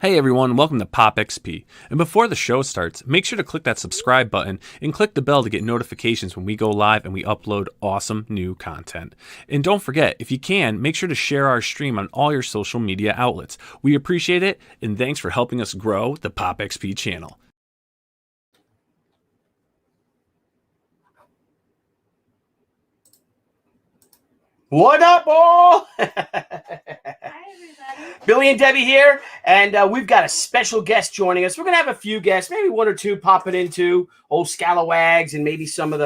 Hey everyone, welcome to PopXP. And before the show starts, make sure to click that subscribe button and click the bell to get notifications when we go live and we upload awesome new content. And don't forget, if you can, make sure to share our stream on all your social media outlets. We appreciate it, and thanks for helping us grow the PopXP channel. What up, all? Hi, everybody. Billy and Debbie here, and we've got a special guest joining us. We're gonna have a few guests, maybe one or two popping into old scalawags, and maybe some of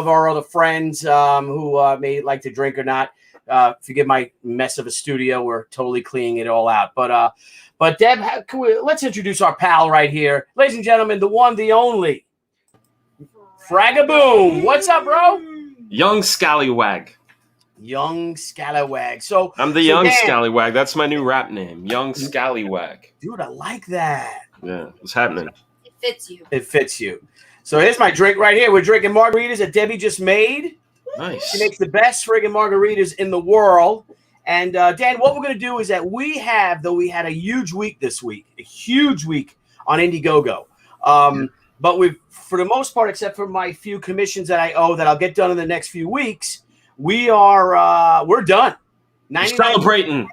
our other friends who may like to drink or not. Forgive my mess of a studio; we're totally cleaning it all out. But Deb, let's introduce our pal right here, ladies and gentlemen, the one, the only, Fragaboom. What's up, bro? Young Scallywag. Young Scalawag. So I'm the Young Scallywag. That's my new rap name. Young Scallywag. Dude, I like that. Yeah, what's happening? It fits you. It fits you. So here's my drink right here. We're drinking margaritas that Debbie just made. Nice. She makes the best friggin' margaritas in the world. And Dan, what we're gonna do is that we had a huge week this week, a huge week on Indiegogo. But we've, for the most part, except for my few commissions that I owe that I'll get done in the next few weeks, we're done. 99% Celebrating.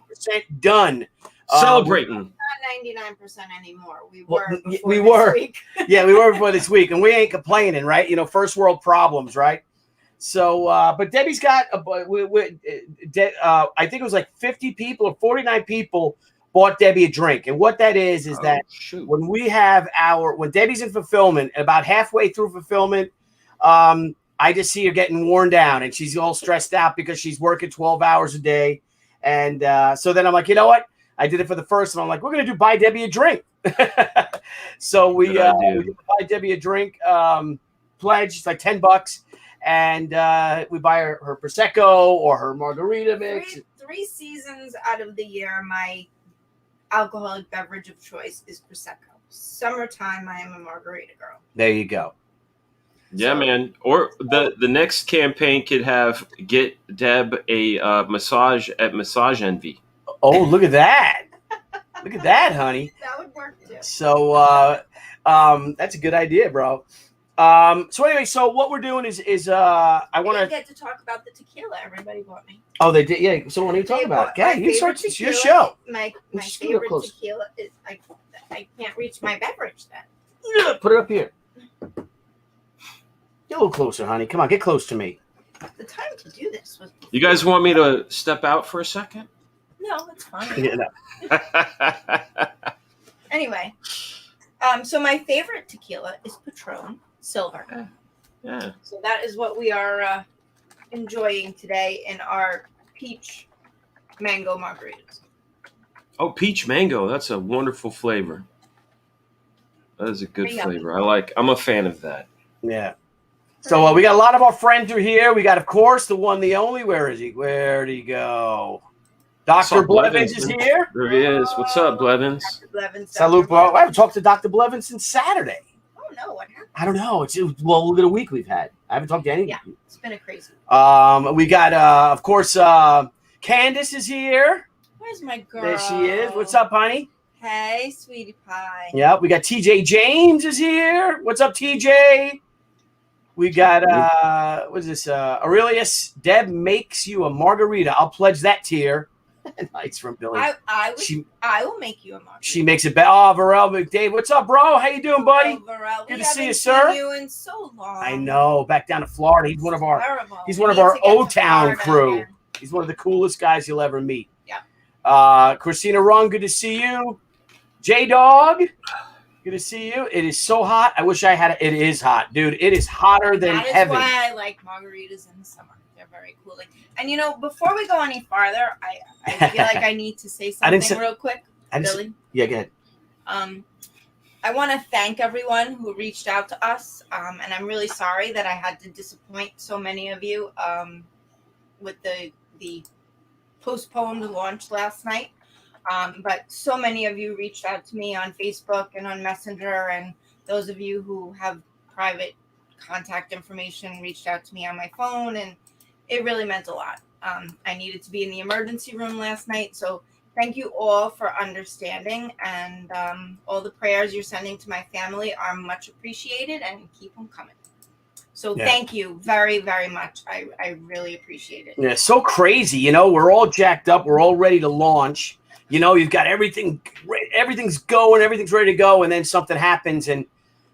done. Celebrating. Not 99% anymore. We were. We were. This week. Yeah, we were before this week, and we ain't complaining, right? You know, first world problems, right? So, but Debbie's got I think it was like 50 people or 49 people bought Debbie a drink, and what that is that when when Debbie's in fulfillment, about halfway through fulfillment, I just see her getting worn down, and she's all stressed out because she's working 12 hours a day. And so then I'm like, you know what? I did it for the first one. I'm like, we're going to buy Debbie a drink. So we buy Debbie a drink, pledge. It's like $10. And we buy her Prosecco or her margarita mix. Three seasons out of the year, my alcoholic beverage of choice is Prosecco. Summertime, I am a margarita girl. There you go. Yeah, man. Or the next campaign could have get Deb a massage at Massage Envy. Oh, look at that. Look at that, honey. That would work too. So that's a good idea, bro. So anyway, so what we're doing is I want to get to talk about the tequila everybody bought me. Oh, they did. Yeah. So what are you talking about? Okay, you start. It's your show. My favorite tequila is I can't reach my beverage then. Yeah, put it up here. Get a little closer, honey. Come on, get close to me. The time to do this was. You guys want me to step out for a second? No, it's fine. Yeah, no. Anyway, so my favorite tequila is Patron Silver. Yeah. So that is what we are enjoying today in our peach mango margaritas. Oh, peach mango. That's a wonderful flavor. That is a good flavor. I'm a fan of that. Yeah. So we got a lot of our friends who are here. We got, of course, the one, the only. Where is he? Where'd he go? Dr. Blevins is here. There he is. What's up, Blevins? Dr. Blevins. Salute, bro. I haven't talked to Dr. Blevins since Saturday. Oh, no. What happened? I don't know. Look at a week we've had. I haven't talked to anyone. Yeah, it's been a crazy. We got, of course, Candace is here. Where's my girl? There she is. What's up, honey? Hey, sweetie pie. Yeah, we got TJ James is here. What's up, TJ? We got what is this? Aurelius. Deb makes you a margarita. I'll pledge that tier. Nice from Billy. I will make you a margarita. She makes it better. Oh, Varel McDade. What's up, bro? How you doing, buddy? Oh, Varel. Good to see you, sir. Seen you in so long. I know. Back down to Florida. He's one of our. Terrible. He's one of our O-Town crew. Again. He's one of the coolest guys you'll ever meet. Yeah. Christina Rung. Good to see you. J Dog. Good to see you. It is so hot. I wish I had it. It is hot, dude. It is hotter than heaven. That is why I like margaritas in the summer. They're very cooling. And before we go any farther, I feel like I need to say something real quick, Billy. Yeah, go ahead. I want to thank everyone who reached out to us, and I'm really sorry that I had to disappoint so many of you with the postponed launch last night. But so many of you reached out to me on Facebook and on Messenger, and those of you who have private contact information reached out to me on my phone, and it really meant a lot. I needed to be in the emergency room last night, so thank you all for understanding, and all the prayers you're sending to my family are much appreciated, and keep them coming. So thank you very, very much. I really appreciate it. Yeah, it's so crazy. You know, we're all jacked up. We're all ready to launch. You know, you've got everything's going, everything's ready to go, and then something happens, and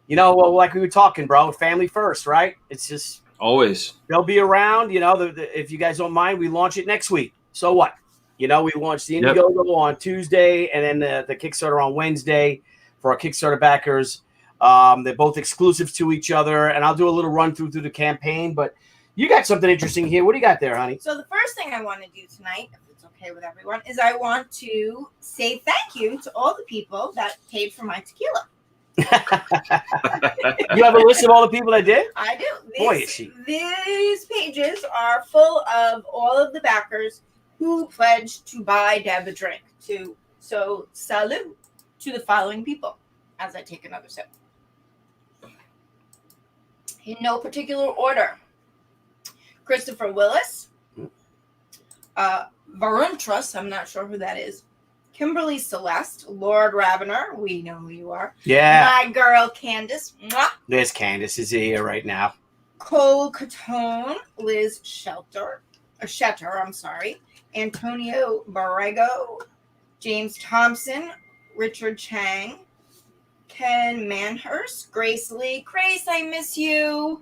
you know, well, like we were talking, bro, family first, right? It's just always they'll be around. You know, if you guys don't mind, we launch it next week. So what? You know, we launched the Indiegogo on Tuesday, and then the Kickstarter on Wednesday for our Kickstarter backers. They're both exclusive to each other, and I'll do a little run through the campaign. But you got something interesting here. What do you got there, honey? So the first thing I want to do tonight, if it's okay with everyone, is I want to say thank you to all the people that paid for my tequila. You have a list of all the people that did? I do. Boy, is she. These pages are full of all of the backers who pledged to buy Deb a drink. So salute to the following people as I take another sip. In no particular order. Christopher Willis, Varun Trust, I'm not sure who that is. Kimberly Celeste, Lord Ravener, we know who you are. Yeah. My girl Candace. Mwah. There's Candace is here right now. Cole Catone, Liz Shetter, I'm sorry. Antonio Barrego, James Thompson, Richard Chang, Ken Manhurst, Grace Lee, Grace, I miss you.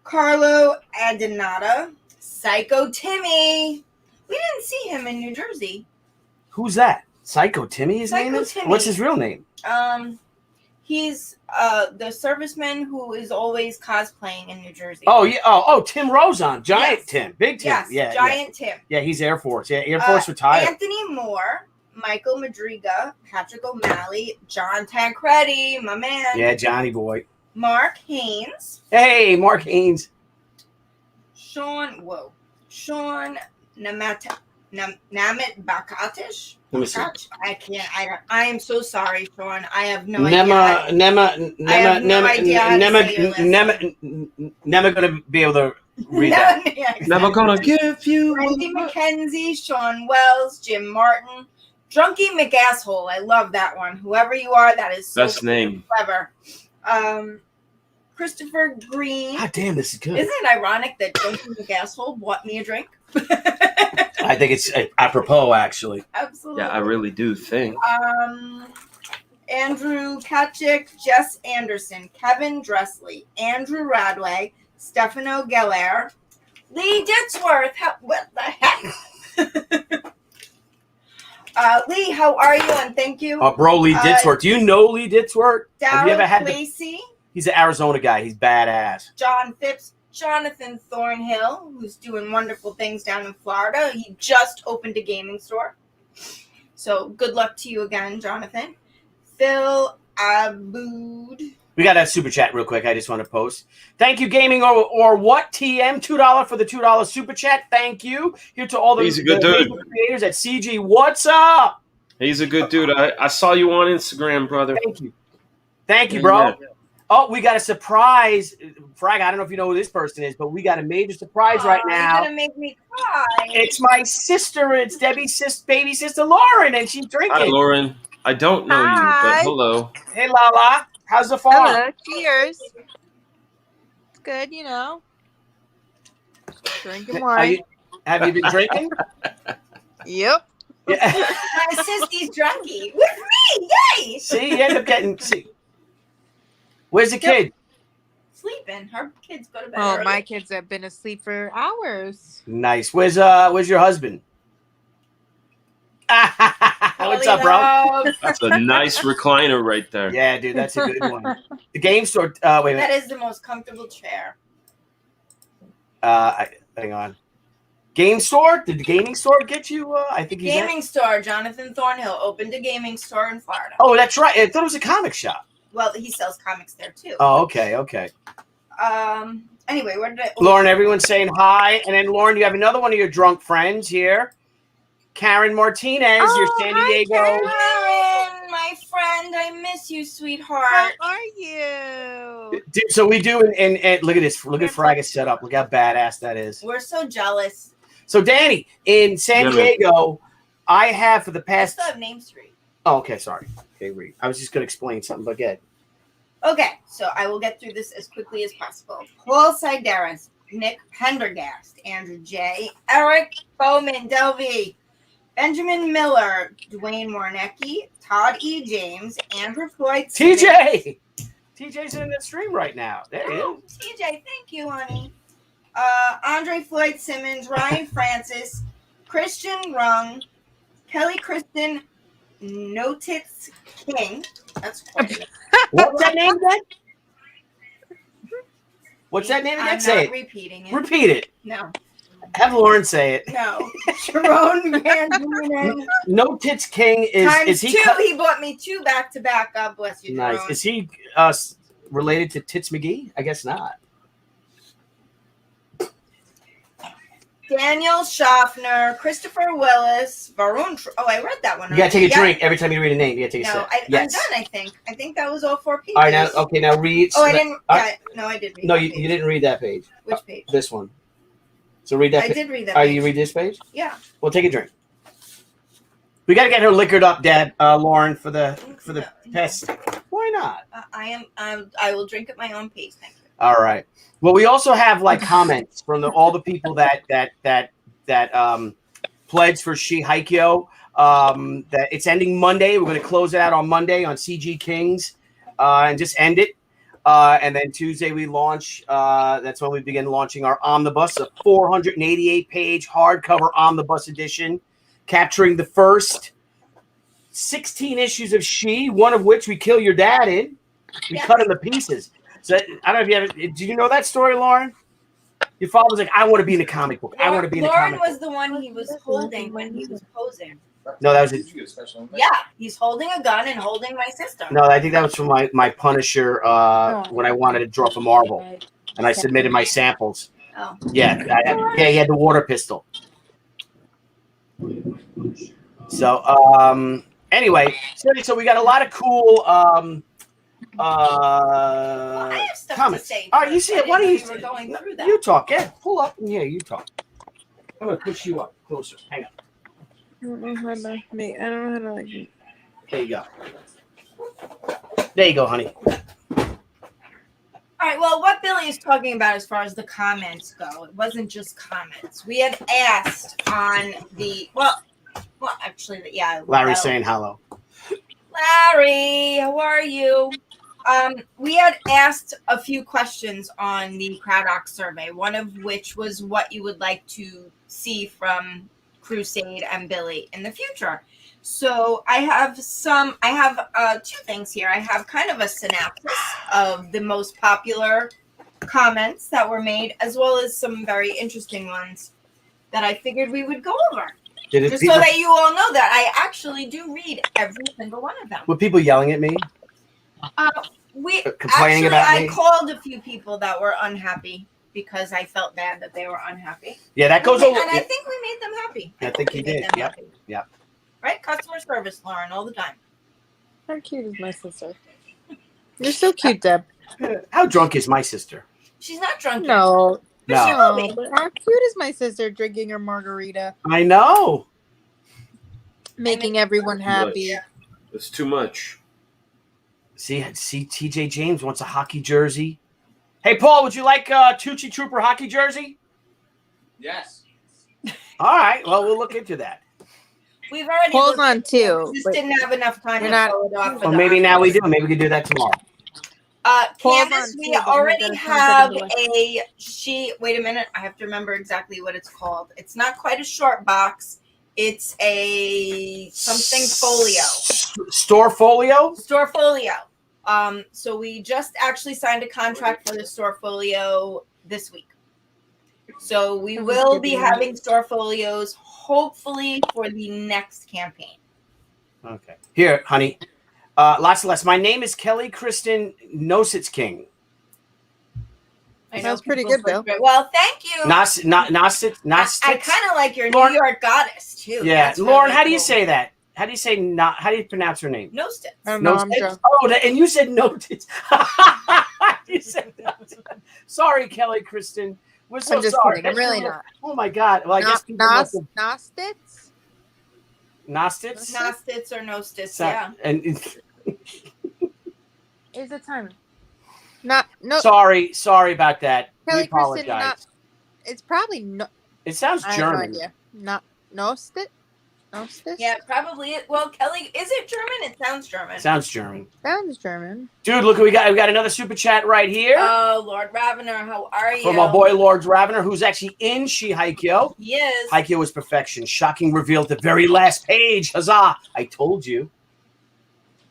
Carlo Adinata, Psycho Timmy. We didn't see him in New Jersey. Who's that? Psycho Timmy, his name is? Timmy. What's his real name? He's the serviceman who is always cosplaying in New Jersey. Oh, yeah. Oh, Tim Rozon. Giant Yes. Tim. Big Tim. Yes, Yeah, Giant Tim. Yeah, he's Air Force. Yeah, Air Force retired. Anthony Moore, Michael Madriga, Patrick O'Malley, John Tancredi, my man. Yeah, Johnny boy. Mark Haynes. Hey, Mark Haynes. Sean Namit Bakatish. Let me see. I am so sorry, Sean. I have no idea. Never gonna be able to read that. Yeah, exactly. Never gonna give you. Randy McKenzie, Sean Wells, Jim Martin, Drunky McAsshole. I love that one. Whoever you are, that is so Best name. clever. Christopher Green. God damn, this is good. Isn't it ironic that Drunky McAsshole bought me a drink? I think it's apropos, actually. Absolutely. Yeah, I really do think. Andrew Kachik, Jess Anderson, Kevin Dressley, Andrew Radway, Stefano Geller, Lee Ditzworth. What the heck? Lee, how are you? And thank you. Bro, Lee Ditzworth. Do you know Lee Ditzworth? Have you ever had Lacey? He's an Arizona guy. He's badass. John Phipps, Jonathan Thornhill, who's doing wonderful things down in Florida. He just opened a gaming store. So good luck to you again, Jonathan. Phil Abood. We got that super chat real quick. I just want to post. Thank you, Gaming or What TM, $2 for the $2 super chat. Thank you. Here to all the, He's a good dude. Creators at CG. What's up? He's a good dude. I saw you on Instagram, brother. Thank you, bro. Yeah. Oh, we got a surprise. Frag, I don't know if you know who this person is, but we got a major surprise right now. You're going to make me cry. It's my sister. It's Debbie's baby sister, Lauren, and she's drinking. Hi, Lauren. I don't know you, but hello. Hey, Lala. How's the farm? Hello. Cheers. It's good, you know. Drinking wine. Have you been drinking? Yep. Yeah. My sister's drunky. With me. Yay. See, you end up getting... See. Where's the kid? Sleeping. Her kids go to bed. Oh, early. my kids have been asleep for hours. Nice. Where's your husband? What's up, bro? That's a nice recliner right there. Yeah, dude, that's a good one. The game store. Wait a minute. That is the most comfortable chair. Hang on. Game store? Did the gaming store get you? I think he's gaming store. Jonathan Thornhill opened a gaming store in Florida. Oh, that's right. I thought it was a comic shop. Well, he sells comics there too. Oh, okay. Anyway, where did I? Lauren, everyone's saying hi, and then Lauren, you have another one of your drunk friends here, Karen Martinez, your San Diego. Karen, my friend, I miss you, sweetheart. How are you? Dude, so we do, and look at this. Look at Fraga's setup. Look how badass that is. We're so jealous. So Danny in San Diego, I have for the I past. still have names to read. Oh, okay. Sorry. Okay, read. I was just going to explain something, but good. Okay, so I will get through this as quickly as possible. Paul Sideris, Nick Pendergast, Andrew J., Eric Bowman Delvey, Benjamin Miller, Dwayne Warnecki, Todd E. James, Andrew Floyd Simmons. TJ! TJ's in the stream right now. There he Oh, is. TJ, thank you, honey. Andre Floyd Simmons, Ryan Francis, Christian Rung, Kelly Kristen Notitz King. That's quite What's that name again? What's that name again? I'm Say not it. repeating it. Repeat it. No. Have Lauren say it. No. Sharon Van Dunen. No Tits King is Times he two. He bought me 2 back to back. God bless you, nice. Sharon. Is he related to Tits McGee? I guess not. Daniel Schaffner, Christopher Willis, Varun. I read that one. You gotta take a Yeah. drink every time you read a name. You gotta take a No, sip. I'm Yes. done. I think. I think that was all 4 pages. All right, now okay, now read. Oh, I didn't. Uh, Yeah, no, I did read. No, that you page. didn't read that page. Which page? This one. So read that. I did read that. Oh, Page. you read this page? Yeah. Well, take a drink. We got to get her liquored up, Deb, Lauren, for the No. test. Why not? I will drink at my own pace. Thank you. All right. Well, we also have like comments from all the people that pledged for Haikyo. That it's ending Monday. We're going to close it out on Monday on CG Kings, and just end it. And then Tuesday we launch. That's when we begin launching our omnibus, a 488-page hardcover omnibus edition, capturing the first 16 issues of Shi, one of which we kill your dad in. We cut him to pieces. So I don't know if you ever. Do you know that story, Lauren? Your father was like, "I want to be in a comic book. I want to be in a Lauren comic book." was the one he was holding when he was posing. No, that was it. Yeah, he's holding a gun and holding my sister. No, I think that was from my Punisher when I wanted to drop a Marvel, and I submitted my samples. Oh. Yeah, he had the water pistol. So anyway, so we got a lot of cool I have stuff comments. to say. All right, you see it. Why don't you? Were going through that. You talk. Yeah, pull up and you talk. I'm gonna push you up closer. Hang on. I don't know how to make. I don't know how to like. There you go. There you go, honey. All right, well, what Billy is talking about as far as the comments go, it wasn't just comments. We had asked on the, well, actually, yeah. Larry's saying hello. Larry, how are you? We had asked a few questions on the CrowdOx survey, one of which was what you would like to see from Crusade and Billy in the future. So I have 2 things here. I have kind of a synopsis of the most popular comments that were made, as well as some very interesting ones that I figured we would go over. Just so that you all know that I actually do read every single one of them. Were people yelling at me? Complaining about me? I called a few people that were unhappy because I felt bad that they were unhappy. Yeah, that goes over. And I think we made them happy. I think you did. Yep. Yep. Right? Customer service, Lauren, all the time. How cute is my sister? You're so cute, Deb. How drunk is my sister? She's not drunk. No. No. No, but how cute is my sister drinking her margarita? I know. Making everyone happy. It's too much. See, TJ James wants a hockey jersey. Hey, Paul, would you like a Tucci Trooper hockey jersey? Yes. All right. Well, we'll look into that. We've already Hold on, too. We just didn't have enough time to not- pull it off. Or maybe now we do. Maybe we can do that tomorrow. Hold Canvas, on, we too, but already we gotta have contact a sheet. Wait a minute. I have to remember exactly what it's called. It's not quite a short box. It's a something folio. Store folio? Store folio. So we just actually signed a contract for the store folio this week. So we will be having store folios hopefully for the next campaign. Okay. Here, honey. Lots less. My name is Kelly Kristen Nositz King. I That was pretty people good, though. put- Well, thank you. Nositz. I kind of like your Lauren- New York goddess too. Yeah, That's Lauren, really how do you cool. say that? How do you say not? How do you pronounce her name? No sticks. I don't know, I'm Nositz? drunk. Oh, and you said no tits. You said no tits. Sorry, Kelly Kristen. We're so I'm just sorry. kidding. I'm really not. Oh my God. Well, I guess people must have. Nostitz? Nostitz? Nostitz or Nostitz, So- yeah. And Is the time? Not no. sorry about that. Kelly We Kristen, apologize. it's probably no. It sounds I have no German. idea. Not Nostitz. Nostitz. Yeah, probably. Well, Kelly, is it German? It sounds German. Sounds German. Sounds German. Dude, look, we got another super chat right here Oh, Lord Ravener, how are you? from our boy Lord Ravener, who's actually in Haikyo. He is. Haikyo is perfection. Shocking reveal at the very last page. Huzzah! I told you.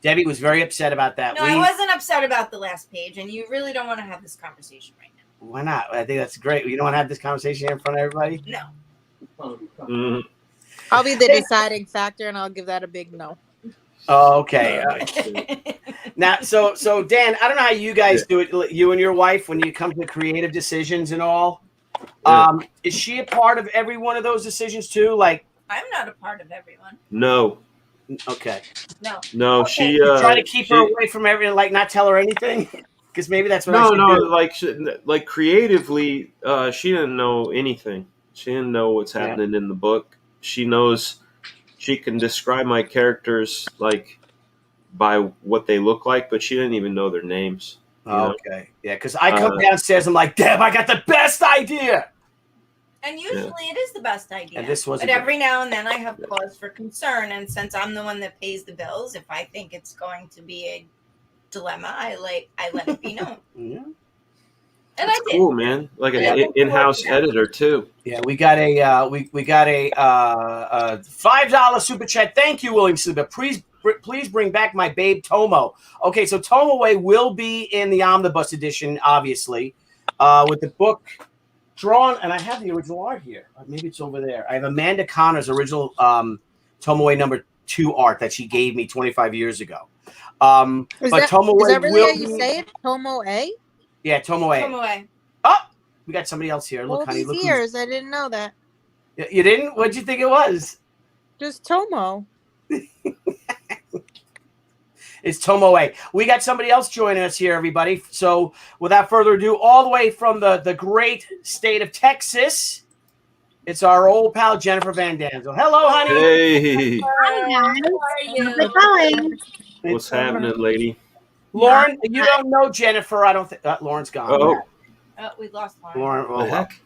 Debbie was very upset about that. No, I wasn't upset about the last page, and you really don't want to have this conversation right now. Why not? I think that's great. You don't want to have this conversation in front of everybody? No. Mhm. I'll be the deciding factor, and I'll give that a big no. Oh, okay. Now, so Dan, I don't know how you guys do it, you and your wife, when you come to creative decisions and all. Yeah. Is she a part of every one of those decisions too? Like, I'm not a part of everyone. No, okay. no, Okay. she. You try to keep her away from everything, like not tell her anything, because maybe that's what I should do. like creatively, she didn't know anything. She didn't know what's happening in the book. She knows she can describe my characters like by what they look like, but she didn't even know their names. you know? Okay, yeah, because I come downstairs, I'm like, Deb, I got the best idea. And usually it is the best idea. And this was but every now and then I have cause for concern. And since I'm the one that pays the bills, if I think it's going to be a dilemma, I let it be known. Yeah. And That's I did. cool, man. Like an in-house editor too. Yeah, we got a we got a $5 super chat. Thank you, William Sliba. Please bring back my babe Tomo. Okay, so Tomoe will be in the Omnibus edition, obviously, with the book drawn, and I have the original art here. Maybe it's over there. I have Amanda Connor's original Tomoe #2 art that she gave me 25 years ago. Tomoe Is that really will how you say it? Tomoe? Yeah, Tomoe. Come away. Oh, we got somebody else here. Look, All honey, these look years, I didn't know that. You didn't? What'd you think it was? Just Tomo. It's Tomoe. We got somebody else joining us here, everybody. So without further ado, all the way from the great state of Texas, it's our old pal Jennifer Van Danzel. Hello, honey. Hey, Hi, how are you? How's it going? what's happening, lady? Lauren, you don't know Jennifer. I don't think Lauren's gone. Oh, Oh, we lost Lauren. Lauren, the heck?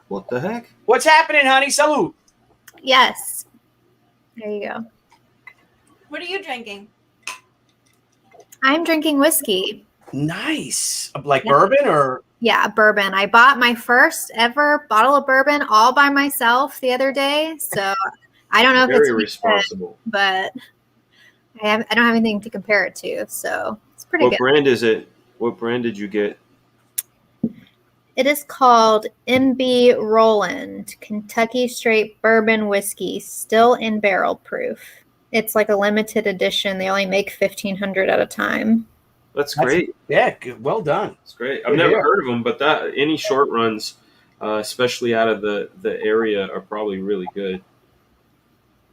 What the heck? What's happening, honey? Salute. Yes. There you go. What are you drinking? I'm drinking whiskey. Nice. Like bourbon or? Yeah, bourbon. I bought my first ever bottle of bourbon all by myself the other day. So I don't know if Very it's responsible. good, but I don't have anything to compare it to. So it's pretty What good. brand is it? What brand did you get? It is called MB Roland Kentucky Straight Bourbon Whiskey, still in barrel proof. It's like a limited edition. They only make 1,500 at a time. That's great. Yeah, good. Well done. That's great. I've never heard of them, but any short runs, especially out of the area, are probably really good.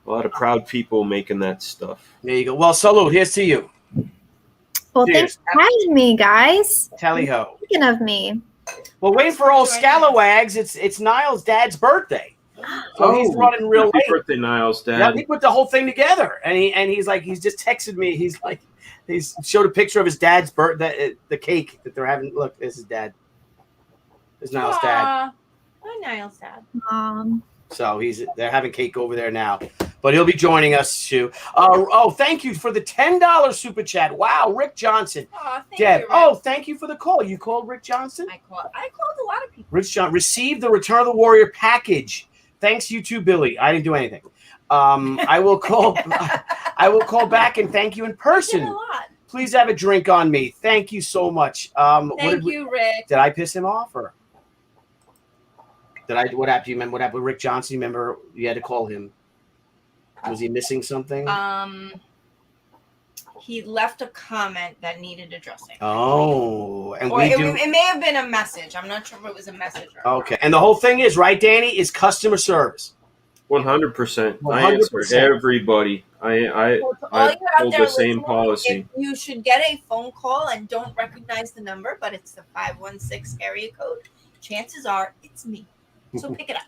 A lot of proud people making that stuff. There you go. Well, salute. Here's to you. Well, Cheers. thanks for having me, guys. Tally ho. Speaking of me. Well, waiting for old Scalawags. It's Nile's dad's birthday. So he's running real Happy late. birthday, Niles, Dad. Yeah, he put the whole thing together, and he's just texted me. He's showed a picture of his dad's birthday, the cake that they're having. Look, this is Dad. This is Nile's dad. Oh, Nile's dad. So they're having cake over there now, but he'll be joining us too. Thank you for the $10 super chat. Wow, Rick Johnson. Oh, thank Deb. you, Rick. Oh, thank you for the call. You called Rick Johnson. I called a lot of people. Rich John received the Return of the Warrior package. Thanks, you too, Billy. I didn't do anything. I will call. I will call back and thank you in I did person. a lot. Please have a drink on me. Thank you so much. Thank you, Rick. Did I piss him off or did I? What happened? Do you remember what happened with Rick Johnson? You remember you had to call him? Was he missing something? He left a comment that needed addressing. Oh, and Or we it do. may have been a message. I'm not sure if it was a message or Okay, and the whole thing is right, Danny, is customer service. 100%. I answer 100%. everybody. I So to all you out hold there the same listening, policy. if you should get a phone call and don't recognize the number, but it's the 516 area code, chances are it's me. So pick it up.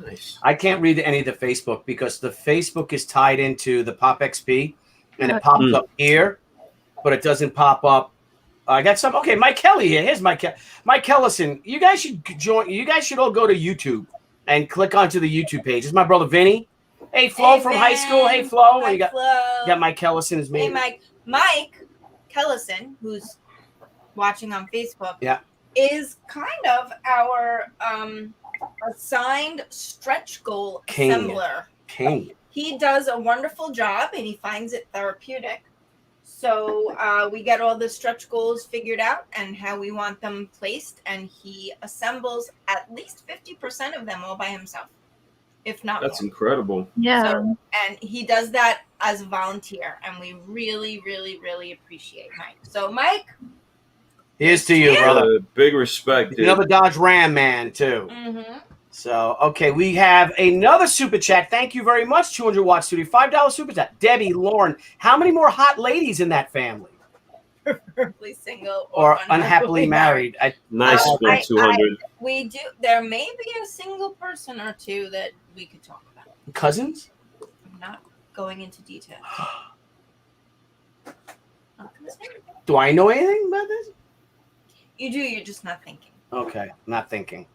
Nice. I can't read any of the Facebook because the Facebook is tied into the PopXP, and it pops up here, but it doesn't pop up. I got some. Okay, Mike Kelly here. Here's Mike Kellison. You guys should join. You guys should all go to YouTube and click onto the YouTube page. This is my brother Vinny. Hey, Flo from high school. Hey, Flo. Hi, You got Mike Kellison as me. Hey, Mike. Mike Kellison, who's watching on Facebook, is kind of our assigned stretch goal assembler. King. He does a wonderful job, and he finds it therapeutic. So we get all the stretch goals figured out and how we want them placed, and he assembles at least 50% of them all by himself, if not That's more. incredible. Yeah. So, and he does that as a volunteer, and we really, really, really appreciate Mike. So, Mike, Here's to you, brother. Big respect, dude. You know the Dodge Ram man too. So, okay, we have another super chat. Thank you very much, 200 Watt Studio. $5 super chat. Debbie, Lauren, how many more hot ladies in that family? preferably single Or unhappily married. Nice one, 200. We do. There may be a single person or two that we could talk about. Cousins? I'm not going into detail. Not gonna say. Do I know anything about this? You do. You're just not thinking. Okay, not thinking.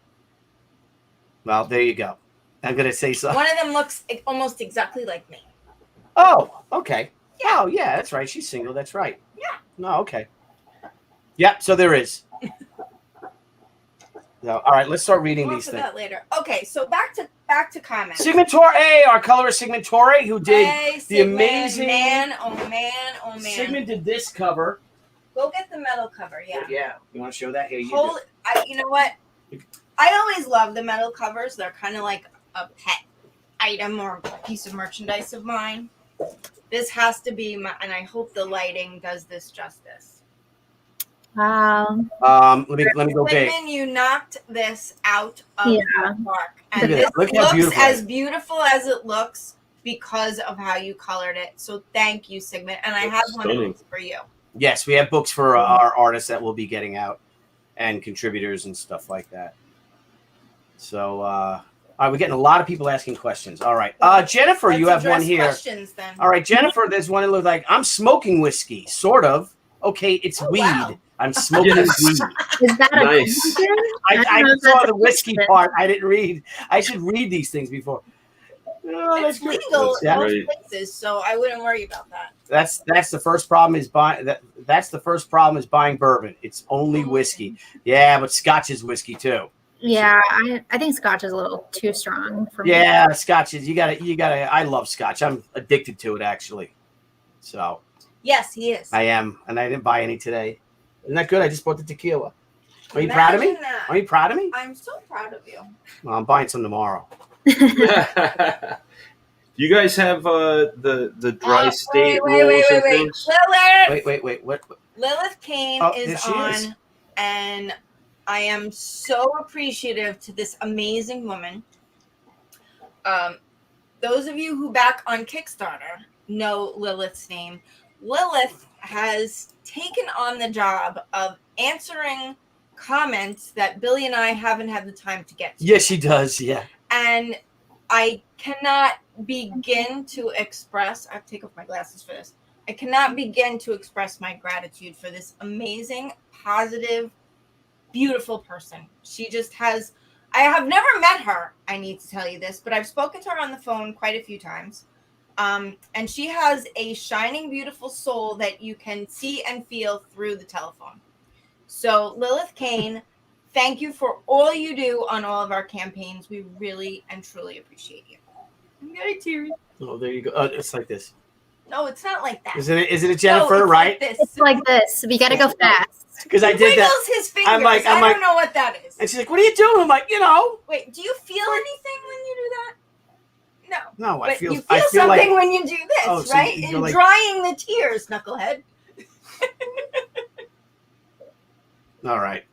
Well, there you go. I'm going to say something. One of them looks almost exactly like me. Oh, okay. Yeah. Oh, yeah, that's right. She's single. That's right. Yeah. No, okay. Yep, so there is. No, all right, let's start reading We'll these look at things. that later. Okay, so back to comments. Sigmentore, our colorist Sigmentore, who did Hey, the Sigmund, amazing. man, oh man, oh man. Sigmund did this cover. Go get the metal cover, yeah. Yeah. You want to show that? Here, you Hold, you know what? I always love the metal covers. They're kind of like a pet item or a piece of merchandise of mine. This has to be my, and I hope the lighting does this justice. Wow. Let me go big. Women, you knocked this out of the park. And Look at this that. Look how looks beautiful as beautiful as it looks because of how you colored it. So thank you, Sigmund. And I have one of these for you. Yes, we have books for our artists that we'll be getting out and contributors and stuff like that. So, all right, we're getting a lot of people asking questions. All right. Jennifer, Let's you have one address here. questions, then. All right, Jennifer, there's one that looks like, I'm smoking whiskey, sort of. Okay, it's weed. Wow. I'm smoking weed. Is that a Nice. I saw the whiskey part. I didn't read. I should read these things before. Oh, It's that's good. legal in Yeah. most places, so I wouldn't worry about that. That's the first problem is buying that's the first problem is buying bourbon. It's only whiskey. Yeah, but Scotch is whiskey too. Yeah, I think Scotch is a little too strong for me. Yeah, Scotch is you gotta I love Scotch. I'm addicted to it actually. So Yes, he is. I am, and I didn't buy any today. Isn't that good? I just bought the tequila. Are you proud of me? Imagine that. Are you proud of me? I'm so proud of you. Well, I'm buying some tomorrow. You guys have the dry state wait, rules and things? Lilith! Wait. What? Lilith Kane Oh, there is she on, is. and I am so appreciative to this amazing woman. Those of you who back on Kickstarter know Lilith's name. Lilith has taken on the job of answering comments that Billy and I haven't had the time to get to. Yes, she does. Yeah. And I cannot begin to express, I have to take off my glasses for this. I cannot begin to express my gratitude for this amazing, positive, beautiful person. She just has, I have never met her, I need to tell you this, but I've spoken to her on the phone quite a few times. And she has a shining, beautiful soul that you can see and feel through the telephone. So, Lilith Kane, thank you for all you do on all of our campaigns. We really and truly appreciate you. I'm very teary. Oh, there you go. Oh, it's like this. No, it's not like that. Isn't it Jennifer, no, it's right? Like this. It's like this. We got to go fast. Because I He did that. wiggles his fingers. I'm like- I don't know what that is. And she's like, "What are you doing?" I'm like, Wait, do you feel anything when you do that? No. No, But I feel you feel something like when you do this, Oh, so right? you're In like- drying the tears, knucklehead. all right.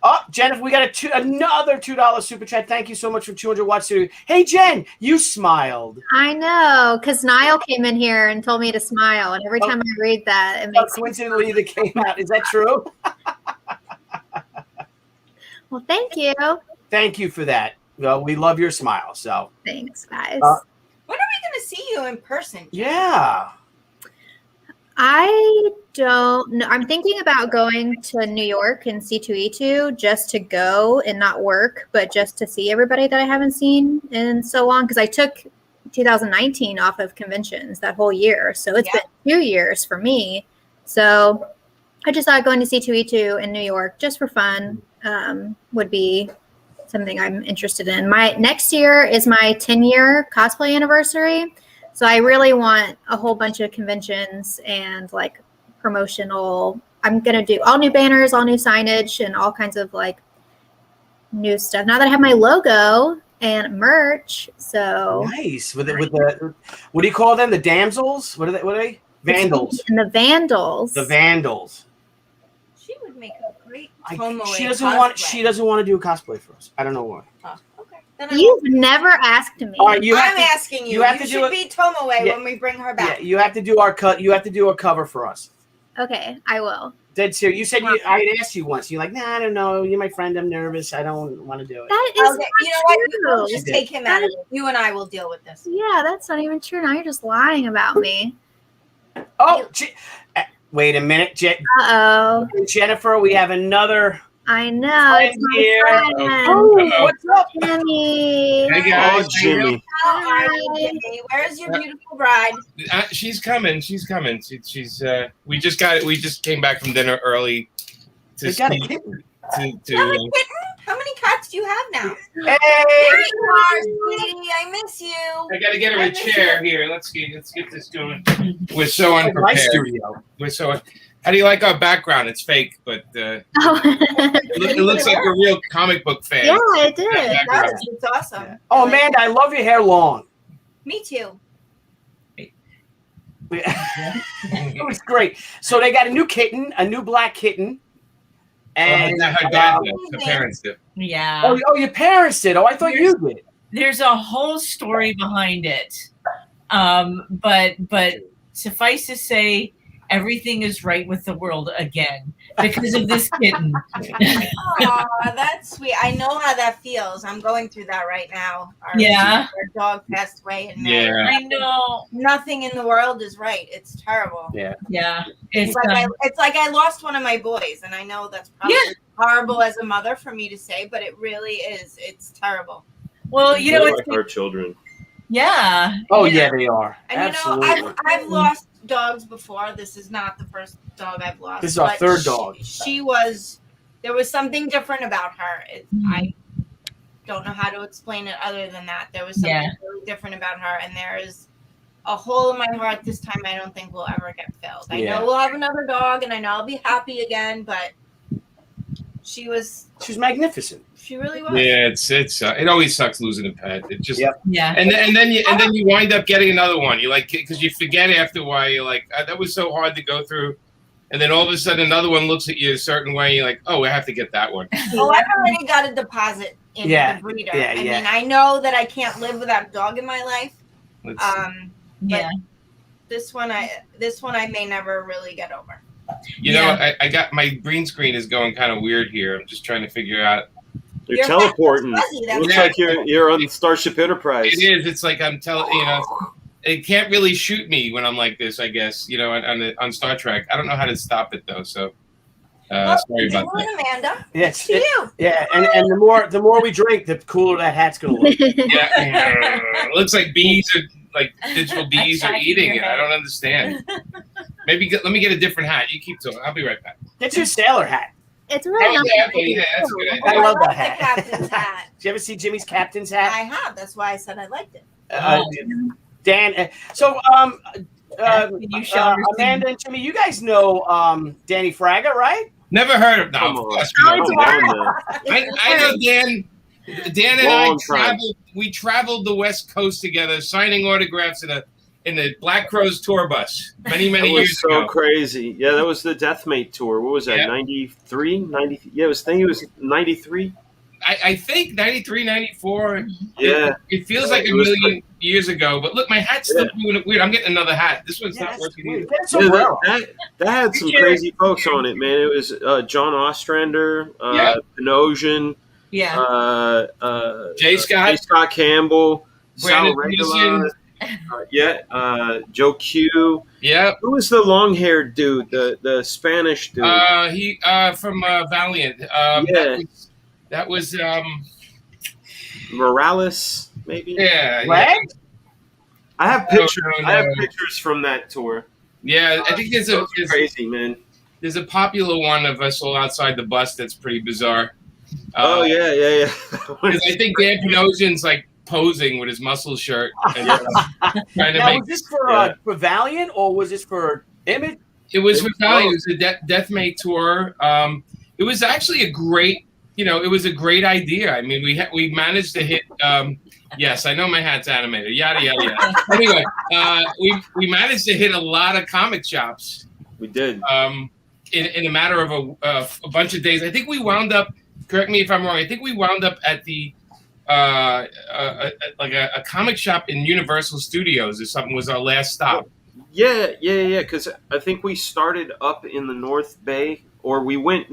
Oh, Jennifer, we got another $2 super chat. Thank you so much for 200 Watt Studio. Hey, Jen, you smiled. I know, because Nile came in here and told me to smile, and every time I read that, it makes me Coincidentally, that came out. Is that true? Well, thank you. Thank you for that. Well, we love your smile. So Thanks, guys. When are we going to see you in person? yeah. I don't know. I'm thinking about going to New York and C2E2 just to go and not work, but just to see everybody that I haven't seen in so long. Because I took 2019 off of conventions that whole year. So it's been 2 years for me. So I just thought going to C2E2 in New York just for fun would be something I'm interested in. My next year is my 10-year cosplay anniversary. So I really want a whole bunch of conventions and like promotional. I'm going to do all new banners, all new signage, and all kinds of like new stuff. Now that I have my logo and merch, so nice. With the what do you call them? The damsels? What are they? Vandals. And the Vandals. The Vandals. She would make a great Tomoe She doesn't cosplay. want to do a cosplay for us. I don't know why. Oh, okay. Then You've never asked me. All right, I'm asking you. You should be Tomoe when we bring her back. Yeah, you have to do our cut. You have to do a cover for us. Okay, I will. Dead serious. You said I had asked you once. You're like, nah, I don't know. You're my friend. I'm nervous. I don't want to do it. That is Okay, you know what? We'll just She take him out of it. You and I will deal with this. Yeah, that's not even true. Now you're just lying about me. Oh, wait a minute, Uh-oh. Jennifer. We have another. I know. It's my here. friend. Oh, what's up, Jimmy? Hey guys, Oh, Jimmy. How are you, Jimmy? Where's your beautiful bride? she's coming. She's coming. She's. We just came back from dinner early. We got a kitten. You have a kitten? How many cats do you have now? Hey, There you are, sweetie. I miss you. I got to get her a chair here. Let's get this going. We're so my unprepared. studio. We're so. How do you like our background? It's fake, but Oh. it looks like a real comic book fan. Yeah, it did. It's awesome. Yeah. Oh, Amanda, I love your hair long. Me too. It was great. So they got a new kitten, a new black kitten. And her dad did. Her parents did. Yeah. oh, your parents did. Oh, I thought you did. There's a whole story behind it. But suffice to say, everything is right with the world again because of this kitten. Aw, that's sweet. I know how that feels. I'm going through that right now. Yeah. Our dog passed away in May. Yeah. I know. Nothing in the world is right. It's terrible. Yeah. Yeah. It's like I lost one of my boys, and I know that's probably horrible as a mother for me to say, but it really is. It's terrible. Well, you know, They're it's like our children. yeah. Oh, yeah, they are. And Absolutely. you know, I've lost dogs before. This is not the first dog I've lost. This is our but third dog. There was something different about her. Mhm. I don't know how to explain it other than that. There was something really different about her, and there is a hole in my heart this time I don't think will ever get filled. I know we'll have another dog, and I know I'll be happy again, but she was magnificent. She really was. Yeah, it always sucks losing a pet. It just yeah. And then you wind up getting another one. You like because you forget after a while. You're like that was so hard to go through, and then all of a sudden another one looks at you a certain way. You're like, oh, I have to get that one. Oh, I've already got a deposit in the breeder. I mean, I know that I can't live without a dog in my life. But this one I may never really get over. You know, I got my green screen is going kind of weird here. I'm just trying to figure out. You're teleporting. It looks like you're on Starship Enterprise. It is. It's like I'm telling you know, it can't really shoot me when I'm like this. I guess on Star Trek. I don't know how to stop it though. So sorry about that. Amanda. Yes. To you. Yeah, and the more we drink, the cooler that hat's gonna look. Yeah, it looks like bees are like digital bees are eating it. I don't understand. Maybe let me get a different hat. You keep talking. I'll be right back. Get your sailor hat. It's really nice. Yeah, that's good. I love that the hat. captain's hat. Did you ever see Jimmy's captain's hat? I have. That's why I said I liked it. Dan. So you show Amanda and Jimmy, you guys know Danny Fraga, right? Never heard of them. I know Dan. Dan and I traveled. We traveled the West Coast together, signing autographs in the Black Crowes tour bus many years ago. So crazy. Yeah, that was the Deathmate tour. What was that? 93? 90? Yeah, it was 93. I think 93, 94. Yeah. It feels like a million years ago. But look, my hat's still doing it weird. I'm getting another hat. This one's not working either. That had some crazy folks on it, man. It was John Ostrander, Panosian, Yeah. J. Scott Campbell, Brandon Sal Regula, Joe Q. Yeah. Who was the long-haired dude, the Spanish dude? He from Valiant. That was Morales, maybe. Yeah. Right? I have pictures. I have pictures from that tour. Yeah, I think there's crazy, man. There's a popular one of us all outside the bus that's pretty bizarre. Yeah. I think Dan Panosian's like posing with his muscle shirt. And, trying to now, make, was this for Valiant or was this for Image? It was for Valiant. It was a Deathmate tour. It was actually a great, it was a great idea. I mean, we managed to hit. Yes, I know my hat's animated. Yada yada yada. Anyway, we managed to hit a lot of comic shops. We did. In a matter of a bunch of days. I think we wound up. Correct me if I'm wrong. I think we wound up at the like a comic shop in Universal Studios or something was our last stop. Yeah. Because I think we started up in the North Bay, or we went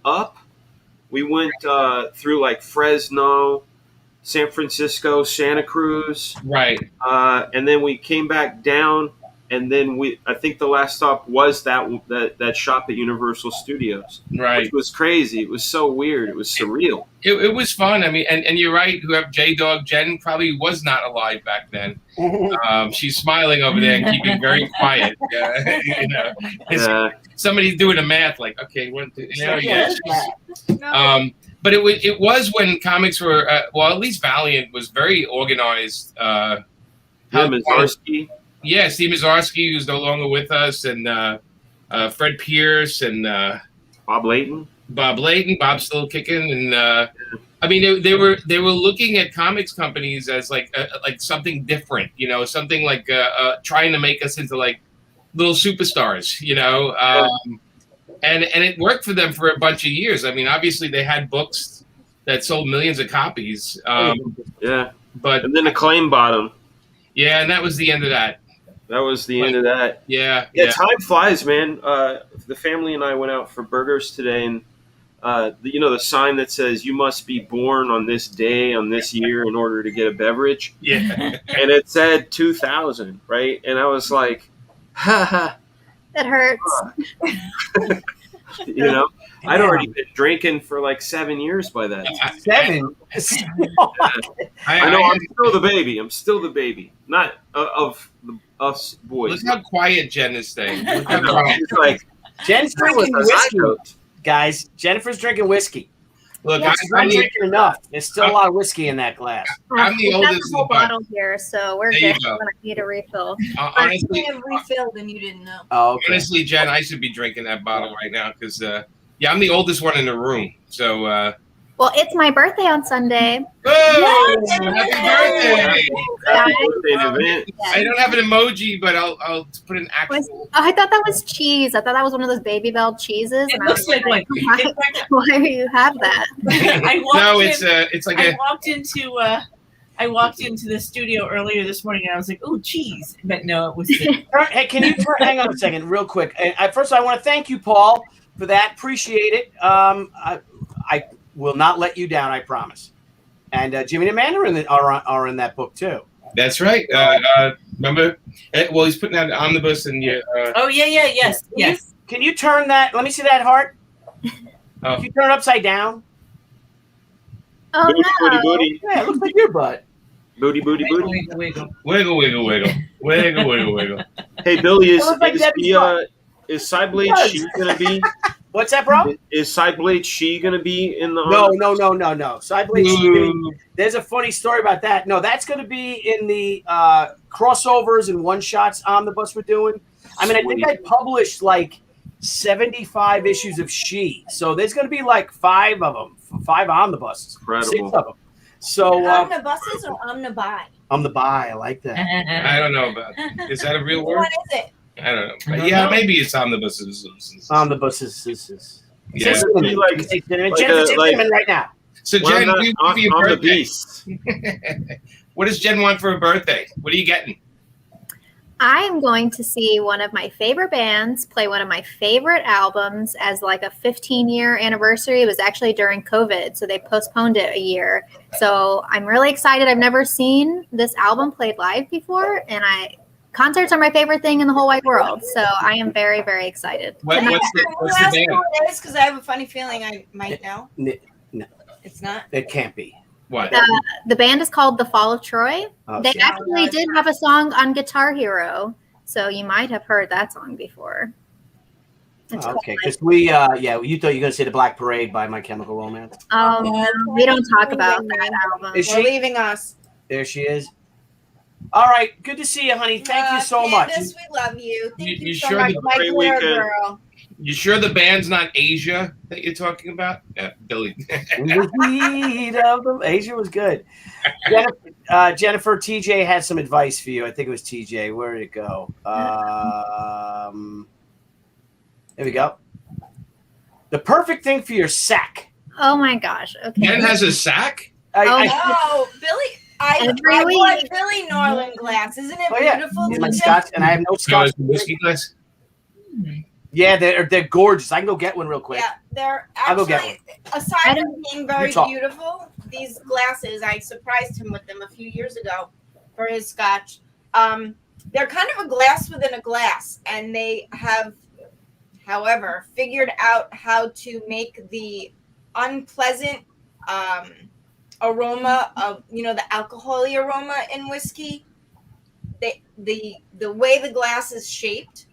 up. We went through like Fresno, San Francisco, Santa Cruz. Right. And then we came back down, and then I think the last stop was that shop at Universal Studios. Right. Which was crazy. It was so weird. It was surreal. It was fun. I mean, and you're right. Whoever J-Dog Jen probably was not alive back then. She's smiling over there and keeping very quiet. Somebody's doing the math. Like, okay, but it was when comics were at least Valiant was very organized. Mazarsky. Yeah, Steve Mazarsky, who's no longer with us, and Fred Pierce and Bob Layton. Bob's still kicking, and I mean they were looking at comics companies as like something different, something like trying to make us into like little superstars, and it worked for them for a bunch of years. I mean, obviously they had books that sold millions of copies. But and then Acclaim bought them. Yeah, and that was the end of that. That was the end of that. Yeah. Time flies, man. The family and I went out for burgers today, and the sign that says "You must be born on this day, on this year, in order to get a beverage." Yeah. And it said 2000, right? And I was like, "Ha ha." That hurts. I'd already been drinking for like 7 years by that time. 7? I know. I'm still the baby. Not of us boys. Look how quiet Jen is staying. It's like Jen's drinking whiskey, guys. Jennifer's drinking whiskey. Look, I'm drinking enough. There's still a lot of whiskey in that glass. I'm the oldest. There's a whole bottle here, so we're good. I need a refill. Honestly, I have refilled and you didn't know. Oh, okay. Honestly, Jen, I should be drinking that bottle right now because, I'm the oldest one in the room. So, well, it's my birthday on Sunday. Oh, happy birthday! event. I don't have an emoji, but I'll put an actual. I thought that was cheese. I thought that was one of those Baby Bell cheeses. It looks like one. Why do you have that? I walked into the studio earlier this morning and I was like, "Oh, cheese!" But no, it was. Hey, can you hang on a second, real quick? First, I want to thank you, Paul, for that. Appreciate it. I will not let you down. I promise. And Jimmy and Amanda are in that book too. That's right. Remember? Well, he's putting out an omnibus, and Yes. Can you turn that? Let me see that heart. Oh. Can you turn it upside down? Oh, no. Booty. Yeah, it looks like your butt. Booty. Wiggle. Wiggle. Hey, Billy, is Sideblade Shi gonna be? What's that, bro? Is Sideblade Shi gonna be in the? No. Sideblade Shi. There's a funny story about that. No, that's gonna be in the crossovers and one shots omnibus we're doing. I mean, I think I published like 75 issues of Shi, so there's gonna be like 5 of them, 5 omnibuses, Incredible. 6 of them. So Omnibuses or omnibuy? Omnibuy, I like that. I don't know about. Is that a real word? What is it? I don't know. But yeah, maybe it's omnibuses. Omnibuses. Yeah. It's cinnamon right now. So Jen, on for your the birthday, beast. what does Jen want for her birthday? What are you getting? I am going to see one of my favorite bands play one of my favorite albums as like a 15-year anniversary. It was actually during COVID, so they postponed it a year. So I'm really excited. I've never seen this album played live before, and concerts are my favorite thing in the whole wide world. So I am very, very excited. What's the band? Because I have a funny feeling I might know. No, It's not. it can't be. What? The band is called The Fall of Troy. Oh, They see. actually did have a song on Guitar Hero, so you might have heard that song before. It's Okay, because you thought you were gonna say the Black Parade by My Chemical Romance. Oh, no, we don't talk about that album. Is We're she? leaving us. There she is. All right, good to see you, honey. Thank you so much. Candace, we love you. Thank you, You so sure much, the my great glitter weekend. girl. You sure the band's not Asia that you're talking about? Yeah, Billy. In the heat of the Asia was good. Jennifer, TJ had some advice for you. I think it was TJ. Where did it go? There we go. The perfect thing for your sack. Oh my gosh. Okay. Ken has a sack? Oh, Billy. I Every bought week. Billy Norland glass. Isn't it Oh, yeah. beautiful? Here's my TJ? scotch, and I have no No, scotch. it's a whiskey glass? Yeah, they're gorgeous. I can go get one real quick. Yeah, they're I'll go get actually, aside from being very talk. beautiful, these glasses, I surprised him with them a few years ago for his scotch. They're kind of a glass within a glass, and they have, however, figured out how to make the unpleasant aroma of, the alcohol-y aroma in whiskey. The way the glass is shaped,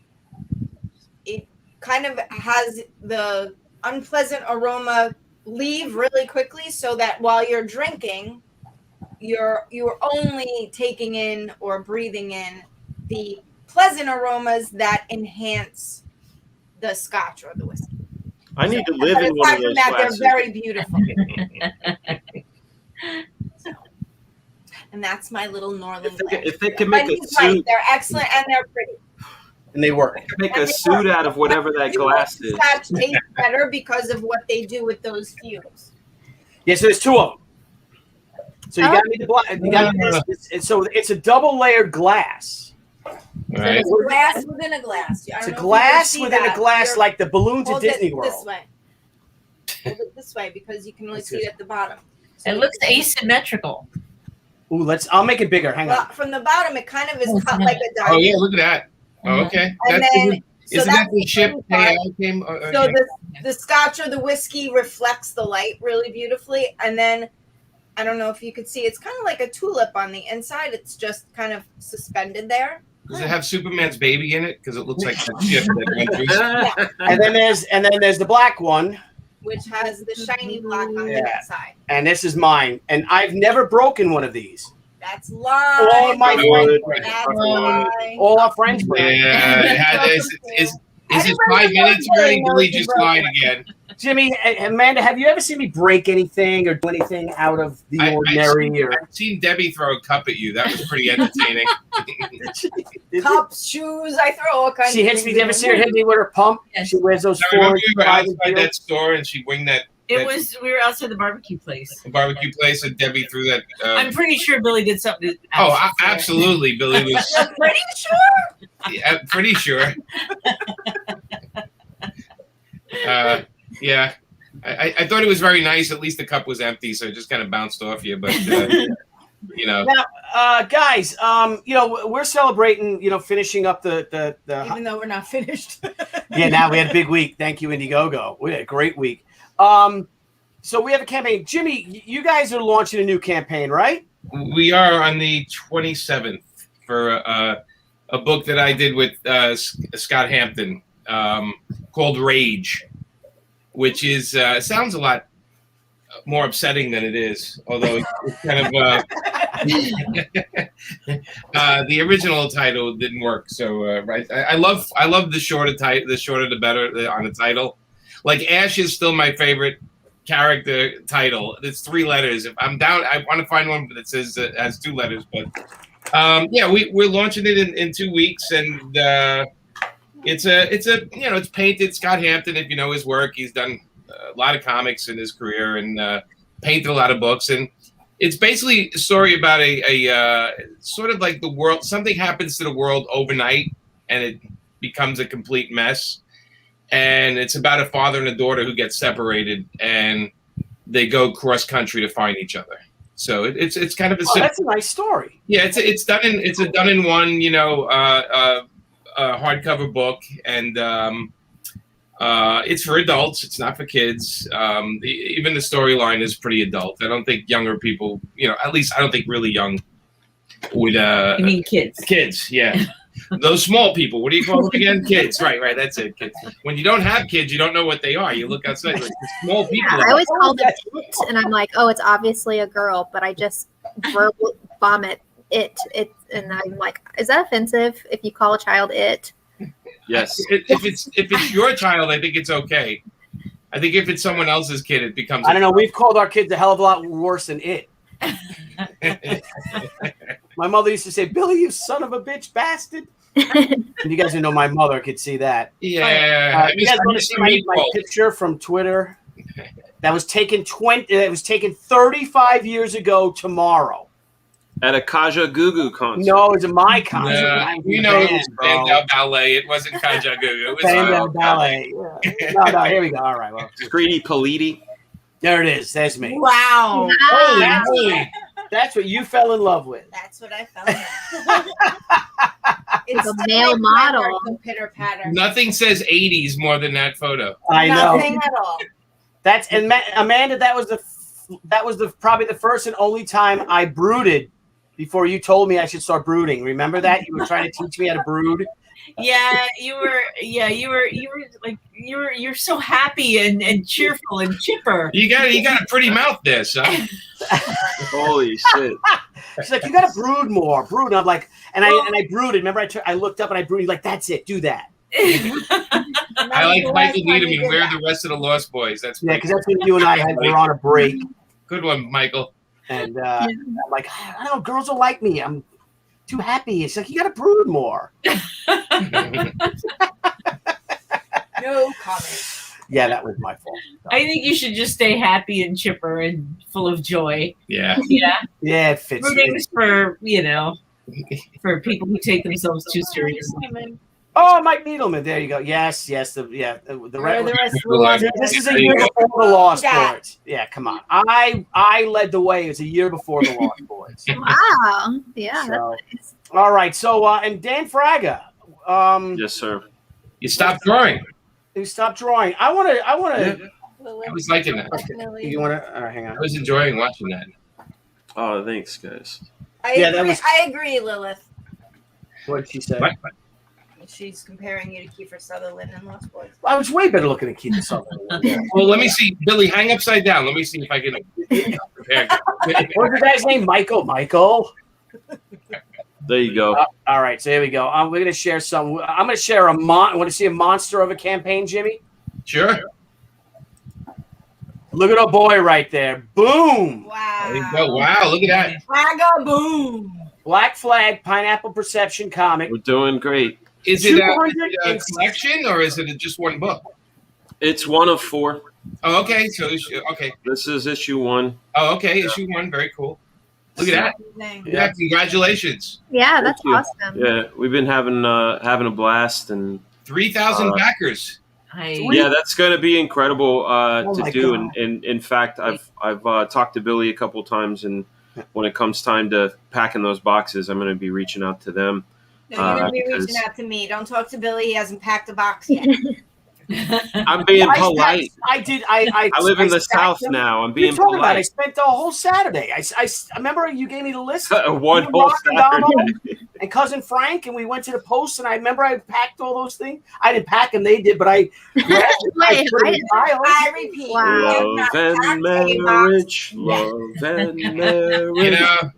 it kind of has the unpleasant aroma leave really quickly, so that while you're drinking, you're only taking in or breathing in the pleasant aromas that enhance the scotch or the whiskey. I need to live But in one aside of from those that, glasses. they're very beautiful. And that's my little Norland glass. If they can But make a he's right, suit, they're excellent and they're pretty. And they work. they can make a suit out of whatever that glass is. Scotch tastes better because of what they do with those fumes. Yeah, so there's two of them. So you got to need the black. You got so it's a double layered glass. Right. It's a glass within a glass. It's a glass within a glass, like the balloon to Hold Disney it World. this way. Hold it this way because you can only see it at the bottom. It looks asymmetrical. Ooh, I'll make it bigger. Hang Well, on. from the bottom, it kind of is cut like a diamond. Oh, yeah, look at that. Oh, okay. And then, Isn't that the ship part. they all came? So the scotch or the whiskey reflects the light really beautifully. And then, I don't know if you could see, it's kind of like a tulip on the inside. It's just kind of suspended there. Does it have Superman's baby in it? Because it looks like the ship that went through. And then there's the black one, Which has the shiny black on the Yeah. inside. and this is mine. And I've never broken one of these. That's live. All my Good. friends, That's live. all our friends. break. Yeah. Is it 5 minutes already? Billy just lied again. Jimmy, Amanda, have you ever seen me break anything or do anything out of the ordinary? I've seen Debbie throw a cup at you. That was pretty entertaining. Cups, shoes, I throw all kinds She of hits things. me. You ever see her hit me with her pump? Yes. She wears those I remember four. we were outside that store and she winged that We were outside the barbecue place. barbecue place and Debbie threw that. I'm pretty sure Billy did something. Absolutely. Billy was I'm pretty sure. pretty sure. Yeah. I thought it was very nice. At least the cup was empty, so it just kind of bounced off you. But Now, guys, we're celebrating, finishing up the Even though we're not finished. yeah. Now we had a big week. Thank you, Indiegogo. We had a great week. So we have a campaign. Jimmy, you guys are launching a new campaign, right? we are on the 27th for a book that I did with Scott Hampton called Rage, which is sounds a lot more upsetting than it is, although it's kind of the original title didn't work. So right, I love the shorter the better on the title. Like Ash is still my favorite character title. It's 3 letters. If I'm down, I want to find one that says has 2 letters. But yeah, we're launching it in 2 weeks, and it's painted. Scott Hampton, if you know his work, he's done a lot of comics in his career and painted a lot of books, and It's basically a story about a sort of like the world. Something happens to the world overnight, and it becomes a complete mess. And it's about a father and a daughter who get separated, and they go cross country to find each other. So it's kind of a that's a nice story. Yeah, it's done in one, hardcover book, and it's for adults. It's not for kids. Even the storyline is pretty adult. I don't think younger people, at least I don't think really young would. You mean kids? Kids, yeah. Those small people. What do you call them again? Kids. Right. That's it. Kids. When you don't have kids, you don't know what they are. You look outside, like the small people. Yeah, I always call them it, and I'm like, oh, it's obviously a girl, but I just verbal vomit it, and I'm like, is that offensive if you call a child it? Yes. If it's your child, I think it's okay. I think if it's someone else's kid, it becomes. I don't know. We've called our kids a hell of a lot worse than it. My mother used to say, "Billy, you son of a bitch bastard." And you guys who know my mother could see that. Yeah. You guys want to see my picture from Twitter? That was taken 35 years ago tomorrow. At a Kaja Gugu concert. No, it was a my concert. We know it was Bandel Ballet. It wasn't Kaja Gugu. It was Bandel Ballet. Yeah. No, here we go. All right. Well, Screedy Politi. There it is. There's me. Wow. Oh, that's what you fell in love with. That's what I fell in love with. It's a male model. Pitter patter. Nothing says 80s more than that photo. I know. Nothing at all. And Amanda, that was probably the first and only time I brooded before you told me I should start brooding. Remember that? You were trying to teach me how to brood. Yeah, you were you're so happy and cheerful and chipper. You got a pretty mouth there, son. Holy shit. She's like, you got to brood more. Brood. And I'm like, and I brooded. Remember, I looked up and I brooded. Like, that's it. Do that. I like Michael Needham and Where the Rest of the Lost Boys. That's because that's when you and I were on a break. Good one, Michael. And I'm like, I don't know, girls will like me. I'm too happy. It's like, you got to brood more. No comment. Yeah, that was my fault. I think you should just stay happy and chipper and full of joy. Yeah. Yeah. Yeah, it fits. Brooding is for people who take themselves too seriously. Oh, Mike Needleman. There you go. Yes. The rest of the Lost This is a year before the Lost Boys. Yeah, come on. I led the way. It was a year before the Lost Boys. Wow. Yeah. So, that's nice. all right. So, and Dan Fraga. Yes, sir. You stopped drawing. You stopped drawing. I want to. I was liking that. You want to? Hang on. I was enjoying watching that. Oh, thanks, guys. I agree, Lilith. What did she say? What? She's comparing you to Kiefer Sutherland and Lost Boys. I was way better looking than Kiefer Sutherland. Well, let me see. Billy, hang upside down. Let me see if I can compare. What's the guy's name? Michael. There you go. All right, so here we go. We're going to share some. I'm going to share want to see a monster of a campaign, Jimmy? Sure. Look at our boy right there. Boom. Wow. There you go. Wow, look at that. Fraga boom. Black Flag Pineapple Perception comic. We're doing great. Is it a collection or is it just one book? It's one of 4. Oh, okay. So, okay. This is issue 1. Oh, okay. Issue 1. Very cool. Look at that. Yeah, congratulations. Yeah, that's awesome. Yeah, we've been having a blast and 3,000 backers. Yeah, that's going to be incredible to do. God. And in fact, I've talked to Billy a couple times, and when it comes time to packing those boxes, I'm going to be reaching out to them. No, you're going to be reaching out to me. Don't talk to Billy. He hasn't packed a box yet. I'm being polite. I live in the South now. I'm being polite. I spent the whole Saturday. I remember you gave me the list. One whole Saturday. And Cousin Frank, and we went to the post, and I remember I packed all those things. I didn't pack them, they did, but I put them in piles. I repeat. Wow. Love and marriage. Love and marriage. You know,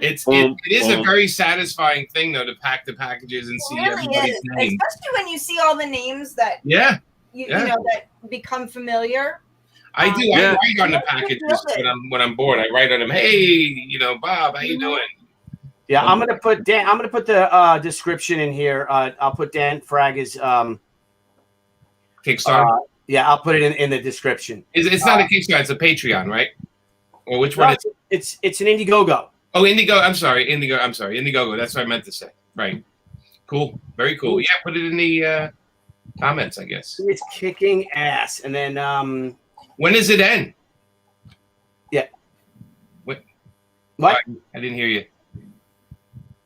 it is a very satisfying thing, though, to pack the packages and see everybody's name. Especially when you see all the names that you know that become familiar. I do. I write on the packages when I'm bored. I write on them. Hey, Bob, how you doing? Yeah, I'm gonna put the description in here. I'll put Dan Fraga's Kickstarter. Yeah, I'll put it in the description. It's not a Kickstarter. It's a Patreon, right? Or which No, one? it's an Indiegogo. Oh, Indiegogo. I'm sorry, Indiegogo. That's what I meant to say. Right. Cool. Very cool. Yeah, put it in the comments, I guess. It's kicking ass. And then when does it end? Yeah. What? What? I didn't hear you.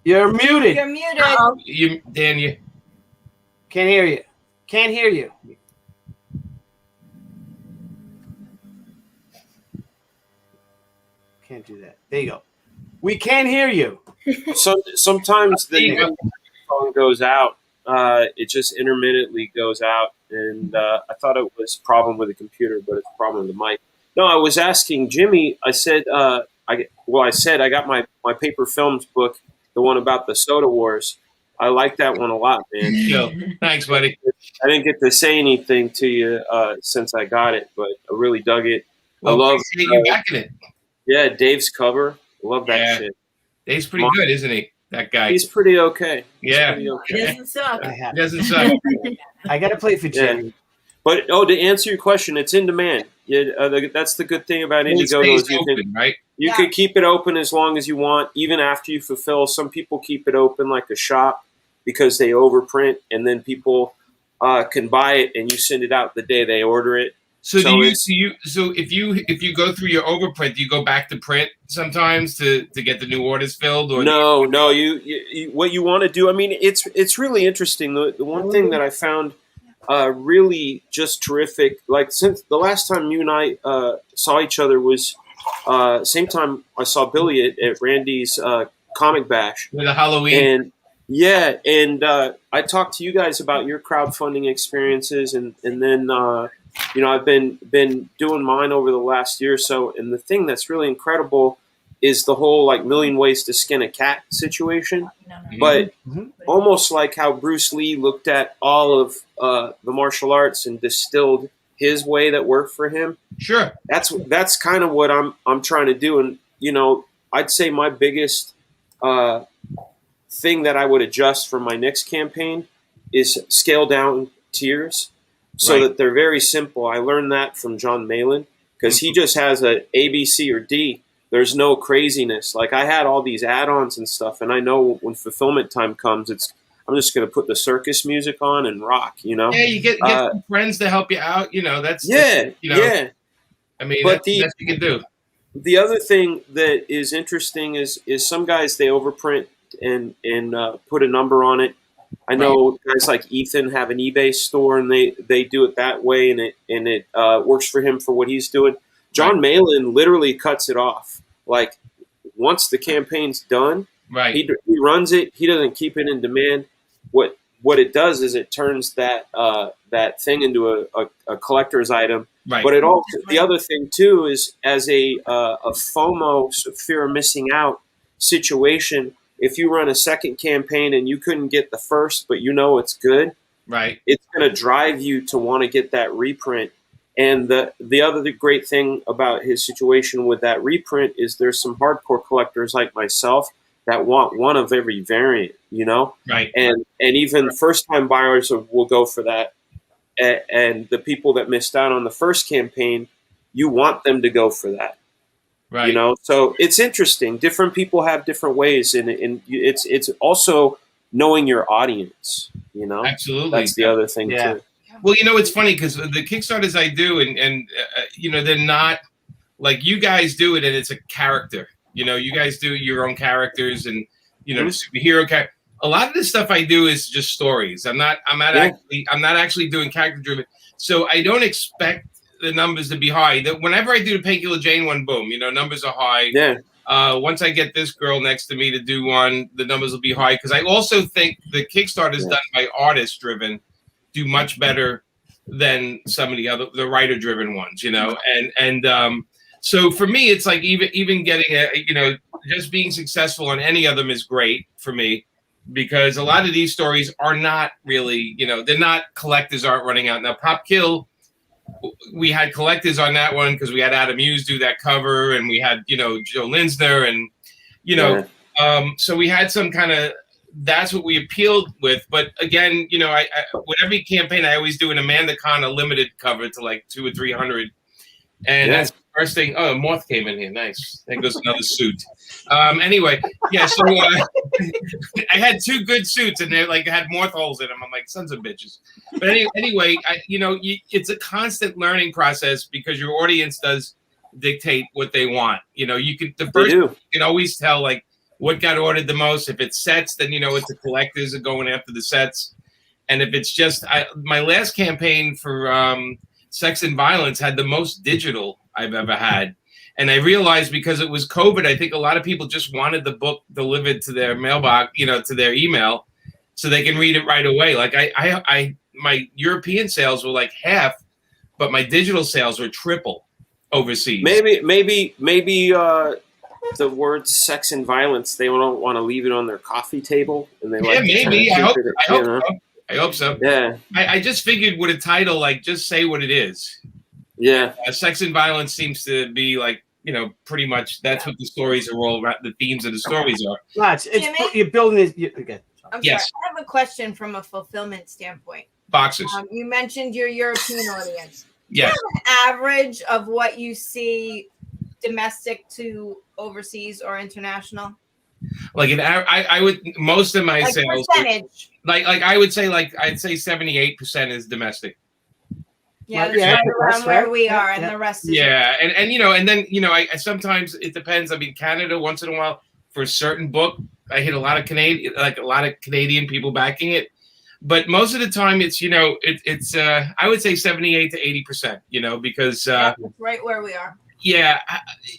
You're muted. You're muted. You, Dan, you Can't hear you. Can't hear you. Can't do that. There you go. We can't hear you. Sometimes the phone goes out. It just intermittently goes out, and I thought it was a problem with the computer, but it's a problem with the mic. No, I was asking Jimmy. I said, I got my paper films book, the one about the Soda Wars. I like that one a lot, man. Yo, thanks, buddy. I didn't get to say anything to you since I got it, but I really dug it. Well, I love you backing it. Yeah, Dave's cover. I love that shit. Dave's pretty good, isn't he? That guy. He's pretty okay. Yeah. He doesn't suck. He doesn't suck. I got to play for Jimmy. Yeah. But to answer your question, it's in demand. Yeah, that's the good thing about Indiegogo is you could keep it open as long as you want, even after you fulfill. Some people keep it open like a shop because they overprint, and then people can buy it, and you send it out the day they order it. So if you go through your overprint, do you go back to print sometimes to get the new orders filled? Or no, you what you want to do. I mean, it's really interesting. The one thing that I found really just terrific, like since the last time you and I saw each other was same time I saw Billy at Randy's comic bash with the Halloween. And I talked to you guys about your crowdfunding experiences, and then I've been doing mine over the last year or so, and the thing that's really incredible is the whole like million ways to skin a cat situation. But almost like how Bruce Lee looked at all of the martial arts and distilled his way that worked for him. Sure, that's kind of what I'm trying to do, and I'd say my biggest thing that I would adjust for my next campaign is scale down tiers. So that they're very simple. I learned that from John Malin because he just has A, B, C, or D. There's no craziness. Like I had all these add-ons and stuff, and I know when fulfillment time comes, I'm just going to put the circus music on and rock. Yeah, you get some friends to help you out. That's yeah. I mean, that's the best you can do. The other thing that is interesting is some guys they overprint and put a number on it. I know guys like Ethan have an eBay store, and they do it that way, and it works for him for what he's doing. John Malin literally cuts it off. Like once the campaign's done, he runs it. He doesn't keep it in demand. What it does is it turns that thing into a collector's item. But it also the other thing too is as a FOMO, so fear of missing out situation. If you run a second campaign and you couldn't get the first, but it's good, it's going to drive you to want to get that reprint. And the other great thing about his situation with that reprint is there's some hardcore collectors like myself that want one of every variant, and even first-time buyers will go for that. And the people that missed out on the first campaign, you want them to go for that. So it's interesting. Different people have different ways, and it's also knowing your audience. Absolutely, that's the other thing too. Well, it's funny because the Kickstarters I do, and they're not like you guys do it, and it's a character. You guys do your own characters, and superhero character. A lot of the stuff I do is just stories. I'm not actually doing character driven. So I don't expect the numbers to be high. Whenever I do the Painkiller Jane one, boom, numbers are high. Yeah. Once I get this girl next to me to do one, the numbers will be high. Because I also think the Kickstarters done by artist driven do much better than some of the writer driven ones, so for me, it's like even getting just being successful on any of them is great for me. Because a lot of these stories are not really, they're not collectors aren't running out. Now, Pop Kill, we had collectors on that one because we had Adam Hughes do that cover, and we had, Joe Linsner, and, so we had some kind of, that's what we appealed with. But again, I with every campaign, I always do an Amanda Khan, a limited cover to like 200 or 300. And First thing, oh, a moth came in here. Nice. There goes another suit. Anyway, yeah. So I had 2 good suits, and they like had moth holes in them. I'm like, sons of bitches. But anyway, it's a constant learning process because your audience does dictate what they want. You can always tell like what got ordered the most. If it's sets, then it's the collectors are going after the sets. And if it's just my last campaign for Sex and Violence had the most digital I've ever had. And I realized because it was COVID, I think a lot of people just wanted the book delivered to their mailbox, to their email, so they can read it right away. Like my European sales were like half, but my digital sales were triple overseas. Maybe the word sex and violence, they don't want to leave it on their coffee table, and they maybe. I hope so. Yeah. I just figured with a title like just say what it is. Yeah. Sex and violence seems to be like, pretty much that's what the stories are all about. The themes of the stories are. No, you're building this. Okay. Yes. Sorry. I have a question from a fulfillment standpoint. Boxes. You mentioned your European audience. Yes. Do you have an average of what you see domestic to overseas or international? Like I would most of my like sales percentage. Like I would say I'd say 78% is domestic. Yeah, that's right around where we are, and the rest is and then I sometimes it depends. I mean, Canada once in a while for a certain book, I hit a lot of Canadian people backing it, but most of the time it's it's I would say 78 to 80%. Because that's right where we are. Yeah,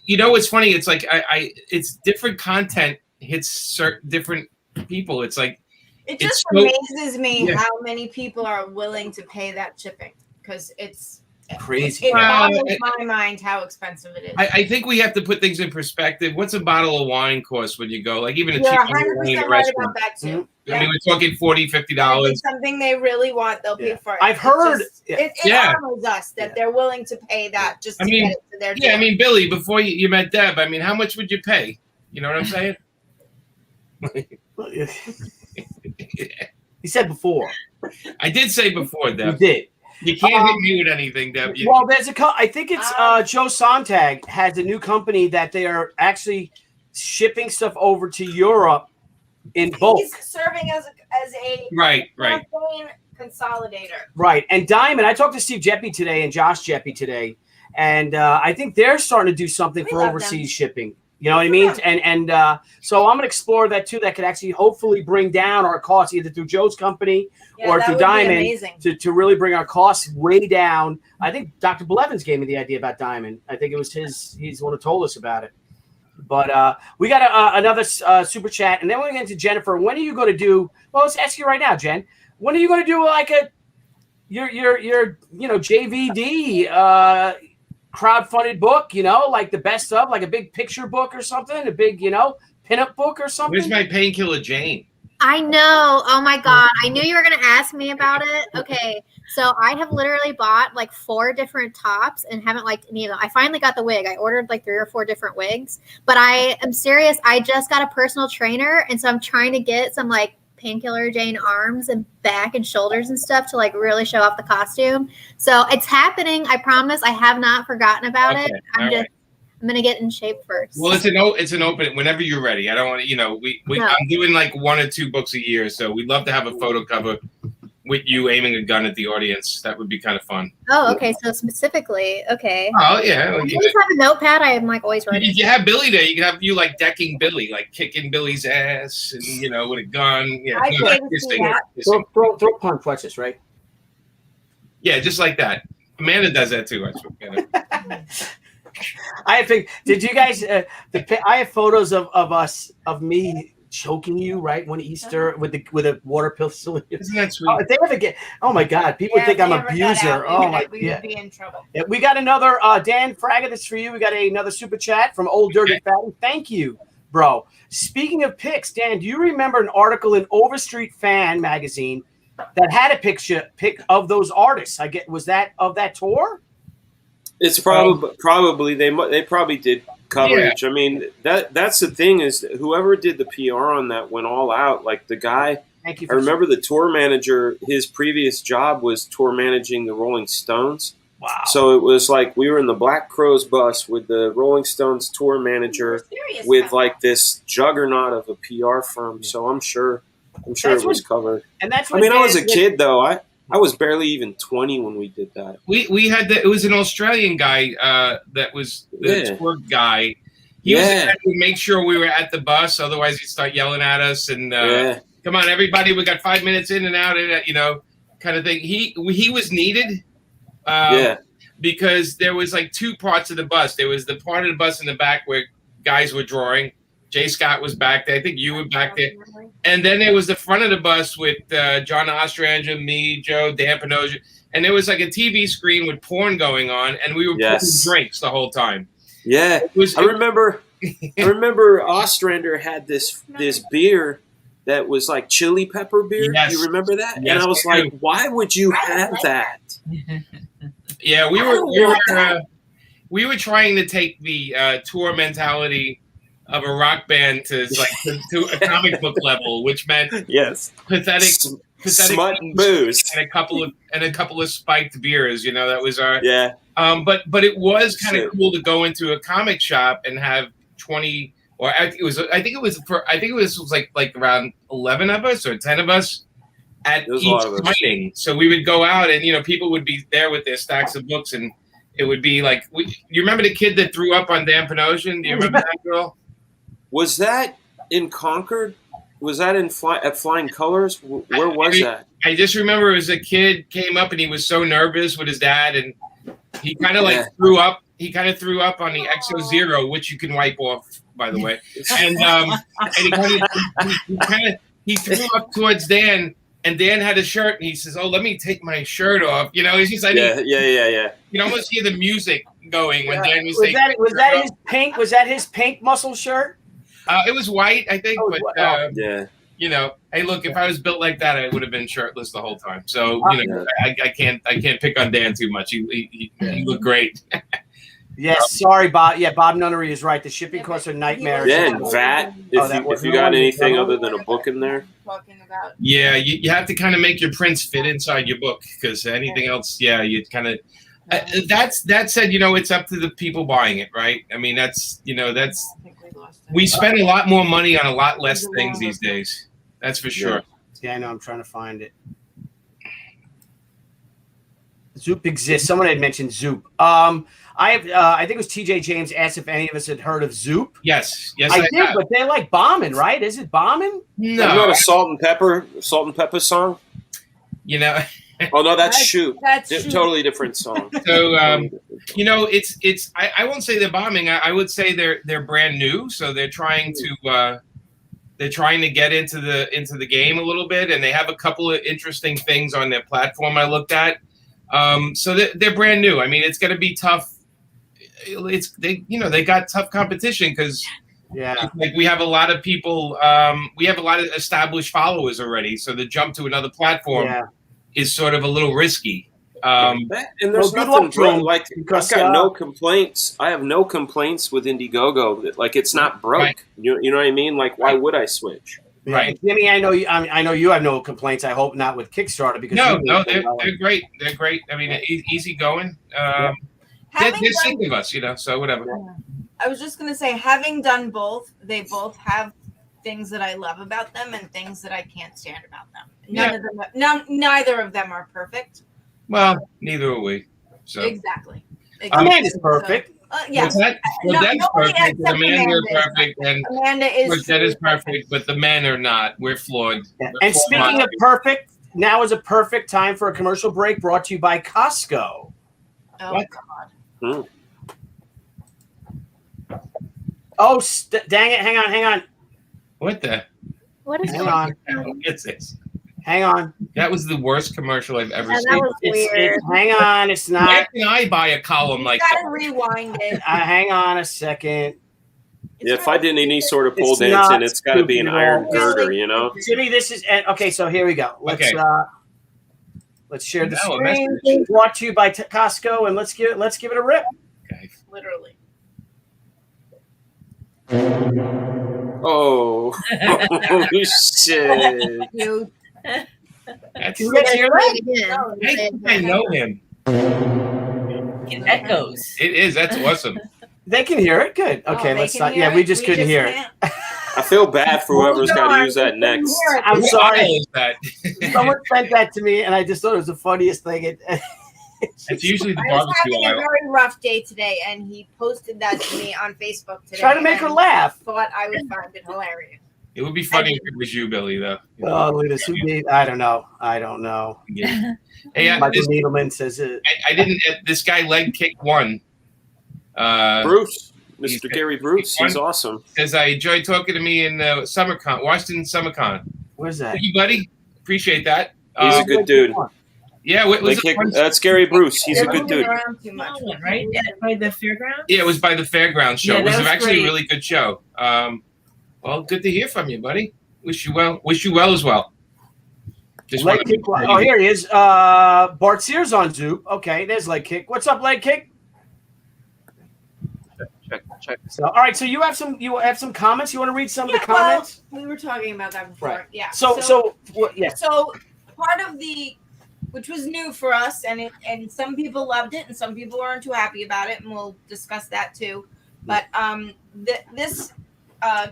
what's funny? It's like it's different content hits certain different people. It's like it just amazes me how many people are willing to pay that shipping. Because it's crazy. It boggles my mind how expensive it is. I think we have to put things in perspective. What's a bottle of wine cost when you go? Like even a cheap wine 100% right about that too. Mm-hmm. I mean, we're talking $40, $50. It's something they really want, they'll pay for it. I've heard it honors us that they're willing to pay that just to get it to their door. I mean, Billy, before you met Deb, I mean, how much would you pay? You know what I'm saying? He said before. I did say before, Deb. You did. You can't hit me with anything, Deb. Well, there's I think it's Joe Sontag has a new company that they are actually shipping stuff over to Europe in bulk. He's serving as a right consolidator. Right. And Diamond, I talked to Steve Jeppe today and Josh Jeppe today, and I think they're starting to do something for overseas shipping. You know what I mean? And so I'm going to explore that too. That could actually hopefully bring down our costs either through Joe's company or through Diamond to really bring our costs way down. I think Dr. Blevins gave me the idea about Diamond. I think it was he's the one who told us about it. But we got another super chat, and then we're going to get to Jennifer. When are you going to do? Well, let's ask you right now, Jen. When are you going to do like your JVD crowdfunded book? Like the best of, like a big picture book or something, a big pinup book or something. Where's my painkiller Jane? I know. Oh my God. I knew you were going to ask me about it. Okay. So I have literally bought like 4 different tops and haven't liked any of them. I finally got the wig. I ordered like 3 or 4 different wigs, but I am serious. I just got a personal trainer. And so I'm trying to get some like painkiller Jane arms and back and shoulders and stuff to like really show off the costume. So it's happening. I promise. I have not forgotten about it. I'm gonna get in shape first. Well, it's an open whenever you're ready. I don't want to, I'm doing like 1 or 2 books a year, so we'd love to have a photo cover with you aiming a gun at the audience. That would be kind of fun. Oh, okay. So specifically, okay. Oh yeah. I just have a notepad. I'm like always ready. If you have Billy there, you can have you like decking Billy, like kicking Billy's ass, and with a gun. Yeah. Throw punches, right? Yeah, just like that. Amanda does that too. I think. Did you guys? I have photos of me choking you right one Easter with a water pistol. Isn't that sweet? If they ever get, oh my God, people think I'm an abuser. Oh my, we would be in trouble. Yeah, we got another Dan Fraga. This for you. We got another super chat from Old Dirty Fatty. Thank you, bro. Speaking of pics, Dan, do you remember an article in Overstreet Fan magazine that had a pic of those artists? Was that of that tour? It's probably they probably did coverage. Yeah. I mean that's the thing is whoever did the PR on that went all out. Like the guy, I remember the tour manager. His previous job was tour managing the Rolling Stones. Wow. So it was like we were in the Black Crowes bus with the Rolling Stones tour manager with like this juggernaut of a PR firm. So I'm sure it was covered. And that's I mean, I was a kid though. I was barely even 20 when we did that. We had it was an Australian guy that was the tour guy. He was the guy who made sure we were at the bus, otherwise he'd start yelling at us and come on, everybody, we got 5 minutes in and out, kind of thing. He was needed. Because there was like two parts of the bus. There was the part of the bus in the back where guys were drawing. Jay Scott was back there. I think you were back there. And then there was the front of the bus with John Ostranger, me, Joe, Dan Pinoza. And there was like a TV screen with porn going on, and we were pouring drinks the whole time. Yeah, I remember Ostrander had this beer that was like chili pepper beer. Yes. You remember that? Yes, and I was like, why would you have that? Yeah, we were trying to take the tour mentality of a rock band to a comic book level, which meant pathetic smut and booze and a couple of spiked beers. That was our But it was kind of cool to go into a comic shop and have 20. Or I think it was like around 11 of us or 10 of us at each signing. So we would go out and people would be there with their stacks of books, and it would be like you remember the kid that threw up on Dan Pinoza? Do you remember that girl? Was that in Concord? Was that at Flying Colors? Where was that? I just remember it was a kid came up and he was so nervous with his dad, and he kind of threw up. He kind of threw up on the XO Zero, which you can wipe off, by the way. And he threw up towards Dan, and Dan had a shirt, and he says, "Oh, let me take my shirt off." He's just like, yeah. You can almost hear the music going when Dan was taking. Was that his pink? Was that his pink muscle shirt? It was white, I think, hey, look, if I was built like that, I would have been shirtless the whole time. So I can't pick on Dan too much. He looked great. Yes, sorry, Bob. Yeah, Bob Nunnery is right. The shipping costs are nightmares. Yeah, and VAT. If you got anything other than a book in there. Yeah, you have to kind of make your prints fit inside your book, because anything else, you kind of. That said, it's up to the people buying it, right? I mean, that's we spend a lot more money on a lot less things these days. That's for sure. Yeah, I know. I'm trying to find it. Zoop exists. Someone had mentioned Zoop. I think it was TJ James asked if any of us had heard of Zoop. Yes, I did, have. But they're like bombing, right? Is it bombing? No, not a Salt and Pepper song. Oh no, that's Shoot. That's totally different song. So it's I won't say they're bombing. I would say they're brand new, so they're trying to get into the game a little bit, and they have a couple of interesting things on their platform I looked at. So they're brand new. I mean, it's going to be tough. They got tough competition because we have a lot of people. We have a lot of established followers already, so the jump to another platform is sort of a little risky. And there's nothing wrong. Like, I've got no complaints. I have no complaints with Indiegogo. Like, it's not broke. Right. You know what I mean? Like, why would I switch? Right, Jimmy. I know you have no complaints. I hope not with Kickstarter because they're great. They're great. I mean, easy going. They're sick of us, So whatever. I was just gonna say, having done both, they both have things that I love about them and things that I can't stand about them. Neither of them are perfect. Well, neither are we. So exactly. Amanda's perfect. Yes. That's perfect. Amanda is perfect, and Amanda is perfect, but the men are not. We're flawed. Yeah. And speaking of perfect, now is a perfect time for a commercial break brought to you by Costco. Oh God. Oh, dang it! Hang on. What the? What is Hang on. What's this? Hang on. That was the worst commercial I've ever seen. That was weird. Hang on, it's not. Why can I buy a column like that? You gotta rewind it. Hang on a second. If I did any sort of pole dancing, it's got to be an iron girder, Jimmy, this is okay. So here we go. Let's share the No, screen. Brought to you by Costco, and let's give it a rip. Okay. Literally. Oh, holy shit! That's, You guys hear that? Again. I know him. It echoes. It is. That's awesome. They can hear it. Good. Okay, they let's can not. hear Yeah, it. we just couldn't hear it. can't. I feel bad for whoever's got to use that next. I'm What sorry. aisle is that? Someone sent that to me, and I just thought it was the funniest thing. It's usually the I was barbecue having a aisle. very rough day today, and he posted that to me on Facebook today. Try to make her and laugh. Thought I would find it hilarious. It would be funny if it was you, Billy, though. Oh, look at this. Who gave? I don't know. Yeah. Hey, Michael Needleman says it. I didn't. This guy leg kick one. Bruce, He's- Mr. Gary Bruce, he's awesome. Says I enjoyed talking to me in SummerCon, Washington SummerCon. Where's that? Thank you, buddy. Appreciate that. He's a good dude. Yeah, it was That's Gary Bruce. He's a They're good moving dude. around too much. Small one, right? Yeah, by the fairground. Yeah, it was by the fairground show. Yeah, It was that was actually great. a really good show. Well, good to hear from you, buddy. Wish you well. Wish you well as well. Just Leg wanna- kick. Oh, here he is. Bart Sears on Zoop. Okay, there's leg kick. What's up, leg kick? Check. So, all right. So you have some comments. You want to read some of the well, comments? we were talking about that before. Right. Yeah. So yeah. So part of which was new for us, and some people loved it, and some people weren't too happy about it, and we'll discuss that too. But this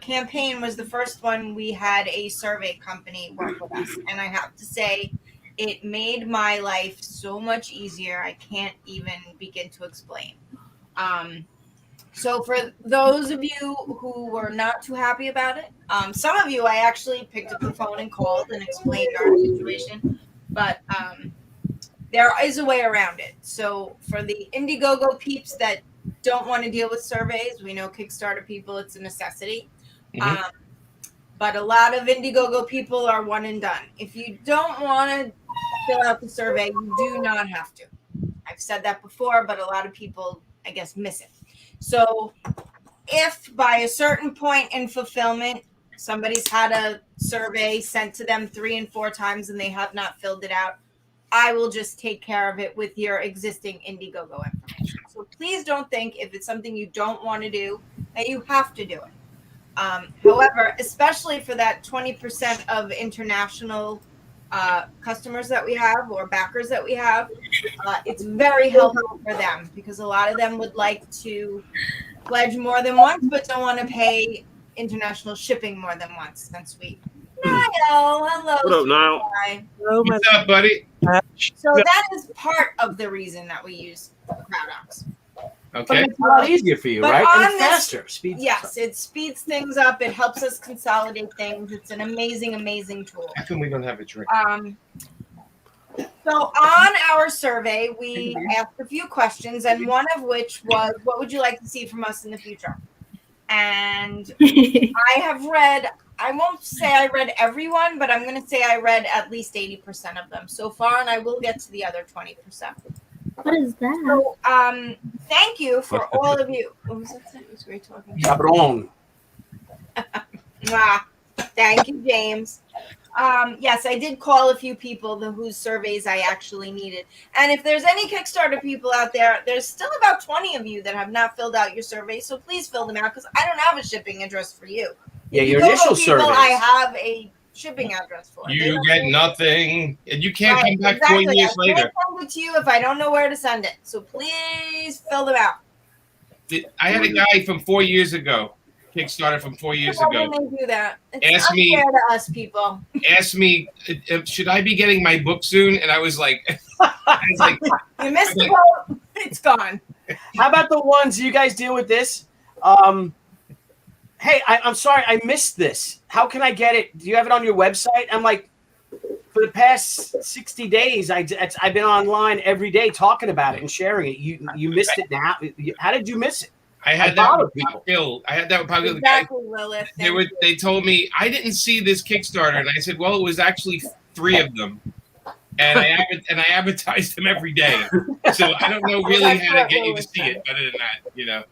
campaign was the first one we had a survey company work with us, and I have to say, it made my life so much easier. I can't even begin to explain. So for those of you who were not too happy about it, some of you I actually picked up the phone and called and explained our situation, but there is a way around it. So for the Indiegogo peeps that don't want to deal with surveys, we know Kickstarter people, it's a necessity. Mhm. But a lot of Indiegogo people are one and done. If you don't want to fill out the survey, you do not have to. I've said that before, but a lot of people, I guess, miss it. So if by a certain point in fulfillment, somebody's had a survey sent to them 3 and 4 times and they have not filled it out, I will just take care of it with your existing Indiegogo information. So please don't think if it's something you don't want to do that you have to do it. However, especially for that 20% of international customers that we have or backers that we have, it's very helpful for them because a lot of them would like to pledge more than once but don't want to pay international shipping more than once since we Niall, hello. What up, Niall? Hi. What's up, buddy? So that is part of the reason that we use CrowdOx. But Okay. it's a lot easier for you, But right? on And this- faster. Speeds. Yes, it speeds things up. It helps us consolidate things. It's an amazing, amazing tool. How come we don't have a drink? So on our survey, we asked a few questions, and one of which was, what would you like to see from us in the future? And I have read, I won't say I read everyone, but I'm going to say I read at least 80% of them so far, and I will get to the other 20%. What is that? So thank you for all of you. What was that? It was great talking. Cabron. Thank you, James. Yes, I did call a few people whose surveys I actually needed. And if there's any Kickstarter people out there, there's still about 20 of you that have not filled out your survey. So please fill them out because I don't have a shipping address for you. Yeah, If your you go to initial people surveys. I have a shipping address for. They You don't- get nothing, and you can't Right, come back exactly. 4 years I can't later. send it to you if I don't know where to send it. So please fill them out. I had a guy from 4 years ago, Kickstarter from 4 years Why ago, wouldn't they do that? It's Ask me- unfair to us people. asked me, should I be getting my book soon? And I was like, You missed the boat. It's gone. How about the ones you guys deal with this? Hey, I'm sorry, I missed this. How can I get it? Do you have it on your website? I'm like, for the past 60 days, I've been online every day talking about it and sharing it. You missed it now. How did you miss it? I had I that bother with people. Pop Gill. I had that with Pop Gill. The guy, Exactly, Lilith. Thank you. they told me I didn't see this Kickstarter, and I said, well, it was actually 3 of them, and I advertised them every day. So I don't know really how to get you to see it. Other than that, you know,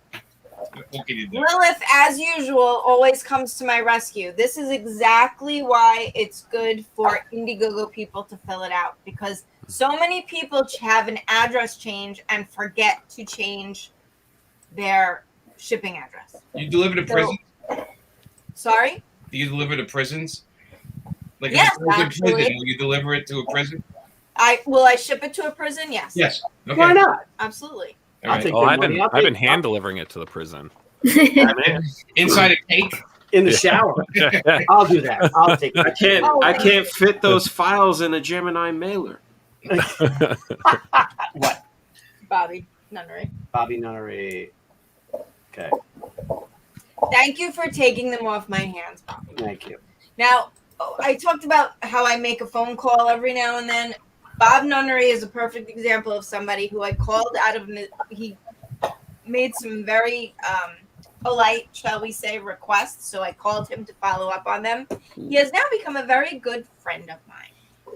what can you do? Lilith, as usual, always comes to my rescue. This is exactly why it's good for Indiegogo people to fill it out because so many people have an address change and forget to change their shipping address. You deliver to So- prisons? Sorry? Do you deliver to prisons? Like Yes, if it's in actually. prison, will you deliver it to a prison? I ship it to a prison? Yes. Yes. Okay. Why not? Absolutely. I'll right. take Oh, that I've money. been hand delivering it to the prison. Inside a cake. in the shower. I'll do that. I'll take I that. can't. Oh, I wait. can't fit those files in a Gemini mailer. What? Bobby Nunnery. Bobby Nunnery. Okay. Thank you for taking them off my hands, Bobby. Thank you. Now, I talked about how I make a phone call every now and then. Bob Nunnery is a perfect example of somebody who I called out of. He made some very polite, shall we say, requests. So I called him to follow up on them. He has now become a very good friend of mine.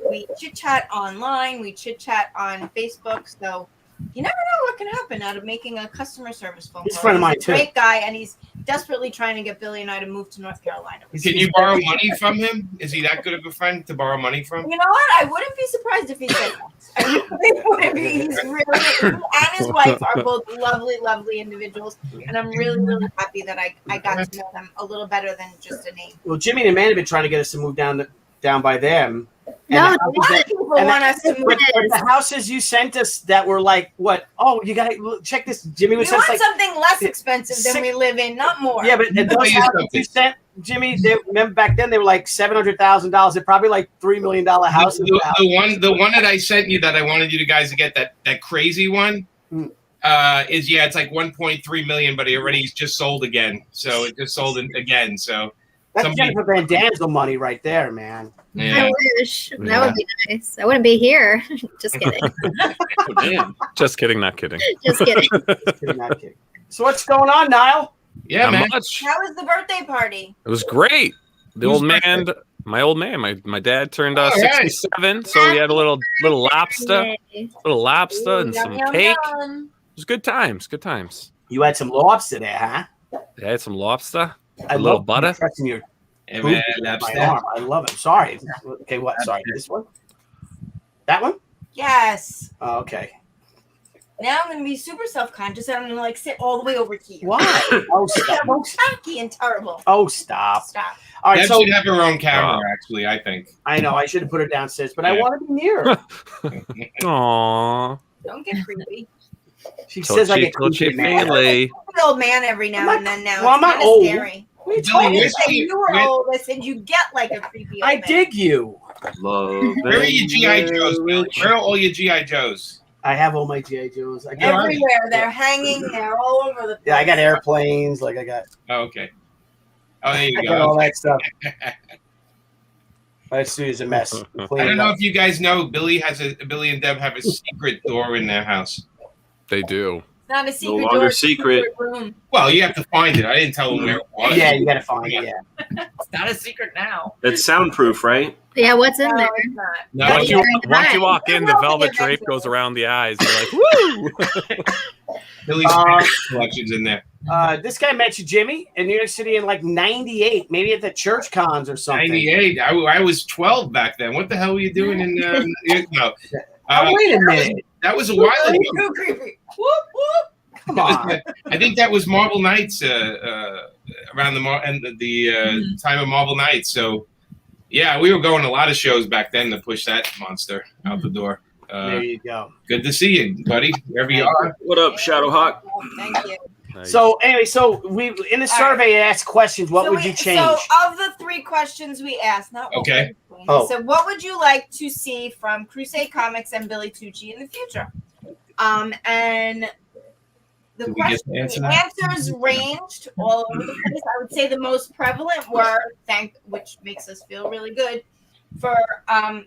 We chit-chat online. We chit-chat on Facebook. So you never know what can happen out of making a customer service phone call. He's a friend of mine, a too. great guy, and he's desperately trying to get Billy and I to move to North Carolina. Can you borrow money from him? Is he that good of a friend to borrow money from? You know what? I wouldn't be surprised if he said that. I really wouldn't be. He's really, he and his wife are both lovely, lovely individuals, and I'm really, really happy that I got to know them a little better than just a name. Well, Jimmy and Amanda have been trying to get us to move down by them. No, A lot of people want us to move. But the houses you sent us that were like, what? Oh, you got to check this. Jimmy We was want like, something less expensive than we live in, not more. yeah, but those houses you sent, Jimmy, they, remember back then they were like $700,000. They're probably like $3 million houses. The one that I sent you that I wanted you guys to get, that crazy one, is it's like 1.3 million, but he's just sold again. So it just sold again. So That's Jennifer Van Damsel money right there, man. yeah. I wish. That would be nice. I wouldn't be here. Just kidding. Oh, damn. Just kidding, not kidding. Just kidding. Kidding, not kidding. So what's going on, Niall? Yeah, Not man. much. How was the birthday party? It was great. The Who's old man, my old man, my dad turned All right. 67, so we had a little lobster, Yay. and some Yum, cake. yum. It was good times, good times. You had some lobster there, huh? I had some lobster, I a little love butter. pressing your Hey, boob man, against my lobster. arm. I love it. Sorry. Okay, what? Sorry, this one? That one? Yes. Oh, okay. Now I'm going to be super self-conscious and I'm going to like sit all the way over here. Why? Oh, stop. So tacky and terrible. Oh, stop. Stop. All right, Deb so should have her own camera, actually, I think. I know I should have put her downstairs, but I Yeah. want to be near her. Aww. Don't get creepy. She says I get Touchy creepy, man. feely. An old man every now and then now. Well, I'm It's not kinda old. Scary. What are you Billy, talking where's about? If you were Where- old, I said you get like a creepy old I man. dig you. Love. Where are your G.I. Joes, Bill? Where are all your G.I. Joes? I have all my G.I. Joes. I Where got, are they? Everywhere. They're hanging. They're all over the place. yeah, I got airplanes. Like I got Oh, okay. Oh, there you I got all go. that stuff. My studio's a mess. I don't know if you guys know, Billy and Deb have a secret door in their house. They do. It's not a secret longer door. It's a secret. room. Well, you have to find it. I didn't tell them where it was. Yeah, you gotta find it. Yeah. It's not a secret now. It's soundproof, right? Yeah, what's in No, there? it's not. No, Once you, Very once you nice. walk in, the Well, velvet yeah, drape that's goes it. around the eyes. You're like, woo! Billy's Uh, collection's in there. This guy met you, Jimmy, in New York City in like '98, maybe at the church cons or something. 98. I was 12 back then. What the hell were you doing in? No. Oh, wait a minute. That was a while ago. Too creepy. Whoop, whoop. Come on. I think that was Marble Nights around the time of Marble Nights. So, yeah, we were going to a lot of shows back then to push that monster out the door. There you go. Good to see you, buddy, wherever you are. What up, Shadowhawk? Thank you. Nice. So anyway, we in the survey it asked questions. What would you change? So of the 3 questions we asked, not what Okay. would you change, Oh. So what would you like to see from Crusade Comics and Billy Tucci in the future? And the Did we get to answer that? answers ranged all over the place. I would say the most prevalent were which makes us feel really good, for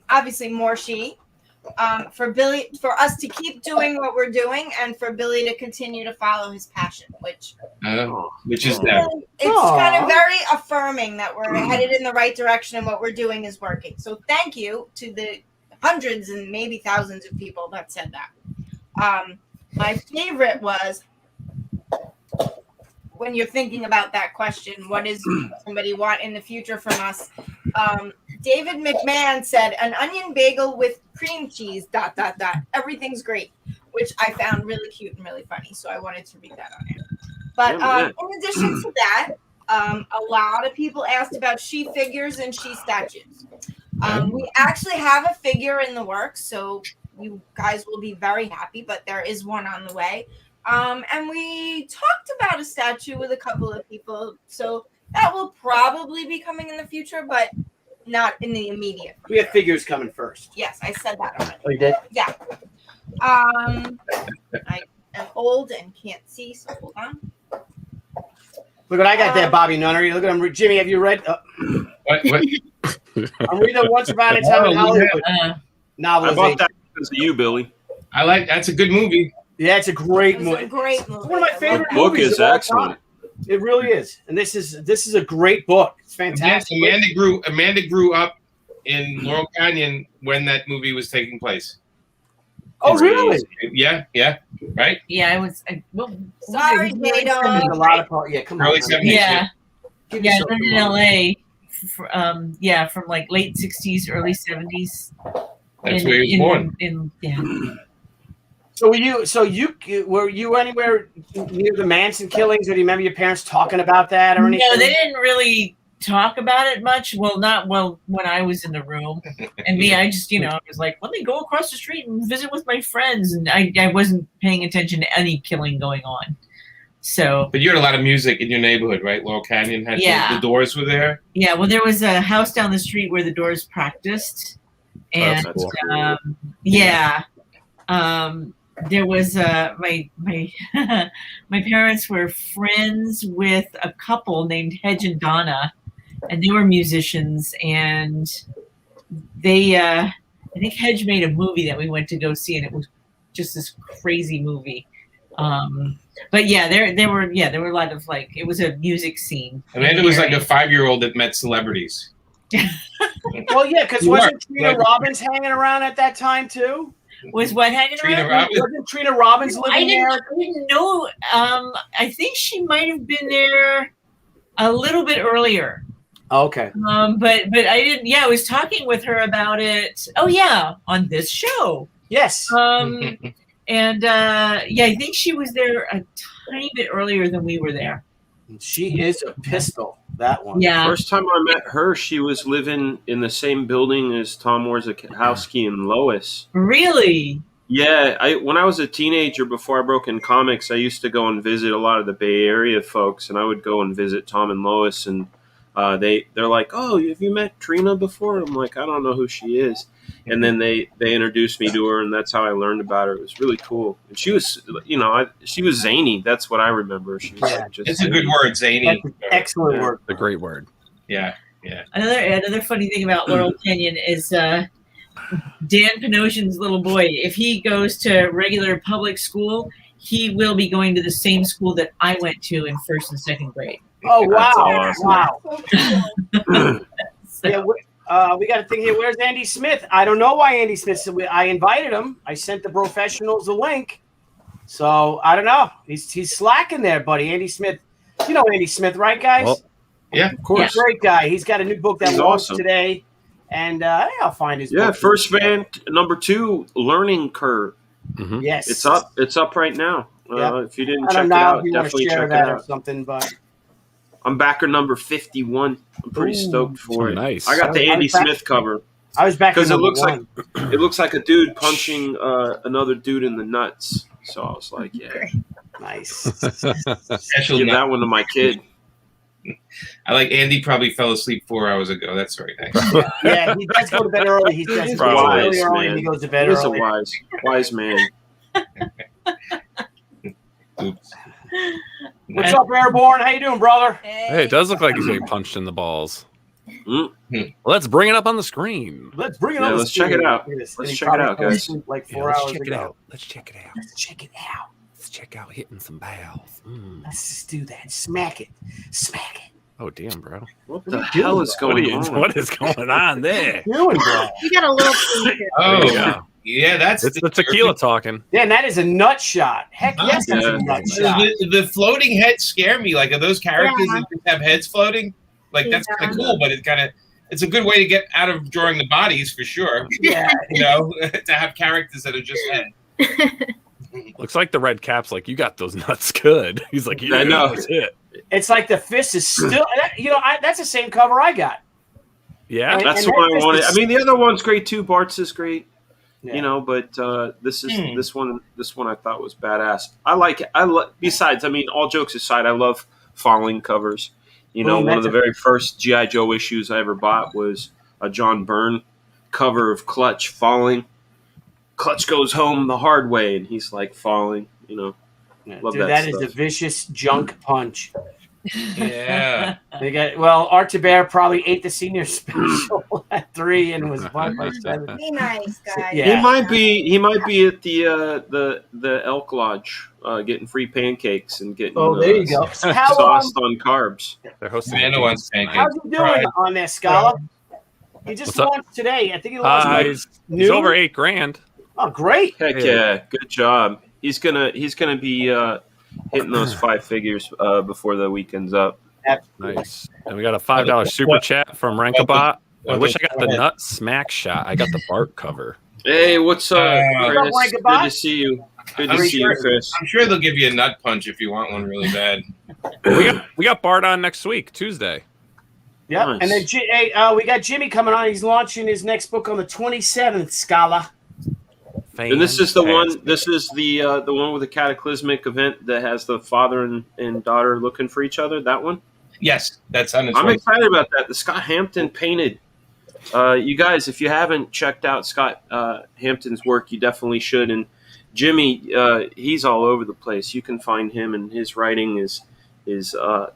obviously more Shi. For Billy, for us to keep doing what we're doing, and for Billy to continue to follow his passion, which Which is that. it's Aw. kind of very affirming that we're headed in the right direction and what we're doing is working. So thank you to the hundreds and maybe thousands of people that said that. My favorite was, when you're thinking about that question, what does somebody want in the future from us? David McMahon said, an onion bagel with cream cheese, ... Everything's great, which I found really cute and really funny. So I wanted to read that on air. But in addition to that, a lot of people asked about Shi figures and Shi statues. We actually have a figure in the works, so you guys will be very happy, but there is one on the way. And we talked about a statue with a couple of people, so that will probably be coming in the future, but not in the immediate. We have figures coming first. Yes, I said that already. Oh, you did? Yeah. I am old and can't see, so hold on. Look what I got there, Bobby Nunnery. Look at him. Jimmy, have you read? What? I'm reading Once Upon a Time in Hollywood novelization. I bought that because of you, Billy. That's a good movie. Yeah, it's a great movie. It's a great movie. It's one of my favorite The book movies is of all excellent. time. It really is, and this is a great book. It's fantastic. Amanda grew up in Laurel Canyon when that movie was taking place. Oh, really? Yeah, right. Yeah, I was. Sorry, There's Jada. a lot of yeah. Come on. Early 70s. Yeah, Give yeah. I yourself lived a in moment. LA. From like late '60s, early '70s. That's where he was born. Yeah. So were you anywhere near the Manson killings, or do you remember your parents talking about that or anything? No, they didn't really talk about it much. Not when I was in the room. And me, I just, I was like, let me go across the street and visit with my friends. And I wasn't paying attention to any killing going on. So. But you had a lot of music in your neighborhood, right? Laurel Canyon had the Doors were there. Yeah, well, there was a house down the street where the Doors practiced. And that's cool. There was my my parents were friends with a couple named Hedge and Donna, and they were musicians. And they, I think Hedge made a movie that we went to go see, and it was just this crazy movie. But yeah, there were a lot of it was a music scene. Amanda was like a 5-year-old that met celebrities. Well, yeah, because wasn't Trina Robbins hanging around at that time too? Was what hanging around? Wasn't Trina Robbins living there? I didn't know. I think she might have been there a little bit earlier. Okay. But I didn't. Yeah, I was talking with her about it. Oh yeah, on this show. Yes. And I think she was there a tiny bit earlier than we were there. She is a pistol. That one. Yeah. First time I met her, she was living in the same building as Tom Warzakowski and Lois. Really? Yeah. When I was a teenager, before I broke in comics, I used to go and visit a lot of the Bay Area folks, and I would go and visit Tom and Lois, and they're like, "Oh, have you met Trina before?" I'm like, "I don't know who she is." And then they introduced me to her, and that's how I learned about her. It was really cool. And she was, she was zany. That's what I remember. She was just it's a good word, zany. That's an excellent word. A great word. Yeah. Another funny thing about Laurel Canyon is Dan Panosian's little boy. If he goes to regular public school, he will be going to the same school that I went to in 1st and 2nd grade. Oh wow! awesome. Wow. Yeah. We got a thing here. Where's Andy Smith? I don't know why Andy Smith. I invited him. I sent the professionals the link. So I don't know. He's slacking there, buddy. Andy Smith. You know Andy Smith, right, guys? Well, yeah, of course. Great guy. He's got a new book that He's launched awesome. today, and I'll find his. Yeah, book. First Man #2, Learning Curve. Mm-hmm. Yes, It's up. It's up right now. If you didn't I check don't it know out, if you want to definitely share check it that or out. something, but I'm backer number 51. I'm pretty stoked for it. Nice. I got the I Andy was back- Smith cover I was back because in it looks one. like a dude punching another dude in the nuts. So I was like, yeah, Nice. Special give nut. that one to my kid. I like Andy probably fell asleep 4 hours ago. That's very nice. Yeah, he does go to bed early. He does He's go to bed wise, really early, man. and he goes to bed He's a early. wise man. Oops. What's up, Airborne? How you doing, brother? Hey, it does look like he's getting punched in the balls. Mm. Let's bring it up on the screen. Let's bring it Yeah, on. the let's check it screen. out. Look at this. Let's And he check it probably out, fell guys. asleep like Yeah, 4 let's hours check it ago. out. Let's check it out. Let's check it out. Let's check out hitting some balls. Let's just do that. Smack it. Smack it. Oh, damn, bro. What What the are you hell doing, is bro? going on? What is going on there? Doing, bro. You got a little tweaker. Oh, There you go. yeah, that's It's the tequila talking. Yeah, and that is a nut shot. Heck yes, that's a nut shot. The floating heads scare me. Like, are those characters that just have heads floating? Like, that's kind of cool, but it's a good way to get out of drawing the bodies for sure. Yeah. To have characters that are just head. Looks like the red cap's like, you got those nuts good. He's like, yeah, I know. that's it. It's like the fist is still. That's the same cover I got. Yeah. And That's that what I just wanted. is- I mean, the other one's great too. Bart's is great. you know. But this one I thought was badass. I like it. Besides, I mean, all jokes aside, I love falling covers. You know, one of the very first G.I. Joe issues I ever bought was a John Byrne cover of Clutch falling. Clutch goes home the hard way, and he's like falling. You know, love dude, that is a vicious junk punch. Yeah. They got Art to Bear probably ate the senior special at 3 and was bought by 7. Be nice, guys. Yeah. He might be at the Elk Lodge getting free pancakes and getting there you go. sauced on carbs. They're hosting. Amanda wants pancakes. How's he doing on that Scala? He just launched today. I think he launched he's over $8,000. Oh, great! Heck yeah, good job. He's gonna be hitting those 5 figures before the weekend's up. Nice. And we got a $5 super chat from Rankabot. I wish I got the nut smack shot. I got the Bart cover. Hey, what's up, Chris? What's up, Good to see you. Good to see you, Chris. I'm sure they'll give you a nut punch if you want one really bad. We got Bart on next week, Tuesday. Yeah, Nice. and then we got Jimmy coming on. He's launching his next book on the 27th. Scala. And this is the one. This is the one with the cataclysmic event that has the father and daughter looking for each other. That one. Yes, that's on its I'm way. excited about that. The Scott Hampton painted. You guys, if you haven't checked out Scott Hampton's work, you definitely should. And Jimmy, he's all over the place. You can find him, and his writing is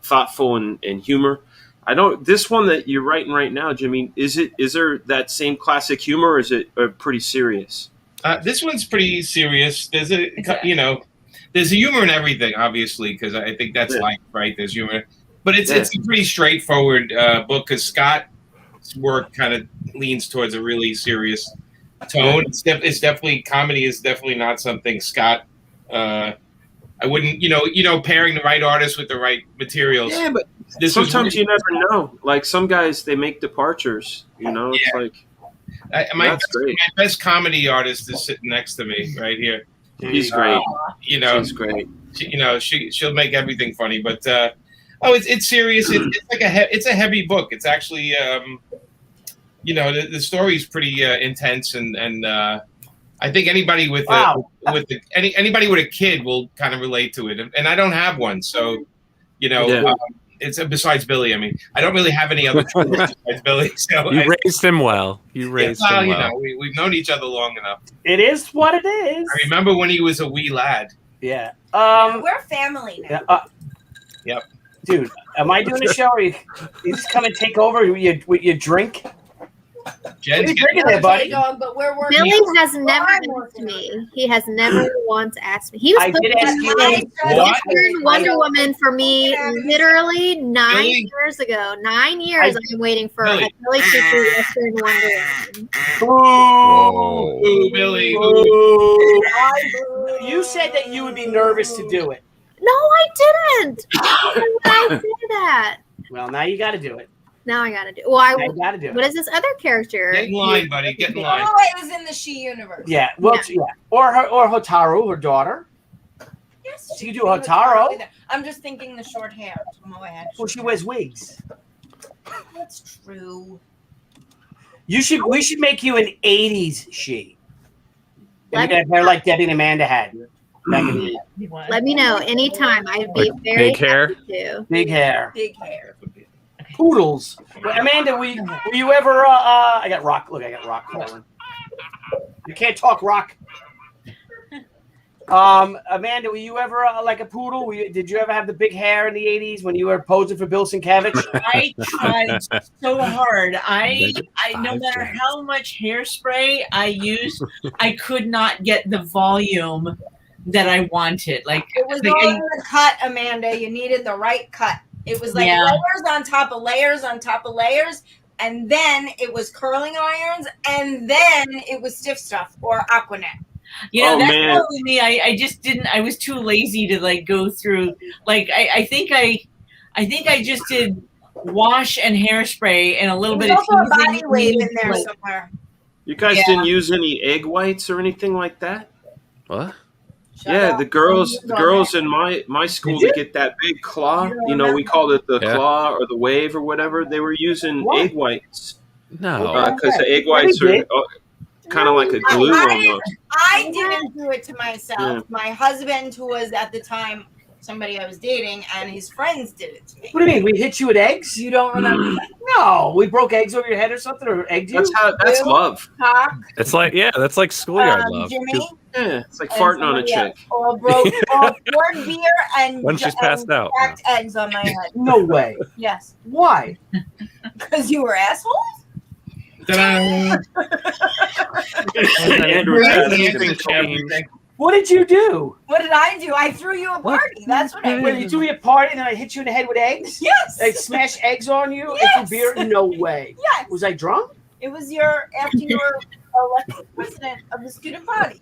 thoughtful and humor. I don't. This one that you're writing right now, Jimmy, is there that same classic humor, or is it pretty serious? This one's pretty serious. There's there's a humor in everything, obviously, because I think that's life, right? There's humor, but it's a pretty straightforward book because Scott's work kind of leans towards a really serious tone. It's definitely comedy is definitely not something Scott. I wouldn't, pairing the right artist with the right materials. Yeah, but sometimes you never know. Like some guys, they make departures. It's like. My best comedy artist is sitting next to me right here. He's great. She's great. She'll make everything funny, but it's serious. It's a heavy book. It's actually the story's pretty intense, and I think anybody with anybody with a kid will kind of relate to it. And I don't have one, so it's besides Billy. I mean, I don't really have any other children besides Billy. So you raised him well. We've known each other long enough. It is what it is. I remember when he was a wee lad. Yeah. We're family now. Yep. Dude, am I doing a show or you just come and take over with your drink? Jen's drinking there, buddy. But we're working. Billy has never asked me. He has never once asked me. He was did ask you. Wonder Woman for me literally 9 years ago. 9 years I've been waiting for a Billy Cooper Western Wonder Woman. Ooh, Billy. You said that you would be nervous to do it. No, I didn't. Why would I say that? Well, now you got to do it. Now I gotta do. Well, I gotta do it. What is this other character? Get in line, buddy. Get in line. Oh, it was in the Shi universe. Yeah. Well, yeah. Or Hotaru, her daughter. Yes. She could do Hotaru. I'm just thinking the short hair. Well, she wears wigs. That's true. We should make you an '80s Shi. And you got hair like Debbie and Amanda had back in the day. Let me know anytime. I'd be very big hair. happy to. Big hair. Big hair. Poodles. Well, Amanda, were you ever? I got rock. Look, I got rock calling. You can't talk rock. Amanda, were you ever like a poodle? Did you ever have the big hair in the '80s when you were posing for Bill Sienkiewicz? I tried so hard. I no matter how much hairspray I used, I could not get the volume that I wanted. Like it was all in the cut, Amanda. You needed the right cut. It was like layers on top of layers on top of layers, and then it was curling irons, and then it was stiff stuff or Aquanet. That's probably me. I just didn't. I was too lazy to like go through. Like I think I just did wash and hairspray and a little bit of a body wave in there somewhere. You guys didn't use any egg whites or anything like that? What? The girls in my school to get that big claw. We called it the claw or the wave or whatever. They were using egg whites. No, because the egg whites are. kind of like a glue almost. I didn't do it to myself. Yeah. My husband, who was at the time somebody I was dating, and his friends did it to me. What do you mean? We hit you with eggs? You don't remember? No, we broke eggs over your head or something, or egged you. That's love. Cock, It's like, yeah, that's like schoolyard love. Jimmy, Yeah, it's like and farting on a somebody else. chick. All poured beer and When she's passed out. cracked eggs on my head. No way. Yes, Why? because you were assholes. Ta-da. Andrew, Anything changed? What did you do? What did I do? I threw you a party. That's what I Wait, did. you threw me a party and then I hit you in the head with eggs? Yes. Like smash eggs on you? Yes. And beer? No way. Yes. Was I drunk? It was after you were elected president of the student body.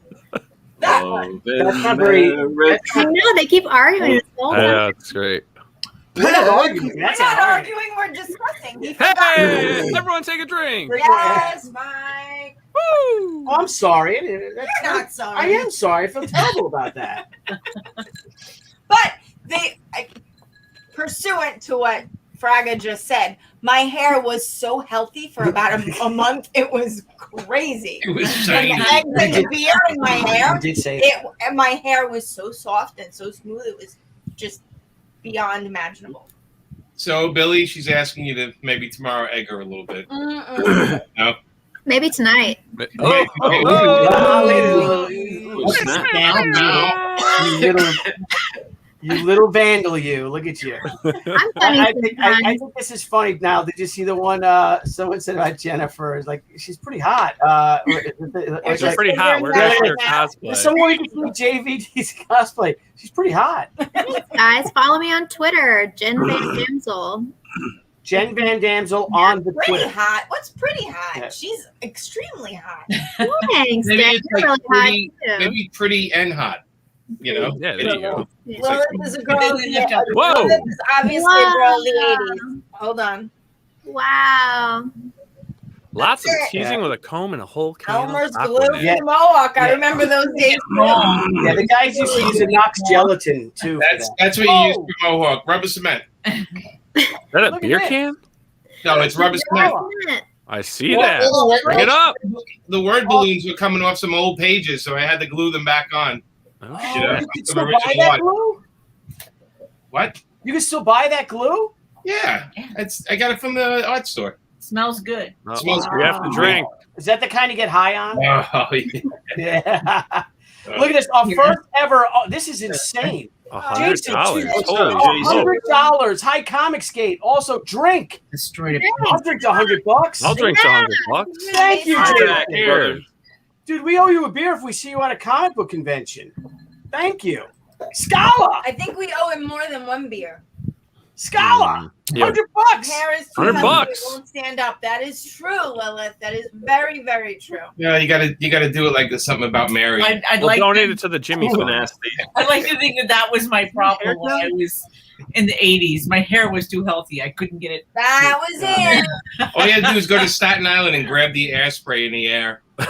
That one. That's not very- I know they keep arguing. This whole time. Yeah, it's great. We're not arguing. We're That's not all right. arguing. We're discussing. He forgot. Hey, everyone take a drink. Yes, Mike. Woo! Oh, I'm sorry. You're not sorry. I am sorry. I feel terrible about that. But pursuant to what Fraga just said, my hair was so healthy for about a month. It was crazy. It was And shiny. the eggs and the beer in my hair. You did say that. And my hair was so soft and so smooth. It was just beyond imaginable. So, Billy, she's asking you to maybe tomorrow egg her a little bit. Mm-mm. No? Maybe tonight. Oh, Ooh, snap. You little vandal, you. Look at you. I'm funny I think sometimes. this is funny. Now, did you see the one someone said about Jennifer? It's like, she's pretty hot. She's like, pretty hot. Where Yeah. does her cosplay? someone can see JVD's cosplay. She's pretty hot. Guys, follow me on Twitter, Jen Van Damsel. Jen Van Damsel on the Pretty Twitter. hot. What's pretty hot? Yeah. She's extremely hot. Thanks, Maybe Jen. it's You're like really hot, too. maybe pretty and hot. You know? Yeah, there you go. Lilith is a girl. Whoa. Lilith is obviously a girl of the 80s. Hold on. Wow. Lots of That's it. teasing with a comb and a whole can of Elmer's glue Aquaman. from Yeah. Mohawk. I Yeah. remember those days. Yeah, the guys used to use a Knox gelatin too. for that. That's what you use for Mohawk. Rubber cement. Is that a Look at beer this. can? No, it's rubber cement. I see that. Bring it up. The word balloons were coming off some old pages, so I had to glue them back on. Oh, Oh, Yeah. you can Some still buy original that one. glue? What? You can still buy that glue? Yeah, I got it from the art store. Smells good. Oh, Smells we have to drink. Is that the kind you get high on? Oh, yeah. Yeah. Look at this. Our first ever. Oh, this is insane. $100. Jason, Holy Jason. $100. High Comics Gate. Also, drink. Destroyed it. I'll drink $100. I'll drink $100. Thank you, Yeah. Jason. Cheers. Dude, we owe you a beer if we see you at a comic book convention. Thank you. Scala. I think we owe him more than one beer. Scala. Yeah. $100. Hair is too $100 heavy, bucks. it won't stand up. That is true, Lilith. That is very, very true. Yeah, you gotta do it like there's something about Mary. I'd We'll like donate to, it to the Jimmy So Fund. nasty. I'd like to think that was my problem when I was in the 80s. My hair was too healthy. I couldn't get it. That was it. All you had to do is go to Staten Island and grab the air spray in the air. You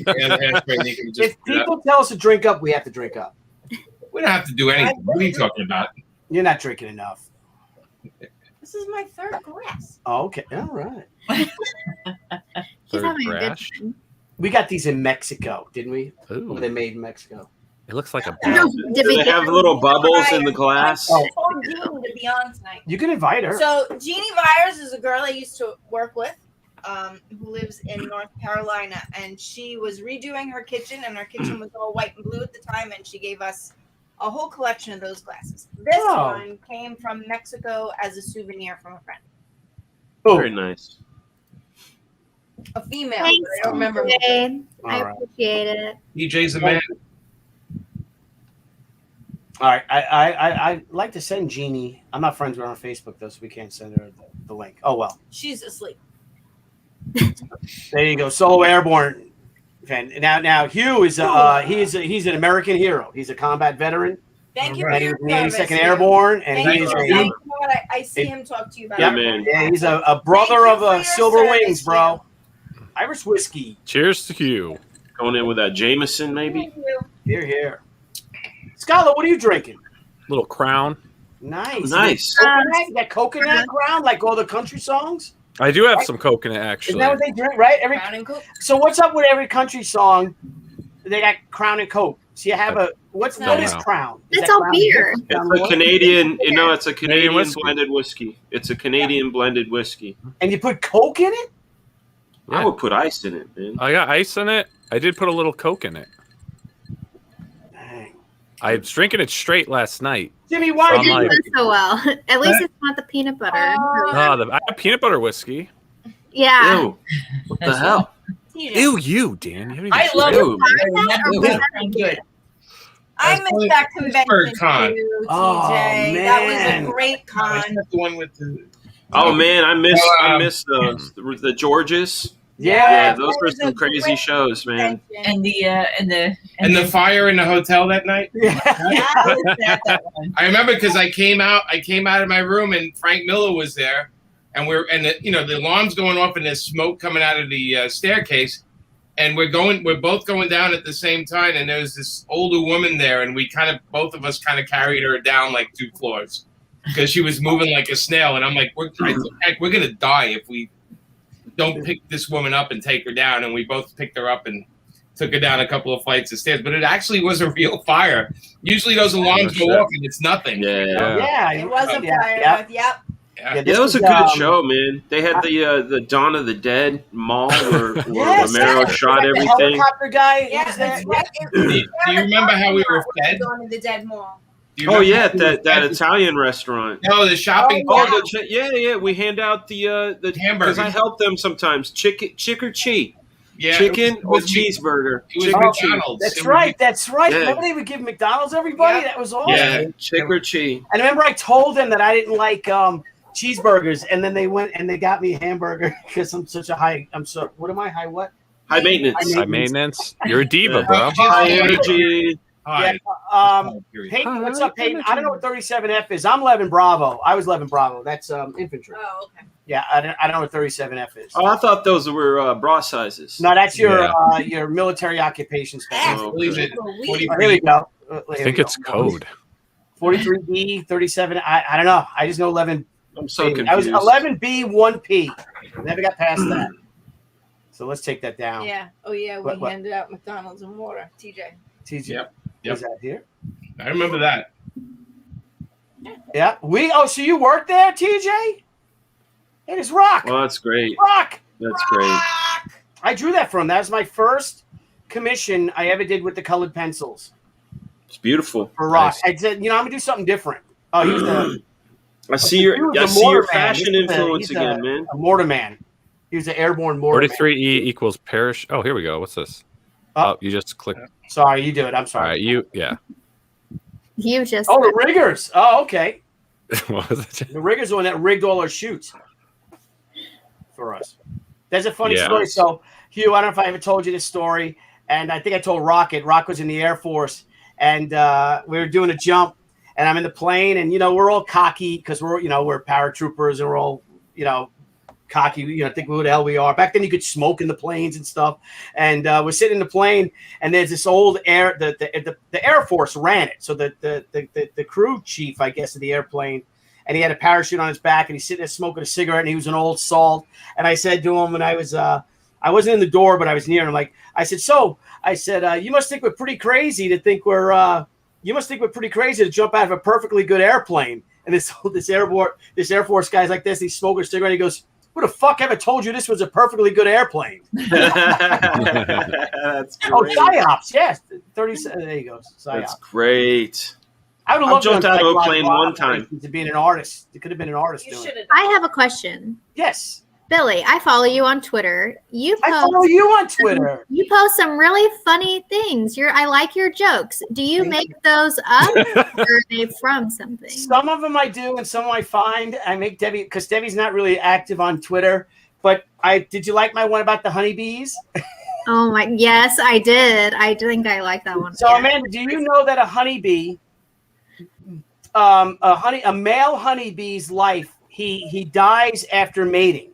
can air spray and you can just If people tell us to drink up, we have to drink up. we don't have to do anything. What are you talking about? You're not drinking enough. This is my third glass. Oh, okay. All right. She's Third having a good crash. time. We got these in Mexico, didn't we? Ooh, They made in Mexico. it looks like a No, bell. did Do we they get have little bubbles in the glass? Oh. I told Jean to be on tonight. You can invite her. So Jeannie Vyers is a girl I used to work with, who lives in North Carolina, and she was redoing her kitchen, and her kitchen was all white and blue at the time, and she gave us a whole collection of those glasses. This Oh. one came from Mexico as a souvenir from a friend, Oh, Very nice. a female. Thanks, I don't remember. TJ. I All right. appreciate it. DJ's the man. all right. I like to send Jeannie. I'm not friends with her on Facebook though, so we can't send her the link. Oh well. She's asleep. There you go. Solo Airborne fan. Now Hugh is he's an American hero. He's a combat veteran. Thank you for And he your was in the service. 82nd Airborne, and Thank he is you. a You know what? I see him talk to you about Yeah, it. man. yeah, he's a brother Thank of you for a your Silver service, Wings, bro. Irish whiskey. Cheers to you. Going in with that Jameson, maybe? Thank you. Here, here. Skylar, what are you drinking? Little crown. Nice. Nice. Coconut? You got coconut ground like all the country songs? I do have some coconut, actually. Isn't that what they drink, right? Crown and Coke. So what's up with every country song? They got Crown and Coke. So you have what is Crown? It's all beer. It's a Canadian, it's a Canadian blended whiskey. It's a Canadian blended whiskey. And you put Coke in it? Yeah. I would put ice in it, man. I got ice in it. I did put a little Coke in it. Dang. I was drinking it straight last night. Jimmy, why did it do so well? At least it's not the peanut butter. I got peanut butter whiskey. Yeah. Ew. What the hell? Ew, you, Dan. I love it. I missed that convention too, TJ. Oh, man. That was a great con. The one with the. Oh man, I miss the Georges. Yeah, those were some crazy shows, man. And the fire in the hotel that night. Yeah. I remember because I came out of my room and Frank Miller was there, and the alarm's going off and there's smoke coming out of the staircase, and we're both going down at the same time, and there's this older woman there, and both of us carried her down like 2 floors because she was moving like a snail, and I'm like, we're gonna die if we don't pick this woman up and take her down. And we both picked her up and took her down a couple of flights of stairs. But it actually was a real fire. Usually those alarms go off and it's nothing. Yeah. It was a fire. Yep. Yeah, that was a good show, man. They had the Dawn of the Dead mall where Romero shot everything. The helicopter guy. Yeah, that's right. Do you remember how we were fed? Dawn of the Dead mall. That Italian restaurant. No, the shopping. We hand out the hamburgers. Because I help them sometimes. Chick or cheese. Yeah, chicken or cheeseburger. It was McDonald's. That's right. Yeah. Remember they would give McDonald's everybody? Yeah. That was awesome. Yeah, chick or cheese. And remember I told them that I didn't like cheeseburgers, and then they went and they got me a hamburger because I'm such a high. What am I? High what? High maintenance. High maintenance. You're a diva, bro. High energy. Yeah. Peyton, what's up, Peyton? I don't know what 37F is. I'm Levin Bravo. I was Levin Bravo. That's infantry. Oh, okay. Yeah, I don't know what 37F is. Oh, I thought those were bra sizes. No, that's your military occupation space. Oh, okay. Here we go. I think it's code. 43B, 37. I don't know. I just know 11. I'm so confused. I was 11B, 1P. Never got past that. So let's take that down. Yeah. Oh, yeah. We handed out McDonald's and water. TJ. Yep. Is that here? I remember that. Yeah. So you worked there, TJ? It is Rock. Well, that's great. Rock. That's great. I drew that from. That was my first commission I ever did with the colored pencils. It's beautiful. For Rock. Nice. I said, I'm gonna do something different. Oh, he was I see your fashion influence again, man. A mortar man. He was an airborne mortar. 43E equals parish. Oh, here we go. What's this? Oh, you just click. Sorry, you do it. I'm sorry. All right, you just. Oh, the riggers. Oh, okay. What was it? The riggers the one that rigged all our shoots for us. That's a funny story. So, Hugh, I don't know if I ever told you this story, and I think I told Rocket. Rock was in the Air Force, and we were doing a jump, and I'm in the plane, and we're all cocky because we're paratroopers, and we're all cocky, think who the hell we are. Back then you could smoke in the planes and stuff. And we're sitting in the plane, and there's this old the Air Force ran it. So the crew chief, I guess, of the airplane, and he had a parachute on his back, and he's sitting there smoking a cigarette, and he was an old salt. And I said to him when I wasn't in the door, but I was near him, you must think we're pretty crazy to think pretty crazy to jump out of a perfectly good airplane. And this Air Force guy's like this, he's smoking a cigarette, he goes, "Who the fuck ever told you this was a perfectly good airplane?" That's great. Oh, PSYOPs, yes. 37. There you go. PSYOPs. That's great. I would have loved jumped out of a plane one time to be an artist. It could have been an artist. I have a question. Yes. Billy, I follow you on Twitter. I follow you on Twitter. You post some really funny things. I like your jokes. Do you make those up or are they from something? Some of them I do, and some I find. I make Debbie, because Debbie's not really active on Twitter. But did you like my one about the honeybees? Oh my! Yes, I did. I think I like that one. So Amanda, do you know that a honeybee, a male honeybee's life, he dies after mating.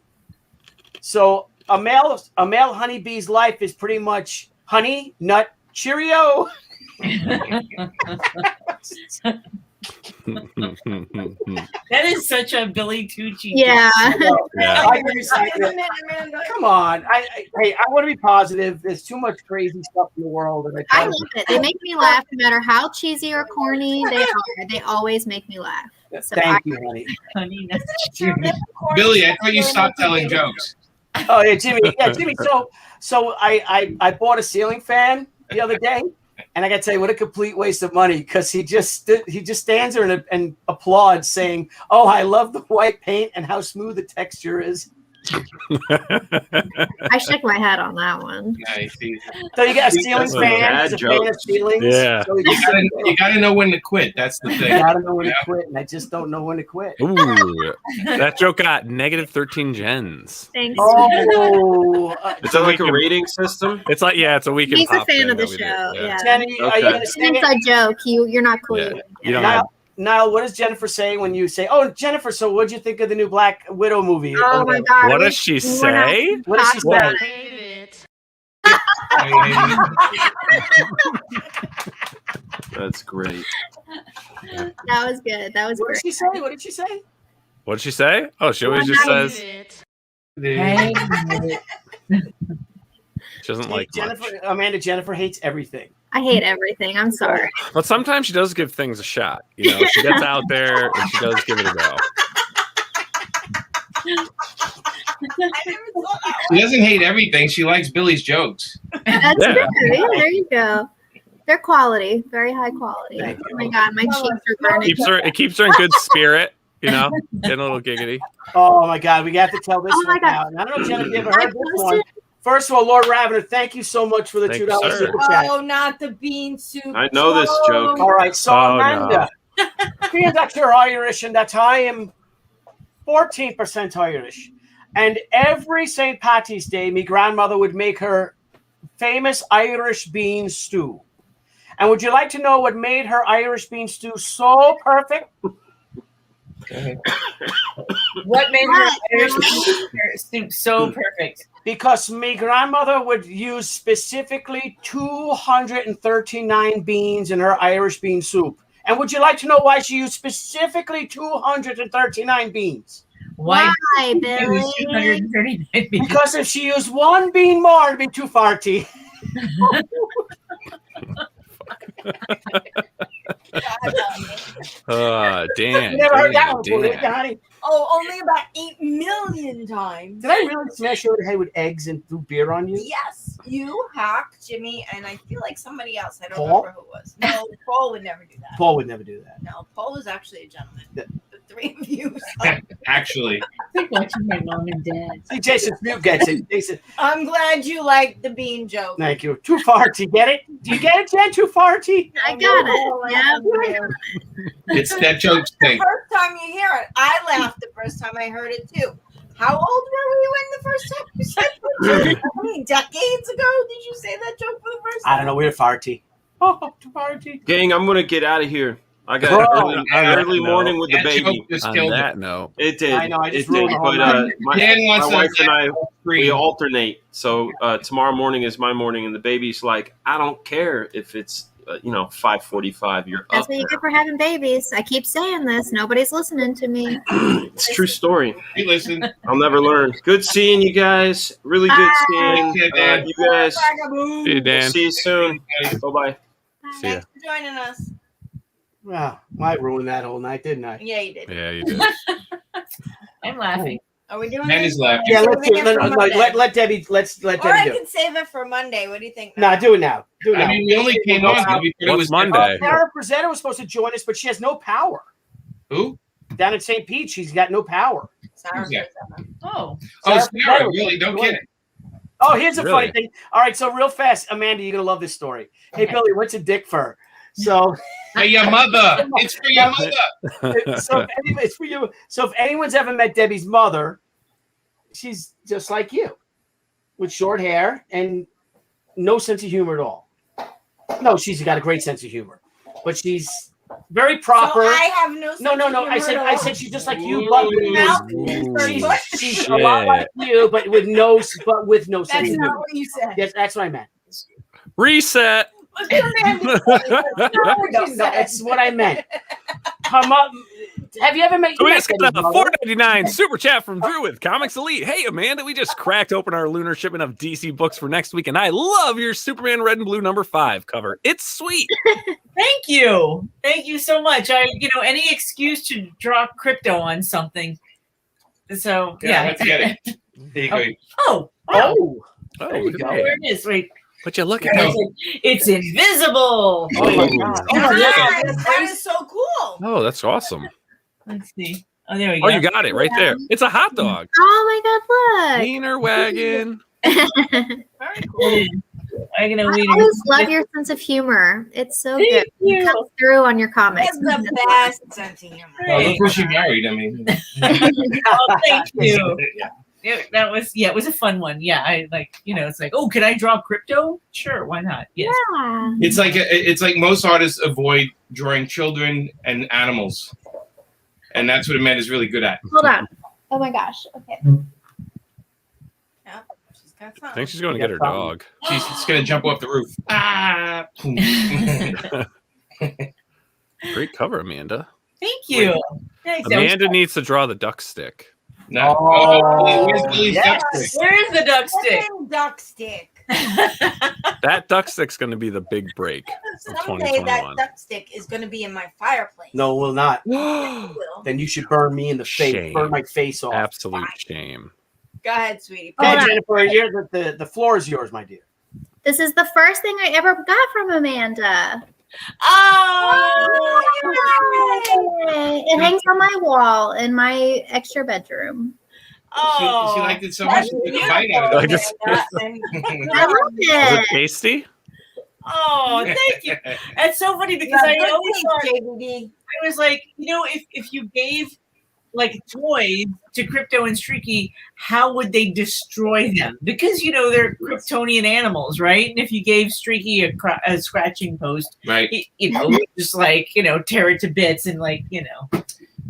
So a male honeybee's life is pretty much honey, nut, Cheerio. That is such a Billy Tucci. Yeah. Yeah. I can recycle it. Come on. Hey, I want to be positive. There's too much crazy stuff in the world. And I love it. They make me laugh no matter how cheesy or corny they are. They always make me laugh. So Thank you, honey. Honey, that's true. Billy, I thought you stopped telling jokes. Oh yeah, Jimmy. Yeah, Jimmy. So I bought a ceiling fan the other day, and I got to tell you, what a complete waste of money, because he just stands there and applauds, saying, "Oh, I love the white paint and how smooth the texture is." I shook my head on that one. Nice. So you got a ceiling That's a fan, bad as a joke. fan of ceilings. Yeah. So You gotta know when to quit. That's the you thing. gotta know when to quit, and I just don't know when to quit. Ooh, that joke got negative 13 gens. Thanks. Oh, Is that like a rating system? It's like, yeah, it's a weekend. He's a pop fan thing of the that we do. show. Yeah. Jenny, are you Okay. gonna It's say an it? inside joke. You're not clued. Yeah. You don't have. Niall, what does Jennifer say when you say, "Oh, Jennifer, so what'd you think of the new Black Widow movie?" Oh my God. What does she say? What does she Talk say? That's great. That was good. That was What great. did she say? What did she say? What did she say? Oh, she always just says Hey. she doesn't like much. Jennifer hates everything. I hate everything. I'm sorry. But sometimes she does give things a shot. You know, she gets out there and she does give it a go. She doesn't hate everything. She likes Billy's jokes. That's Yeah. good. Yeah, there you go. They're quality, very high quality. Thank Oh my God, my cheeks are burning. It keeps her in good spirit. You know, getting a little giggity. Oh my God, we got to tell this Oh my one God. out. And I don't know if Jennifer ever I heard this one. First of all, Lord Ravener, thank you so much for the Thank you, $2 sir. super chat. Oh, not the bean soup. I know this joke. All right, so Oh, Amanda, being that you're Irish and that I am 14% Irish, and every St. Patty's Day, my grandmother would make her famous Irish bean stew. And would you like to know what made her Irish bean stew so perfect? What made her Irish soup so perfect? Because my grandmother would use specifically 239 beans in her Irish bean soup. And would you like to know why she used specifically 239 beans? Why, Billy? 239 beans? Because if she used one bean more, it'd be too farty. Dan. You never heard that one before, Dan. did you, honey? Oh, only about 8 million times. Did I really smash you over the head with eggs and threw beer on you? Yes, you, Hawk, Jimmy, and I feel like somebody else. I don't Paul? remember who it was. No, Paul would never do that. Paul would never do that. No, Paul is actually a gentleman. Yeah. The three of you. Actually, It's like watching my mom and dad. See, Jason's mute gets it. Jason, I'm glad you liked the bean joke. thank you. Too farty. Get it? Do you get it, Jen? Too farty? I got it. Yeah. it's that joke The thing. first time you hear it, I laughed the first time I heard it too. How old were you in the first time you said that joke? How many decades ago did you say that joke for the first time? I don't know. We're farty. Oh, too farty. Gang, I'm gonna get out of here. I got Bro, early morning with the That baby. joke just On killed that it. note, It did. I know, I just it did. ruined the whole But night. Dan my wants to wife and I, we free. alternate. So tomorrow morning is my morning, and the baby's like, I don't care if it's 5:45. You're That's up. what you get for having babies. I keep saying this. Nobody's listening to me. It's a true story. Hey, listen. I'll never learn. Good seeing you guys. Really good seeing Yeah, Dan. you guys. see you, Dan. See you soon. Bye bye. See ya. Thanks for joining us. Wow, I ruined that whole night, didn't I? Yeah, you did. Yeah, you did. I'm laughing. Are we doing Dan this? is laughing. Yeah, let's do Saving it. it for Monday. Let Debbie. Let Or Debbie I do it. can save it for Monday. What do you think? No, do it now. Do it I now. mean, we only came on because we thought it What's was Monday? Sarah Presenter was supposed to join us, but she has no power. Who? Down in St. Pete, she's got no power. Sorry. Yeah. Oh, Oh, Sarah Sarah, Presenter really? Don't was kid it. Oh, here's a funny Really? thing. All right, so real fast, Amanda, you're gonna love this story. Hey, Okay. Billy, what's a dick fur? So, Hey, your mother. It's for your mother. it's for you. So, if anyone's ever met Debbie's mother, she's just like you, with short hair and no sense of humor at all. No, she's got a great sense of humor, but she's very proper. So I have no. No. I said she's just like you, but Ooh, she's a lot like you, but with no sense That's of humor. not what you said. Yes, that's what I meant. Reset. What's your man? That's not what No, you said. that's what I meant. Have you ever met? So we just got a $4.99 super chat from Drew with Comics Elite. Hey, Amanda, we just cracked open our lunar shipment of DC books for next week, and I love your Superman Red and Blue #5 cover. It's sweet. Thank you so much. Any excuse to drop crypto on something. So yeah, let's get it. There you go. Oh, There you go. there it is. Wait, But you look at it. it's invisible. Oh my god! That is so cool. Oh, that's awesome. Let's see. Oh, there we go. Oh, you got it right there. It's a hot dog. Oh my God, look. Wiener wagon. Very cool. I'm gonna I read always love your sense of humor. It's so good. It comes through on your comics. It's the best sense of humor. Well, look who she married. I mean, Oh, thank you. Yeah. It was a fun one. Yeah, I it's like, oh, can I draw crypto? Sure, why not? Yes. Yeah. It's like most artists avoid drawing children and animals, and that's what Amanda's really good at. Hold on. Oh my gosh. Okay. Yep, she's got I fun. think she's going to get her dog. She's just gonna jump off the roof. Ah! Great cover, Amanda. Thank you. Thanks. Amanda needs to draw the duck stick. No. Oh, Where's Billy's yes. duck stick? Where is the duck stick? Fucking duck stick. That duck stick's going to be the big break of Someday that 2021. duck stick is going to be in my fireplace. No, it will not. It will. Then you should burn me in the face. Shame. Burn my face off. Absolute shame. Go ahead, sweetie. Okay, Hold on. Jennifer, the floor is yours, my dear. This is the first thing I ever got from Amanda. Oh, Yay. It hangs on my wall in my extra bedroom. She liked it so much she took a bite out of I it. guess- I love Is it it. tasty? Oh, thank you. That's so funny because I always thought JVD. I was like, if you gave like toys to Crypto and Streaky, how would they destroy them? Because they're Kryptonian animals, right? And if you gave Streaky a scratching post, Right. just tear it to bits and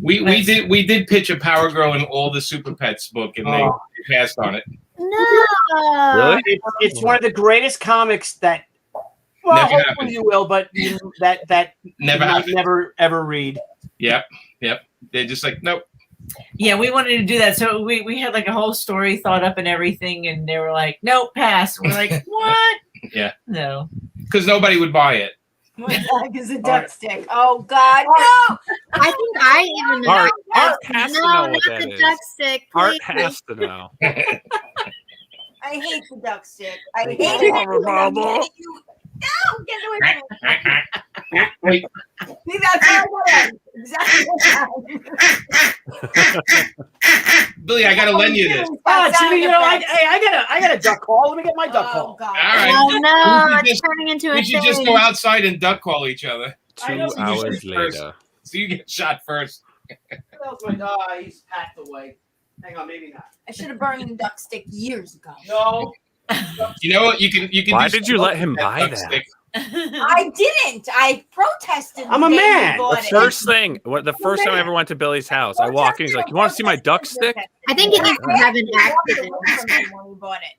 We did pitch a Power Girl and all the Super Pets book, and they passed on it. No. Really? It's one of the greatest comics that. Well, Never hopefully happened. you will, but that Never you might happened. never ever read. Yep. They're just like, nope. Yeah, we wanted to do that. So we had like a whole story thought up and everything, and they were like, nope, pass. We're like, what? Yeah. No. Because nobody would buy it. What the heck is a duck stick? Oh, God, no! I think I even know. Art has to No, know not what that the is. duck stick. Art Please. has to know. I hate the duck stick. I hate Oh, it. Bubble. No, get away from me. Wait. See, that's how I got exactly what happened. Billy, I gotta lend you this. Ah, Jimmy, Sound I got a duck call. Let me get my duck Oh, call. God. All right. Oh no, We should it's just- turning into a We should thing. just go outside and duck call each other. 2 hours later. So you get shot first. What else my dog? He's packed away. Hang on, maybe not. I should have burned the duck stick years ago. No. You know what? You can. Why do did you some let him with buy duck that? stick. I didn't. I protested. I'm a the day you man. bought The it. first thing, the first time I ever went to Billy's house, I walk in, he's like, "You want to see my duck stick?" I think it needs to have an accident. When we bought it.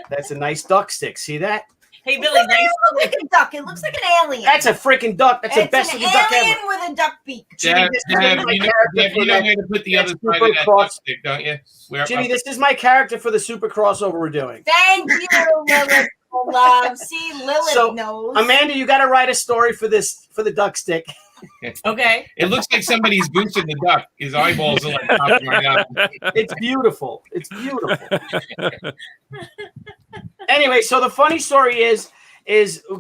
That's a nice duck stick. See that? Hey, It Billy, doesn't nice. even look like a duck. It looks like an alien. That's a freaking duck. That's the it's best an looking duck alien ever. with a duck beak. Jimmy, Deb, this is Deb, my you know, character Deb, for you know that- where to put the other that side super of that cross- duck stick, don't you? Where, Jimmy, this is my character for the super crossover we're doing. Thank you, Lilith. Love. See, Lilith So, knows. Amanda, you got to write a story for the duck stick. Okay. It looks like somebody's boosted the duck. His eyeballs are like popping right out. It's beautiful. It's beautiful. Anyway, so the funny story is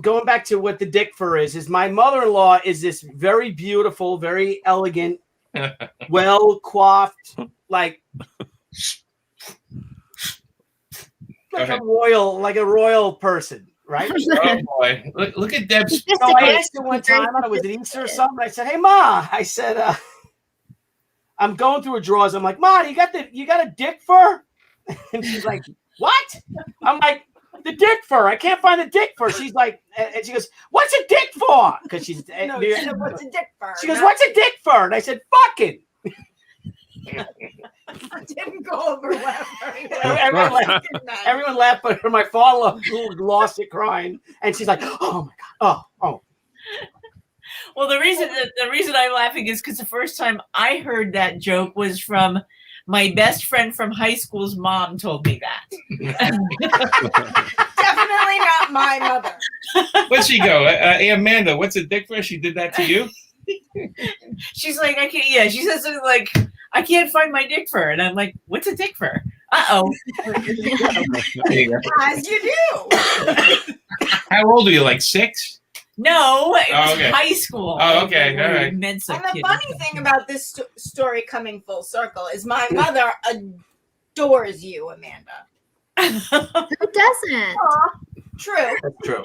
going back to what the dick fur is my mother-in-law is this very beautiful, very elegant, well coiffed, like a royal person, right? Oh boy! Look at Deb's. So I asked her one time, I don't know, was it Easter or something? I said, "Hey, Ma," I said, "I'm going through her drawers." I'm like, "Ma, you got a dick fur?" And she's like, "What?" I'm like, "The dick fur. I can't find the dick fur." She's like, and she goes, "What's a dick for?" Because she's No, she said, what's a dick fur? She goes, "What's a dick fur?" And I said, "Fucking." It didn't go over well very well. Everyone laughed, but my father lost it crying, and she's like, "Oh my god, oh." Well, the reason I'm laughing is because the first time I heard that joke was from my best friend from high school's mom told me that. Definitely not my mother. Where'd she go? Hey, Amanda, what's a dick for? She did that to you? She's like, I can't. Yeah, she says something like, I can't find my dick fur, and I'm like, what's a dick fur? Uh-oh. As you do. How old are you? Like 6? No, it was okay. high school. Oh, okay. All right. Mensa And the kid. funny thing about this story coming full circle is my mother adores you, Amanda. Who doesn't? Aw, true. That's true.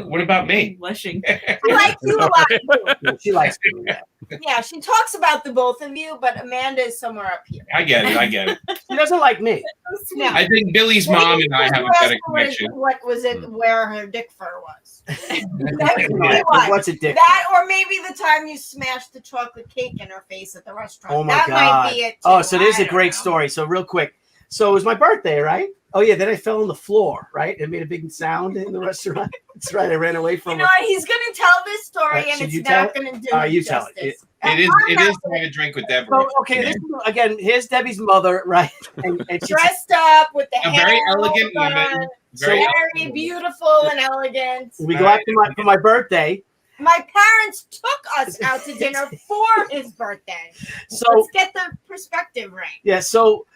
What about me? Blushing. She likes you a lot too. She likes doing that. Yeah, she talks about the both of you, but Amanda is somewhere up here. I get it. She doesn't like me. No. I think Billy's mom and I have a better connection. What was it? Where her dick fur was? What's a dick? That, or maybe the time you smashed the chocolate cake in her face at the restaurant. Oh my that God. might be it. Too. Oh, so there's I a great don't know. story. So real quick. So it was my birthday, right? Oh yeah, then I fell on the floor, right? It made a big sound in the restaurant. That's right. I ran away from You know what? He's going to tell this story, and should it's you not tell going to do you tell justice. it. It is I'm not to have a drink with Deborah. So, okay, this is, again, here's Debbie's mother, right? And she's dressed up with the A hair very elegant on, woman. Very, Very beautiful and elegant. we go out for my birthday. My parents took us out to dinner for his birthday. So Let's get the perspective right. yeah, so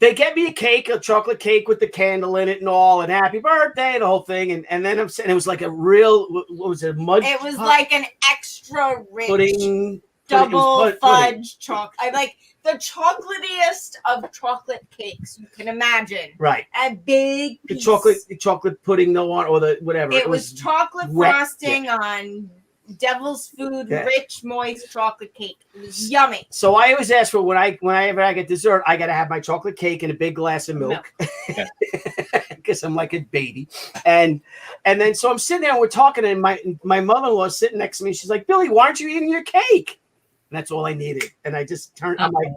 they get me a cake, a chocolate cake with the candle in it and all, and happy birthday, the whole thing. And then I'm saying it was like a real, what was it, mud? It was like an extra rich pudding, double pudding. fudge chocolate. I like the chocolatiest of chocolate cakes you can imagine. Right. A big The piece. chocolate pudding, no one, or the whatever. It was chocolate wet. frosting on devil's food, Yeah. rich, moist chocolate cake. It was yummy. So I always ask for whenever I get dessert, I gotta have my chocolate cake and a big glass of milk because I'm like a baby. And then so I'm sitting there and we're talking, and my mother-in-law is sitting next to me. She's like, Billy, why aren't you eating your cake? And that's all I needed. And I just turned. I'm like,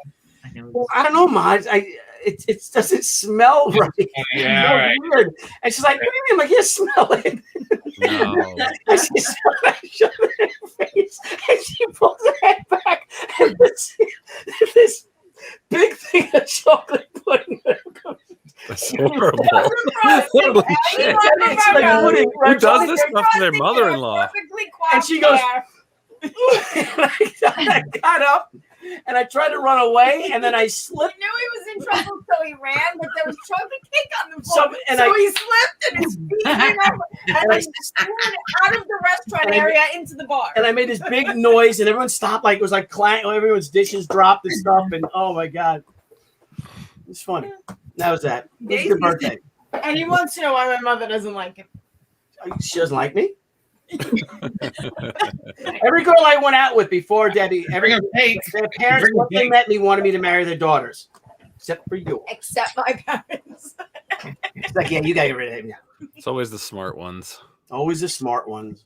I know. well, I don't know, Ma. It doesn't smell right. Yeah, It's all right. weird. And she's like, what do you mean? I'm like, yeah, smell it. No. And she shoved it in her face, and she pulls her head back, and this big thing of chocolate pudding. That's horrible. Holy shit. It's like pudding. Who does this stuff to their mother-in-law? And she goes, and I got up and I tried to run away, and then I He slipped. knew he was in trouble, so he ran, but there was chocolate cake on the floor. So He slipped and his feet came up, and I slid out of the restaurant area into the bar. And I made this big noise, and everyone stopped. Like it was like clang. Everyone's dishes dropped and stuff. And oh my god, it's funny. That was that. It was a good birthday. And he wants to know why my mother doesn't like him. She doesn't like me. Every girl I went out with before Debbie, Bring her cake. their parents, Bring her once they cake. met me, wanted me to marry their daughters, except for you. Except my parents. It's like, yeah, you got to get rid of him. Yeah. It's always the smart ones. Always the smart ones.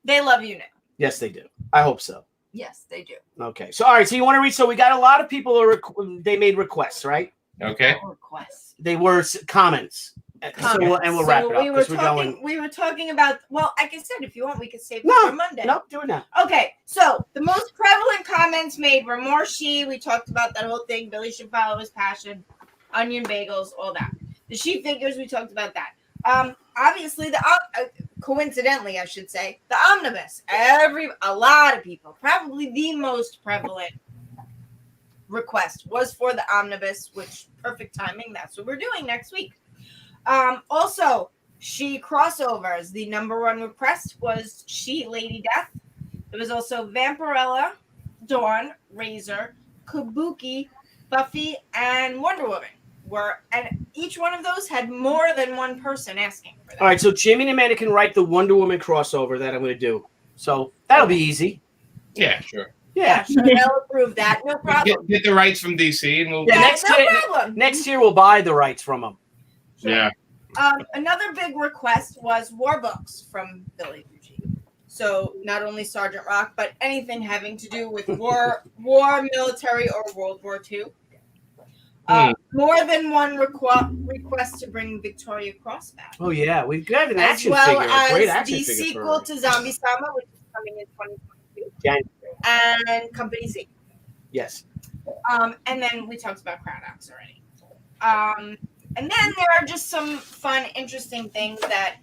They love you now. Yes, they do. I hope so. Yes, they do. Okay. So, all right. So you want to read? So we got a lot of people they made requests, right? Okay. Requests. They were comments. So we'll wrap it up we were because we're talking. going. We were talking about. Well, like I said, if you want, we could save it No, for Monday. No, do it now. Okay, so the most prevalent comments made were more Shi. We talked about that whole thing. Billy should follow his passion. Onion bagels, all that. The Shi figures, we talked about that. Obviously, coincidentally, I should say, the Omnibus. A lot of people, probably the most prevalent request was for the Omnibus, which perfect timing. That's what we're doing next week. Also, Shi crossovers. The number one request was Shi Lady Death. There was also Vampirella, Dawn, Razor, Kabuki, Buffy, and Wonder Woman. And each one of those had more than one person asking for that. All right. So Jimmy and Amanda can write the Wonder Woman crossover that I'm going to do. So that'll be easy. Yeah, sure. Yeah. Sure, they'll approve that. No problem. Get the rights from DC, and we'll. Yeah, No problem. Next year we'll buy the rights from them. Sure. Yeah. Another big request was war books from Billy Fucci. So not only Sergeant Rock, but anything having to do with war, military, or World War II. More than one request to bring Victoria Cross back. Oh yeah, we've got an As action well figure, a great as action the figure. sequel to Zombie Sama, which is coming in 2022. January. And Company Z. Yes. And then we talked about CrowdX already. And then there are just some fun, interesting things that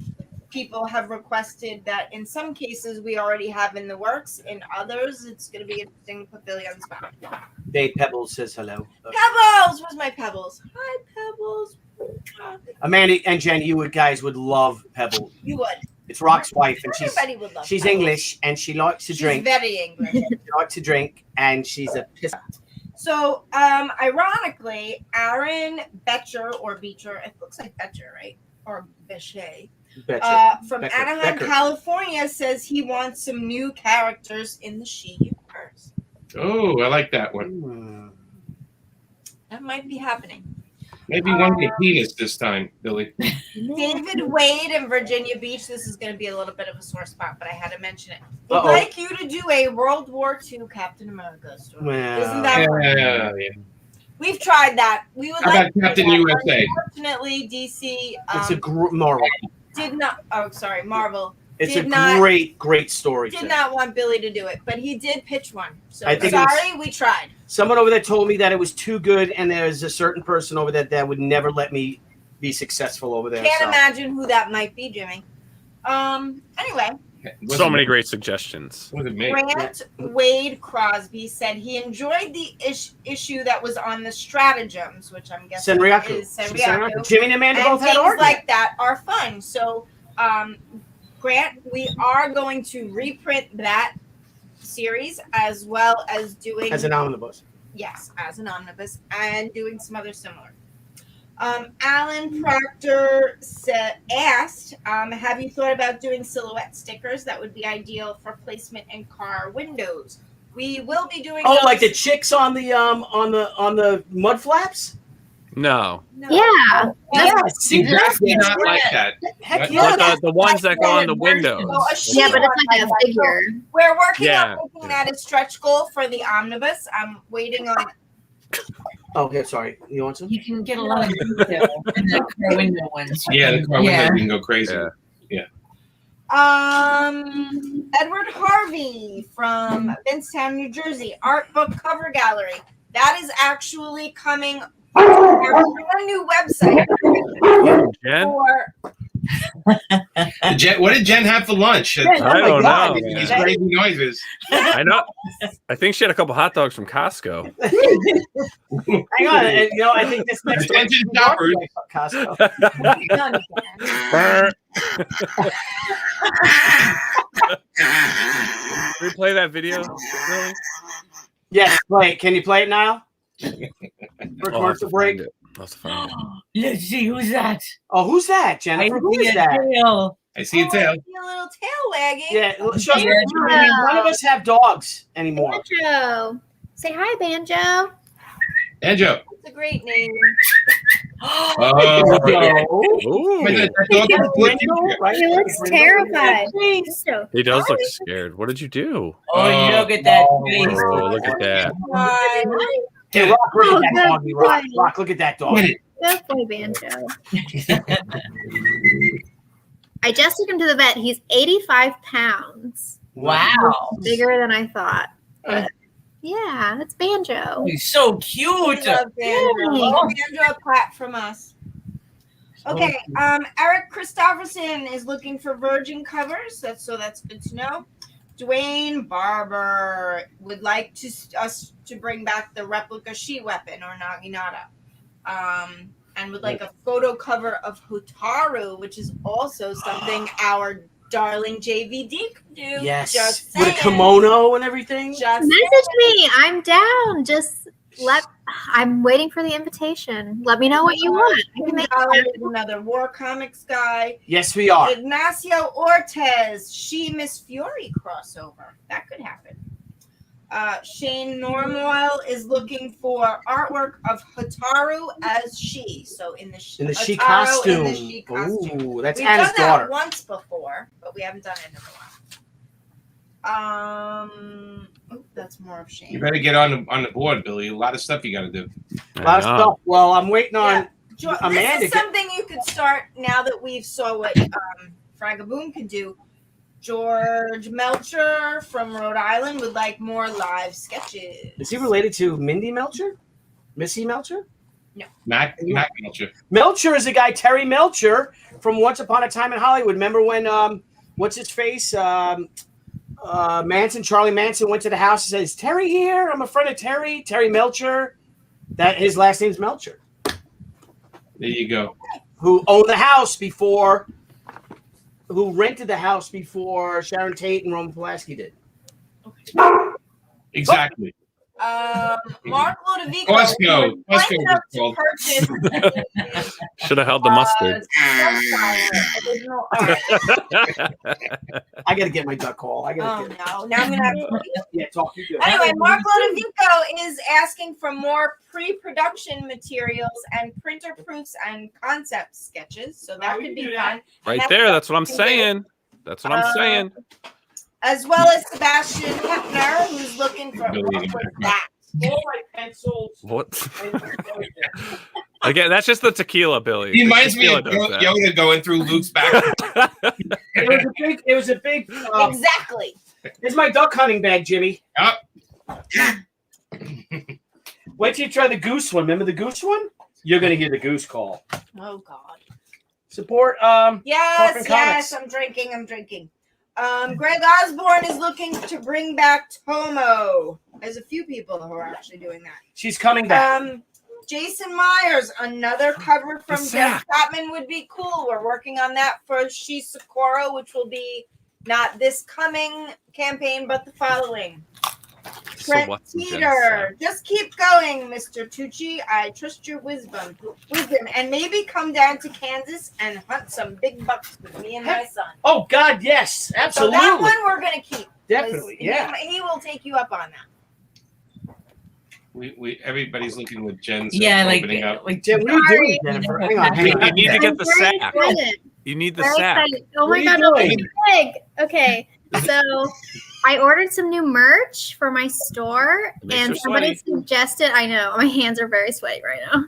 people have requested that in some cases we already have in the works. In others, it's going to be interesting to put Billy on the spot. Dave Pebbles says hello. Pebbles! Where's my Pebbles? Hi, Pebbles. Amanda and Jen, you guys would love Pebbles. You would. It's Rock's wife, and Everybody would love she's Pebbles. English, and she likes to drink. She's very English. She likes to drink, and she's a piss. So, ironically, Aaron Becher, it looks like Becher, right? Or Bechet. From Anaheim, California, says he wants some new characters in the Shi universe. Oh, I like that one. That might be happening. Maybe one with a penis this time, Billy. David Wade in Virginia Beach. This is going to be a little bit of a sore spot, but I had to mention it. We'd like you to do a World War II Captain America story. Well, Isn't that yeah. We've tried that. We would How like about Captain USA? Unfortunately, DC it's a Marvel. did not. Oh, sorry, Marvel. It's did a not, great story. Did not want Billy to do it, but he did pitch one. So I think sorry, we tried. Someone over there told me that it was too good, and there's a certain person over there that would never let me be successful over there. Can't imagine who that might be, Jimmy. Anyway. So many great suggestions. Grant Wade Crosby said he enjoyed the issue that was on the stratagems, which I'm guessing is Senryaku. Jimmy and Amanda both had things like that are fun. So, Grant, we are going to reprint that series as well as doing as an omnibus. Yes, as an omnibus, and doing some other similar. Alan Proctor asked, have you thought about doing silhouette stickers that would be ideal for placement in car windows? We will be doing those. Like the chicks on the mud flaps? No. Yeah. Exactly not like that. Heck yeah. But the ones that go on the windows. Yeah, but it's like a figure. We're working on making that a stretch goal for the omnibus. I'm waiting on Oh, yeah, sorry. You want some? You can get a lot of detail in the car window ones. Yeah, the car window can go crazy. Yeah. Edward Harvey from Bingstown, New Jersey, Art Book Cover Gallery. That is actually coming on our new website. Jen? What did Jen have for lunch? I don't know. These crazy noises. I know. I think she had a couple hot dogs from Costco. Hang on. I think this next Attention shoppers. Costco. Replay that video, really? Yes, play. Can you play it, Nile? For commercial break. Let's see, who's that? Oh, who's that, Jennifer? Who is that? I see a tail. I see a little tail wagging. Yeah, none of us have dogs anymore. Banjo. Say hi, Banjo. Banjo. It's a great name. He looks terrified. He does look scared. What did you do? Oh, look at that face. Oh, look at that. Hey, Rock, look at that doggy. Rock, look at that dog. Good boy, Banjo. I just took him to the vet. He's 85 pounds. Wow. Bigger than I thought. But yeah, it's Banjo. He's so cute. We love Banjo. Banjo, a clap from us. Okay, Eric Christopherson is looking for Virgin covers. That's good to know. Dwayne Barber would like us to bring back the replica Shi weapon or Naginata. And would like a photo cover of Hotaru, which is also something our darling JVD could do. Yes, just with a kimono and everything. Message me. I'm down. I'm waiting for the invitation. Let me know what you want. I can make another War Comics guy. Yes, we are. Ignacio Ortez, She Miss Fury crossover. That could happen. Shane Normoyle is looking for artwork of Hotaru as Shi. So in the Shi costume. Ooh, that's Anna's daughter. We've done that once before, but we haven't done it in a while. That's more of Shane. You better get on the board, Billy. A lot of stuff you got to do. A lot of stuff. Well, I'm waiting on Amanda. This is something you could start now that we've saw what Fragaboom could do. George Melcher from Rhode Island would like more live sketches. Is he related to Mindy Melcher? Missy Melcher? No. Mac Melcher. Melcher is a guy, Terry Melcher, from Once Upon a Time in Hollywood. Remember when, what's his face? Charlie Manson went to the house and said, "Is Terry here? I'm a friend of Terry. Terry Melcher." That his last name's Melcher. There you go. Who owned the house before, who rented the house before Sharon Tate and Roman Polanski did. Exactly. Mark Lodovico. Costco. Should have held the mustard. I got to get my duck call. No. Now I'm going to have to. Yeah, talk. You good. Anyway, Mark Lodovico is asking for more pre-production materials and printer proofs and concept sketches. So that could be fun. Right there. That's what I'm saying. That's what I'm saying. As well as Sebastian Hepner, who's looking for that. All my pencils. What? Again, that's just the tequila, Billy. He reminds me of Tequila does that. Yoda going through Luke's back. It was a big. Exactly. It's my duck hunting bag, Jimmy. Yep. Wait till you try the goose one. Remember the goose one? You're gonna hear the goose call. Oh God. Support. Yes. I'm drinking. Greg Osborne is looking to bring back Tomo. There's a few people who are actually doing that. She's coming back. Jason Myers, another cover from Jeff Chapman would be cool. We're working on that for Shi Sakura, which will be not this coming campaign, but the following. Trent Teeter, just keep going, Mr. Tucci. I trust your wisdom, and maybe come down to Kansas and hunt some big bucks with me and my son. Oh God, yes, absolutely. So that one we're gonna keep. Definitely, yeah. He will take you up on that. We everybody's looking with Jen's opening up. Jen, what are you doing, Jennifer? Hang on. You need to get the sack. You need the sack. Oh my God, no, it's big. Okay, so I ordered some new merch for my store, and somebody suggested, I know, my hands are very sweaty right now.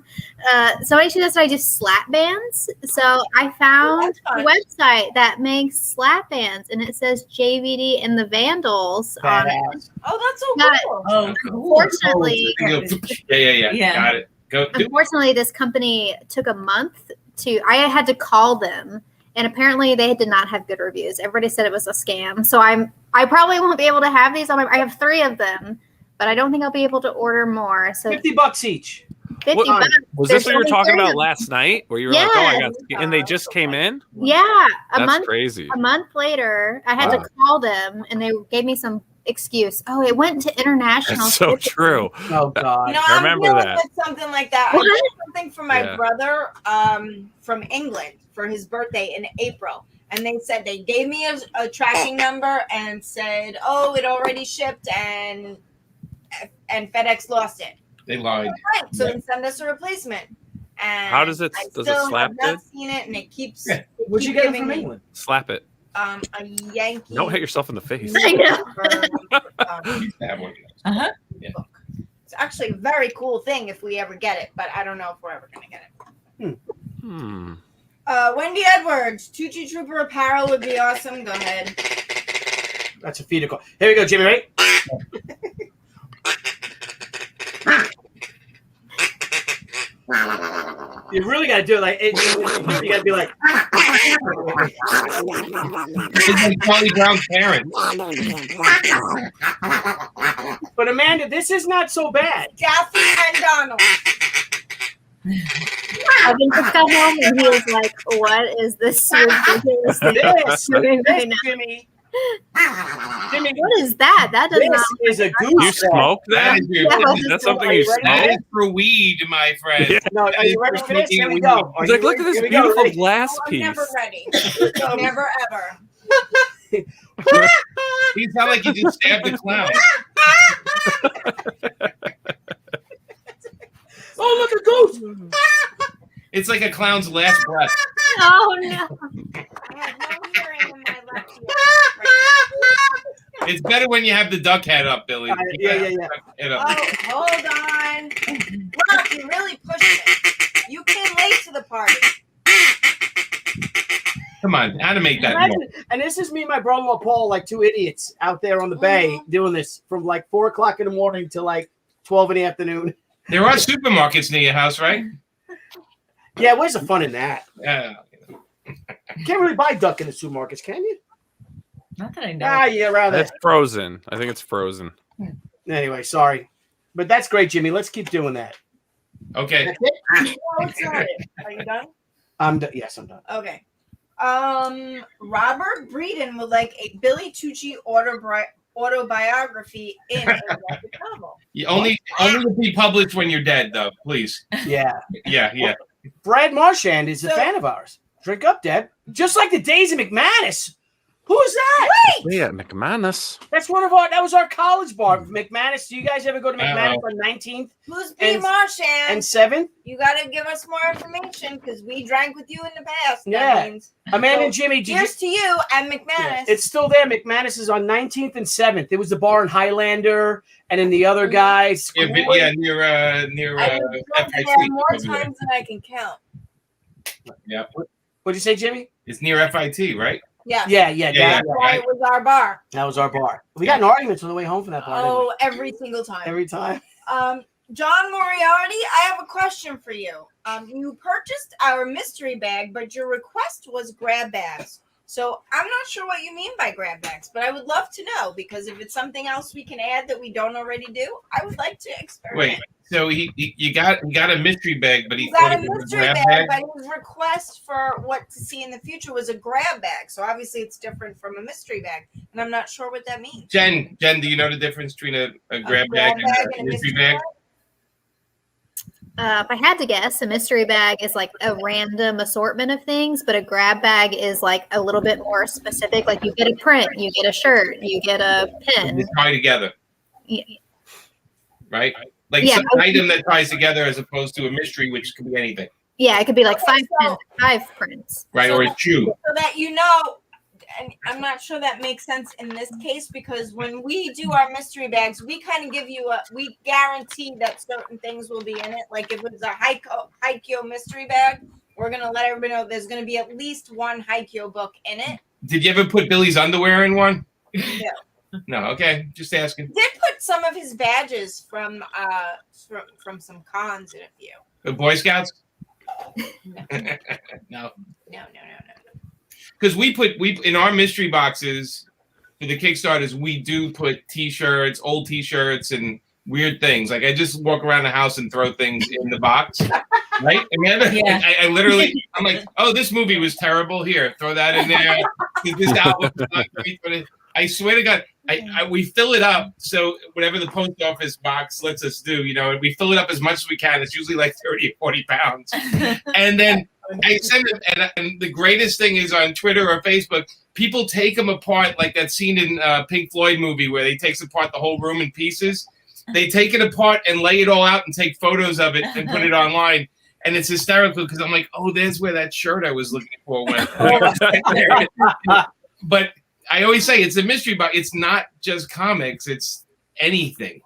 Somebody suggested I do slap bands. So I found a website that makes slap bands, and it says JVD and the Vandals on it. Oh, that's so cool. Oh, cool. Unfortunately, Yeah. Got it. Go. Unfortunately, this company took a month I had to call them. And apparently they did not have good reviews. Everybody said it was a scam. So I probably won't be able to have these. I have 3 of them, but I don't think I'll be able to order more. So $50 each. $50. Was this what you were talking about last night? Where you were like, "Oh, I got," and they just came in? Yeah, crazy. A month later, I had to call them, and they gave me some excuse. Oh, it went to international. That's so true. Oh God, no, I remember that. Something like that. I did something for my brother from England for his birthday in April, and they said they gave me a tracking number and said, "Oh, it already shipped," and FedEx lost it. They lied. So then send us a replacement. And how does it? Does it slap it? I've not seen it, and it keeps. What'd you get from England? Slap it. A Yankee. Don't hit yourself in the face. I know. Yeah. It's actually a very cool thing if we ever get it, but I don't know if we're ever going to get it. Wendy Edwards, Tucci Trooper apparel would be awesome. Go ahead. That's a feeder call. Here we go, Jimmy. Right? You really got to do it like you got to be like. It's like Charlie Brown's parents. But Amanda, this is not so bad. Jaffe and Donald. Evan just got home and he was like, "What is this ridiculous thing?" Jimmy. Jimmy, what is that? That does not. Is a goose. You smoke that? That's something you smoke. That is for weed, my friend. Yeah. No, are you ready for this? Here we go. He's like, look at this beautiful glass piece. I'm never ready. Never ever. You sound like you just stabbed a clown. Oh, look, a goose. It's like a clown's last breath. Oh no! I have no hearing in my left ear. It's better when you have the duck head up, Billy. Yeah. Head up. Oh, hold on. Look, you really pushing it. You came late to the party. Come on, how to make that more. And this is me and my brother-in-law Paul, like two idiots out there on the bay doing this from like 4 o'clock in the morning to like 12 in the afternoon. There are supermarkets near your house, right? Yeah, where's the fun in that? Yeah. You can't really buy duck in the supermarkets, can you? Not that I know. Ah, yeah, rather. That's frozen. I think it's frozen. Anyway, sorry. But that's great, Jimmy. Let's keep doing that. Okay. That's it? No, it's not it. Are you done? I'm done. Yes, I'm done. Okay. Robert Breeden would like a Billy Tucci autobiography in a graphic novel. You only to be published when you're dead, though, please. Yeah. Yeah. Brad Marchand is a fan of ours. Drink up, Deb. Just like the Days of McManus. Who's that? Wait! Yeah, McManus. That was our college bar. McManus. Do you guys ever go to McManus on 19th? Who's B. Marchand? And 7th? You got to give us more information because we drank with you in the past. Yeah. That means. Amanda and Jimmy. Cheers to you and McManus. Yeah, it's still there. McManus is on 19th and 7th. It was the bar in Highlander and then the other guys. Yeah, near I've been FIT. there more times than I can count. Yeah. What'd you say, Jimmy? It's near FIT, right? Yeah. Yeah. That's why it was our bar. That was our bar. We got in arguments on the way home from that bar. Oh, every single time. Every time. John Moriarty, I have a question for you. You purchased our mystery bag, but your request was grab bags. So I'm not sure what you mean by grab bags, but I would love to know because if it's something else we can add that we don't already do, I would like to experiment. Wait, so you got a mystery bag, but he got a thought it was mystery grab bag, bag? but his request for what to see in the future was a grab bag. So obviously it's different from a mystery bag, and I'm not sure what that means. Jen, do you know the difference between a grab bag and a mystery bag? If I had to guess, a mystery bag is like a random assortment of things, but a grab bag is like a little bit more specific. Like you get a print, you get a shirt, you get a pin. They tie together. Yeah. Right? Like Yeah. some item that ties together as opposed to a mystery, which could be anything. Yeah, it could be like five prints. Right? Or a shoe. So that you know, and I'm not sure that makes sense in this case because when we do our mystery bags, we kind of give you we guarantee that certain things will be in it. Like if it's a Haikyo mystery bag, we're going to let everybody know there's going to be at least one Haikyo book in it. Did you ever put Billy's underwear in one? Yeah. No, okay. Just asking. Did put some of his badges from some cons in a few. The Boy Scouts? No. No. Because we in our mystery boxes for the Kickstarters, we do put T-shirts, old T-shirts, and weird things. Like I just walk around the house and throw things in the box, right? Amanda, Yeah. I literally, I'm like, oh, this movie was terrible. Here, throw that in there. This album was not great, but I swear to God, we fill it up. So whatever the post office box lets us do, and we fill it up as much as we can. It's usually like 30 or 40 pounds, and then. I send it, and the greatest thing is on Twitter or Facebook, people take them apart like that scene in Pink Floyd movie where they takes apart the whole room in pieces. They take it apart and lay it all out and take photos of it and put it online. And it's hysterical because I'm like, oh, there's where that shirt I was looking for went. But I always say it's a mystery box. It's not just comics. It's anything,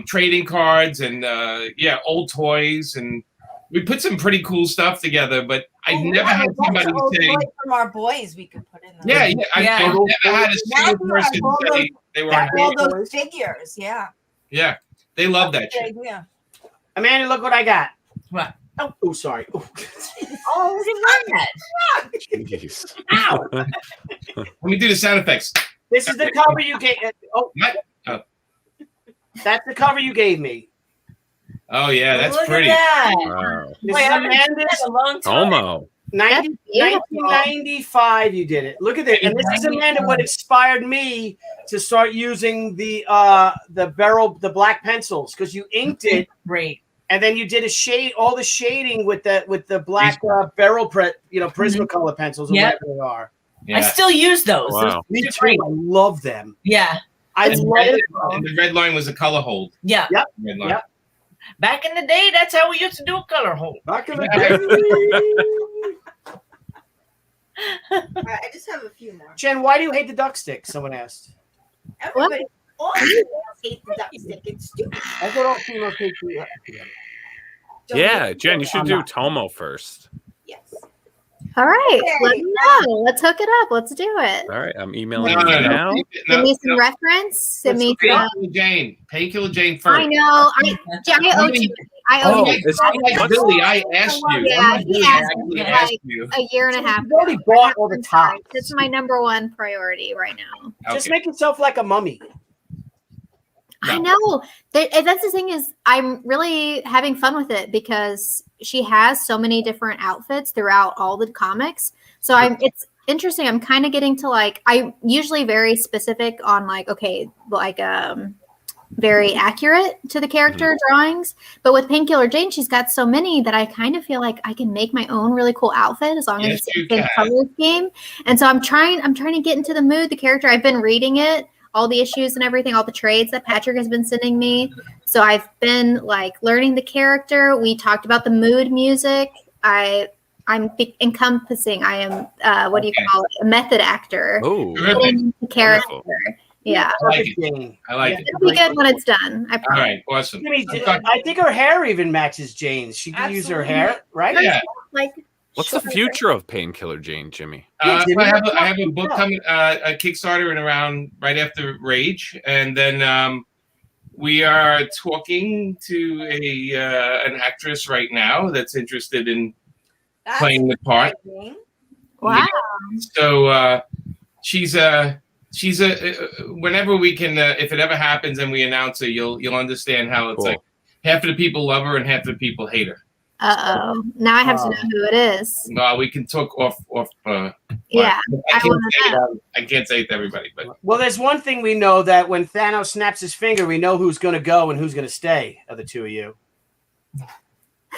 trading cards and, old toys and we put some pretty cool stuff together, but I've never had somebody say from our boys we could put in them. Yeah. I've never had a single person say they were all those figures. Yeah. Yeah, they love that shit. Yeah. Amanda, look what I got. What? Oh, sorry. Oh, look at that. Jeez. Ow! Let me do the sound effects. This is the cover you gave. Oh, Oh. That's the cover you gave me. Oh yeah, that's Look pretty. At that. Wow. This Wait, is I've been doing Amanda's that a long time. Homo. 1995 you did it. Look at this. And this is Amanda what inspired me to start using the black pencils because you inked it Great. and then you did all the shading with the black barrel Prismacolor pencils or Yep. whatever they are. Yeah. I still use those. Wow. Me Those too. are great. I love them. Yeah. I And love the red line was a color hold. Yeah. Yep. Red line. Yep. Back in the day, that's how we used to do a color hold. Back in the day. I just have a few more. Jen, why do you hate the duck stick? Someone asked. Everybody, all females hate the duck stick. It's stupid. I thought all females hate the Yeah, Jen, you should do Tomo first. Yes. All right, Okay. let me know. Let's hook it up. Let's do it. All right, I'm emailing No, you no, now. no. Send me some reference. Send me some. Painkiller Jane first. I know. I owe you. I owe Oh, you. it's- I'm like Billy. I asked you. Yeah, I'm like he Billy, asked I actually me, asked like, you. a year and a half. You've already ago. bought all the I'm sorry. tops. This is my number one priority right now. Just Okay. make yourself like a mummy. I know. That's the thing is, I'm really having fun with it because she has so many different outfits throughout all the comics. So it's interesting. I'm kind of getting to like, I'm usually very specific on like, okay, like very accurate to the character drawings. But with Painkiller Jane, she's got so many that I kind of feel like I can make my own really cool outfit as long as Yes, it's you the same can. color scheme. And so I'm trying to get into the mood, the character. I've been reading it, all the issues and everything, all the trades that Patrick has been sending me. So I've been like learning the character. We talked about the mood music. I'm encompassing. I am what do you call it? A method actor. Oh, Getting the character. wonderful. Yeah. I like it. I like it. It'll be good when it's done. I All promise. right, awesome. Jimmy, I think her hair even matches Jane's. She can use her hair, right? Yeah. Like, What's the future of Painkiller Jane, Jimmy? Yeah, Jimmy, I have a book coming, a Kickstarter in around right after Rage, and then we are talking to an actress right now that's interested in playing the part. wow. So she's a whenever we can, if it ever happens and we announce her, you'll understand how it's Cool. like half of the people love her and half of the people hate her. Uh-oh. Now I have to know who it is. Well, we can talk off. Yeah. I wanna know. can't say it to everybody, but Well, there's one thing we know, that when Thanos snaps his finger, we know who's going to go and who's going to stay of the two of you.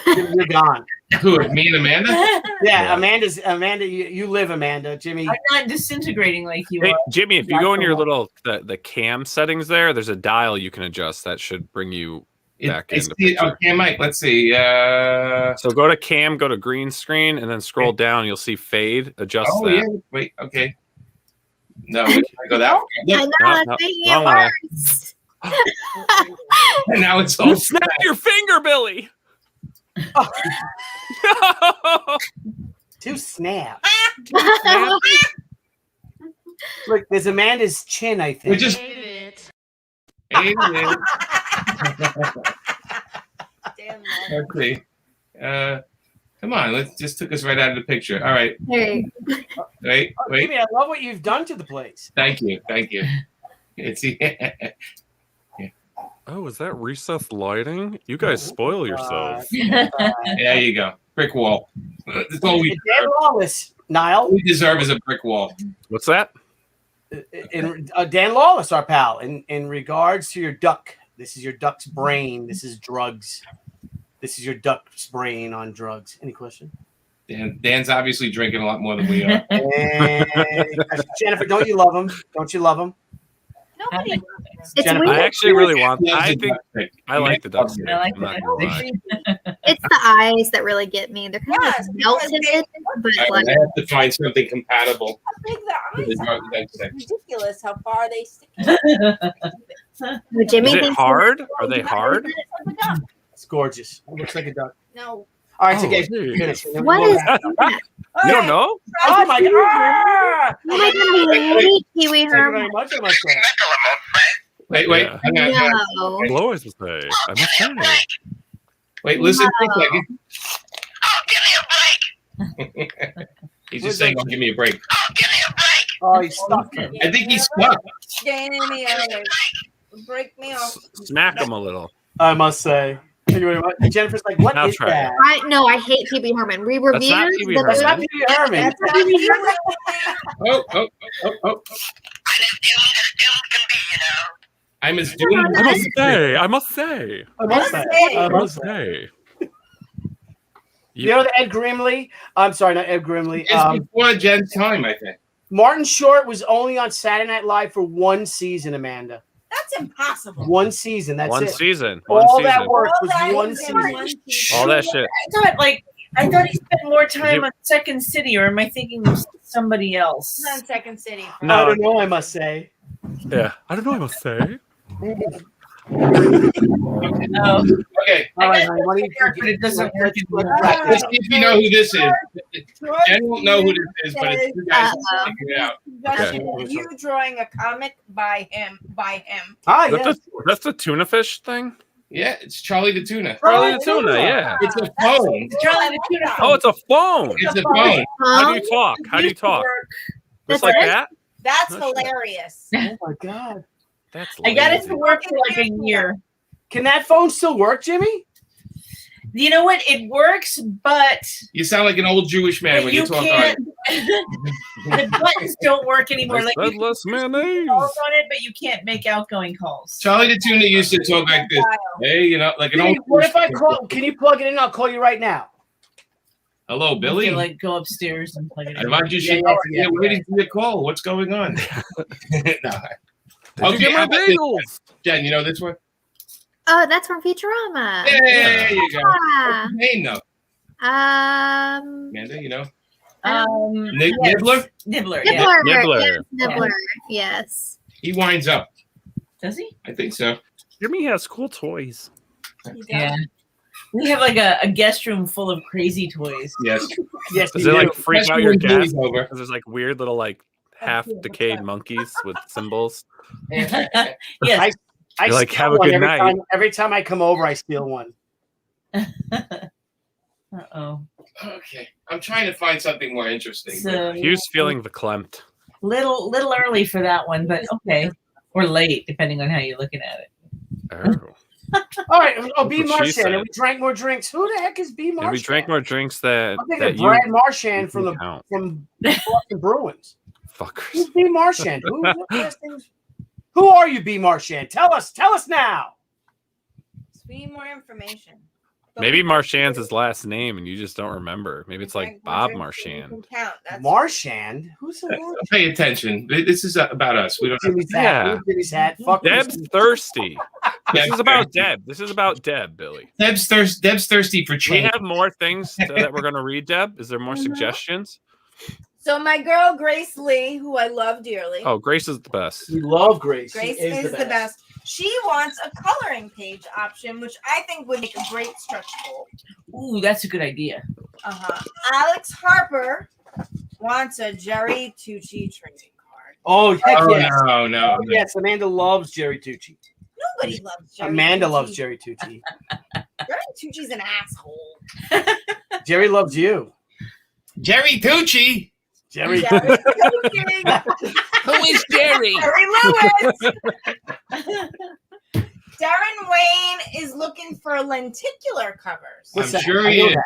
You're gone. who? Me and Amanda? Yeah, Amanda, you live, Amanda. Jimmy. I'm not disintegrating like you Hey, are. Jimmy, if you go in your little the cam settings there's a dial you can adjust that should bring you back into picture. Okay, Mike. Let's see. So go to cam, go to green screen, and then scroll down. You'll see fade. Adjust Oh that. yeah. Wait. Okay. No, we can't go that far. I Look, know. No, Thinking wrong it way. works. and now it's You all snapped your finger, Billy. Two snaps. Look, there's Amanda's chin, I think. We just. Hey, man. Damn, Let's see. Come on. Let's just took us right out of the picture. All right. Hey. Wait. Oh, Jimmy, I love what you've done to the place. Thank you. It's Oh, is that recessed lighting? You guys spoil yourselves. there you go. Brick wall. That's all we Dan deserve. Lawless, Nile. All we deserve is a brick wall. What's that? Dan Lawless, our pal. In regards to your duck, this is your duck's brain. This is drugs. This is your duck's brain on drugs. Any question? Dan's obviously drinking a lot more than we are. And Jennifer, don't you love him? Don't you love him? Nobody. It's Jennifer, weird. I actually really want. Loves I the think duck stick. I like the duck stick. I like I'm the not duck gonna stick. lie. It's the eyes that really get me. They're kind of Yes, like because melted, but I like have to find something compatible How big the with eyes the are. duck stick. It's ridiculous how far they stick. Jimmy Is it thinks hard? Are they hard? It's gorgeous. It looks like a duck. No. All right, so Oh, guys, geez. finish. What is that? You don't know? Oh my god! Ah! Oh my god, I hate Pee Wee Thank you very Herman. much, I must say. Wait. Yeah. Hang on. No. Lois would say. I must say. Wait, listen for a No. second. He's just saying, "Oh, give me a break." Oh, he's stuck. I think he's stuck. Jane and the others. Break me off. Smack him a little. I must say. Thank you very much. And Jennifer's like, what I'll is try that? I hate Pee Wee Herman. We reviewed not Pee Wee the That's Herman. not Pee Wee Herman. That's how you Oh. I'm as doomed. I must say. I must say. I must say. I I must must say. say. You know the Ed Grimley? I'm sorry, not Ed Grimley. It's before Jen's time, I think. Martin Short was only on Saturday Night Live for one season, Amanda. That's impossible. One season. That's One it. season. All One that season. work was that one is in season. one season. All that shit. I thought he spent more time on Second City, or am I thinking of somebody else? It's on Second City. I No. don't know, I must say. Yeah. I don't know. I must say. Oh, Okay. All right, I honey, what do you but it doesn't work. Let's see if you know who this is. Jen won't know who this is, but it's you guys Uh-oh. can figure it out. Suggestion is you drawing a comic by him. Ah, That's, yeah. that's the tuna fish thing? Yeah, it's Charlie the Tuna. Charlie the tuna, yeah. It's a phone. Charlie the Tuna. Oh, it's a phone. It's a phone. How do you talk? How do you talk? Just like that? That's Oh, shit. hilarious. Oh my god. That's I got it lazy. to work for like a year. Can that phone still work, Jimmy? You know what? It works, but You sound like an old Jewish man when you you talk on can't. it. The buttons don't work anymore. I Like said you less can mayonnaise. calls on it, but you can't make outgoing calls. Charlie the Tuna used to talk like this. Hey, you know, like an Jimmy, old. what if I Jewish call? Can you plug it in? I'll call you right now. Hello, You Billy. have to, like go upstairs and plug it in. Remind you, Yeah, should yeah, yeah, yeah. waiting for your call. What's going on? No. Did Okay, you get how my about this? bagels? Jen, you know this one? Oh, that's from Futurama. There you go. Ah. What's his name, though? Um, Amanda, you know? Yes. Nibbler? Nibbler, yeah. Nibbler. Nibbler. Yes, Nibbler. Yes. He winds up. Does he? I think so. Jimmy has cool toys. Yeah. We have like a guest room full of crazy toys. Yes. Yes, Does you it do. like freak Best out your room guests? movie's over. Because there's like weird little like half decayed monkeys with symbols. Yes. I You're like, steal have a one good every night. time. Every time I come over, I steal one. Uh-oh. Okay. I'm trying to find something more interesting. So He was feeling verklempt. little early for that one, but okay. Or late, depending on how you're looking at it. Oh. All right. Oh, B. That's what she Marchand. And said. we drank more drinks. Who the heck is B. Marchand? And we drank more drinks that, I'm thinking that of you Brad Marchand from the count. from Boston Bruins. Fuckers. Who's B. Marchand? Who are you, B. Marchand? Tell us now. We need more information. But Maybe we- Marchand's his last name and you just don't remember. Maybe it's like drank more Bob drinks than you Marchand. can count. That's Marchand? Who's the Marchand? Pay attention. This is about us. We don't have Jimmy's hat. Yeah. Who's Jimmy's hat. Fuck Deb's this. thirsty. This Deb's is about Deb. This is about Deb, Billy. Deb's thirsty for Do we change. have more things that we're going to read, Deb? Is there more suggestions? So my girl Grace Lee, who I love dearly. Oh, Grace is the best. We love Grace. Grace She is the best. She wants a coloring page option, which I think would make a great stretch goal. Ooh, that's a good idea. Alex Harper wants a Jerry Tucci trading card. Oh, heck Oh, yes. no. Oh, yes, Amanda loves Jerry Tucci. Nobody loves Jerry. Amanda Tucci. loves Jerry Tucci. Jerry Tucci's an asshole. Jerry loves you. Jerry Tucci. Jerry. Jerry Tucci. Who is Jerry? Jerry Lewis. Darren Wayne is looking for lenticular covers. What's I'm that? sure I he know is. that.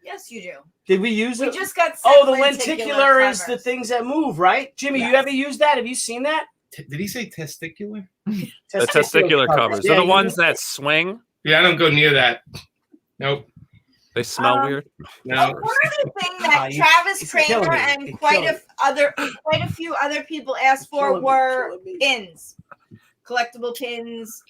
Yes, you do. Did we use We it? just got. Oh, the sent lenticular is the covers. things that move, right? Jimmy, you Yes. ever used that? Have you seen that? Did he say testicular? The testicular covers. Yeah, They're the you- ones that swing. Yeah, I don't go near that. Nope. They smell Um, weird. No. Another thing that you- Travis it's killing Kramer me. and It's quite killing a few other people asked for Killing me, were killing me. pins, collectible pins.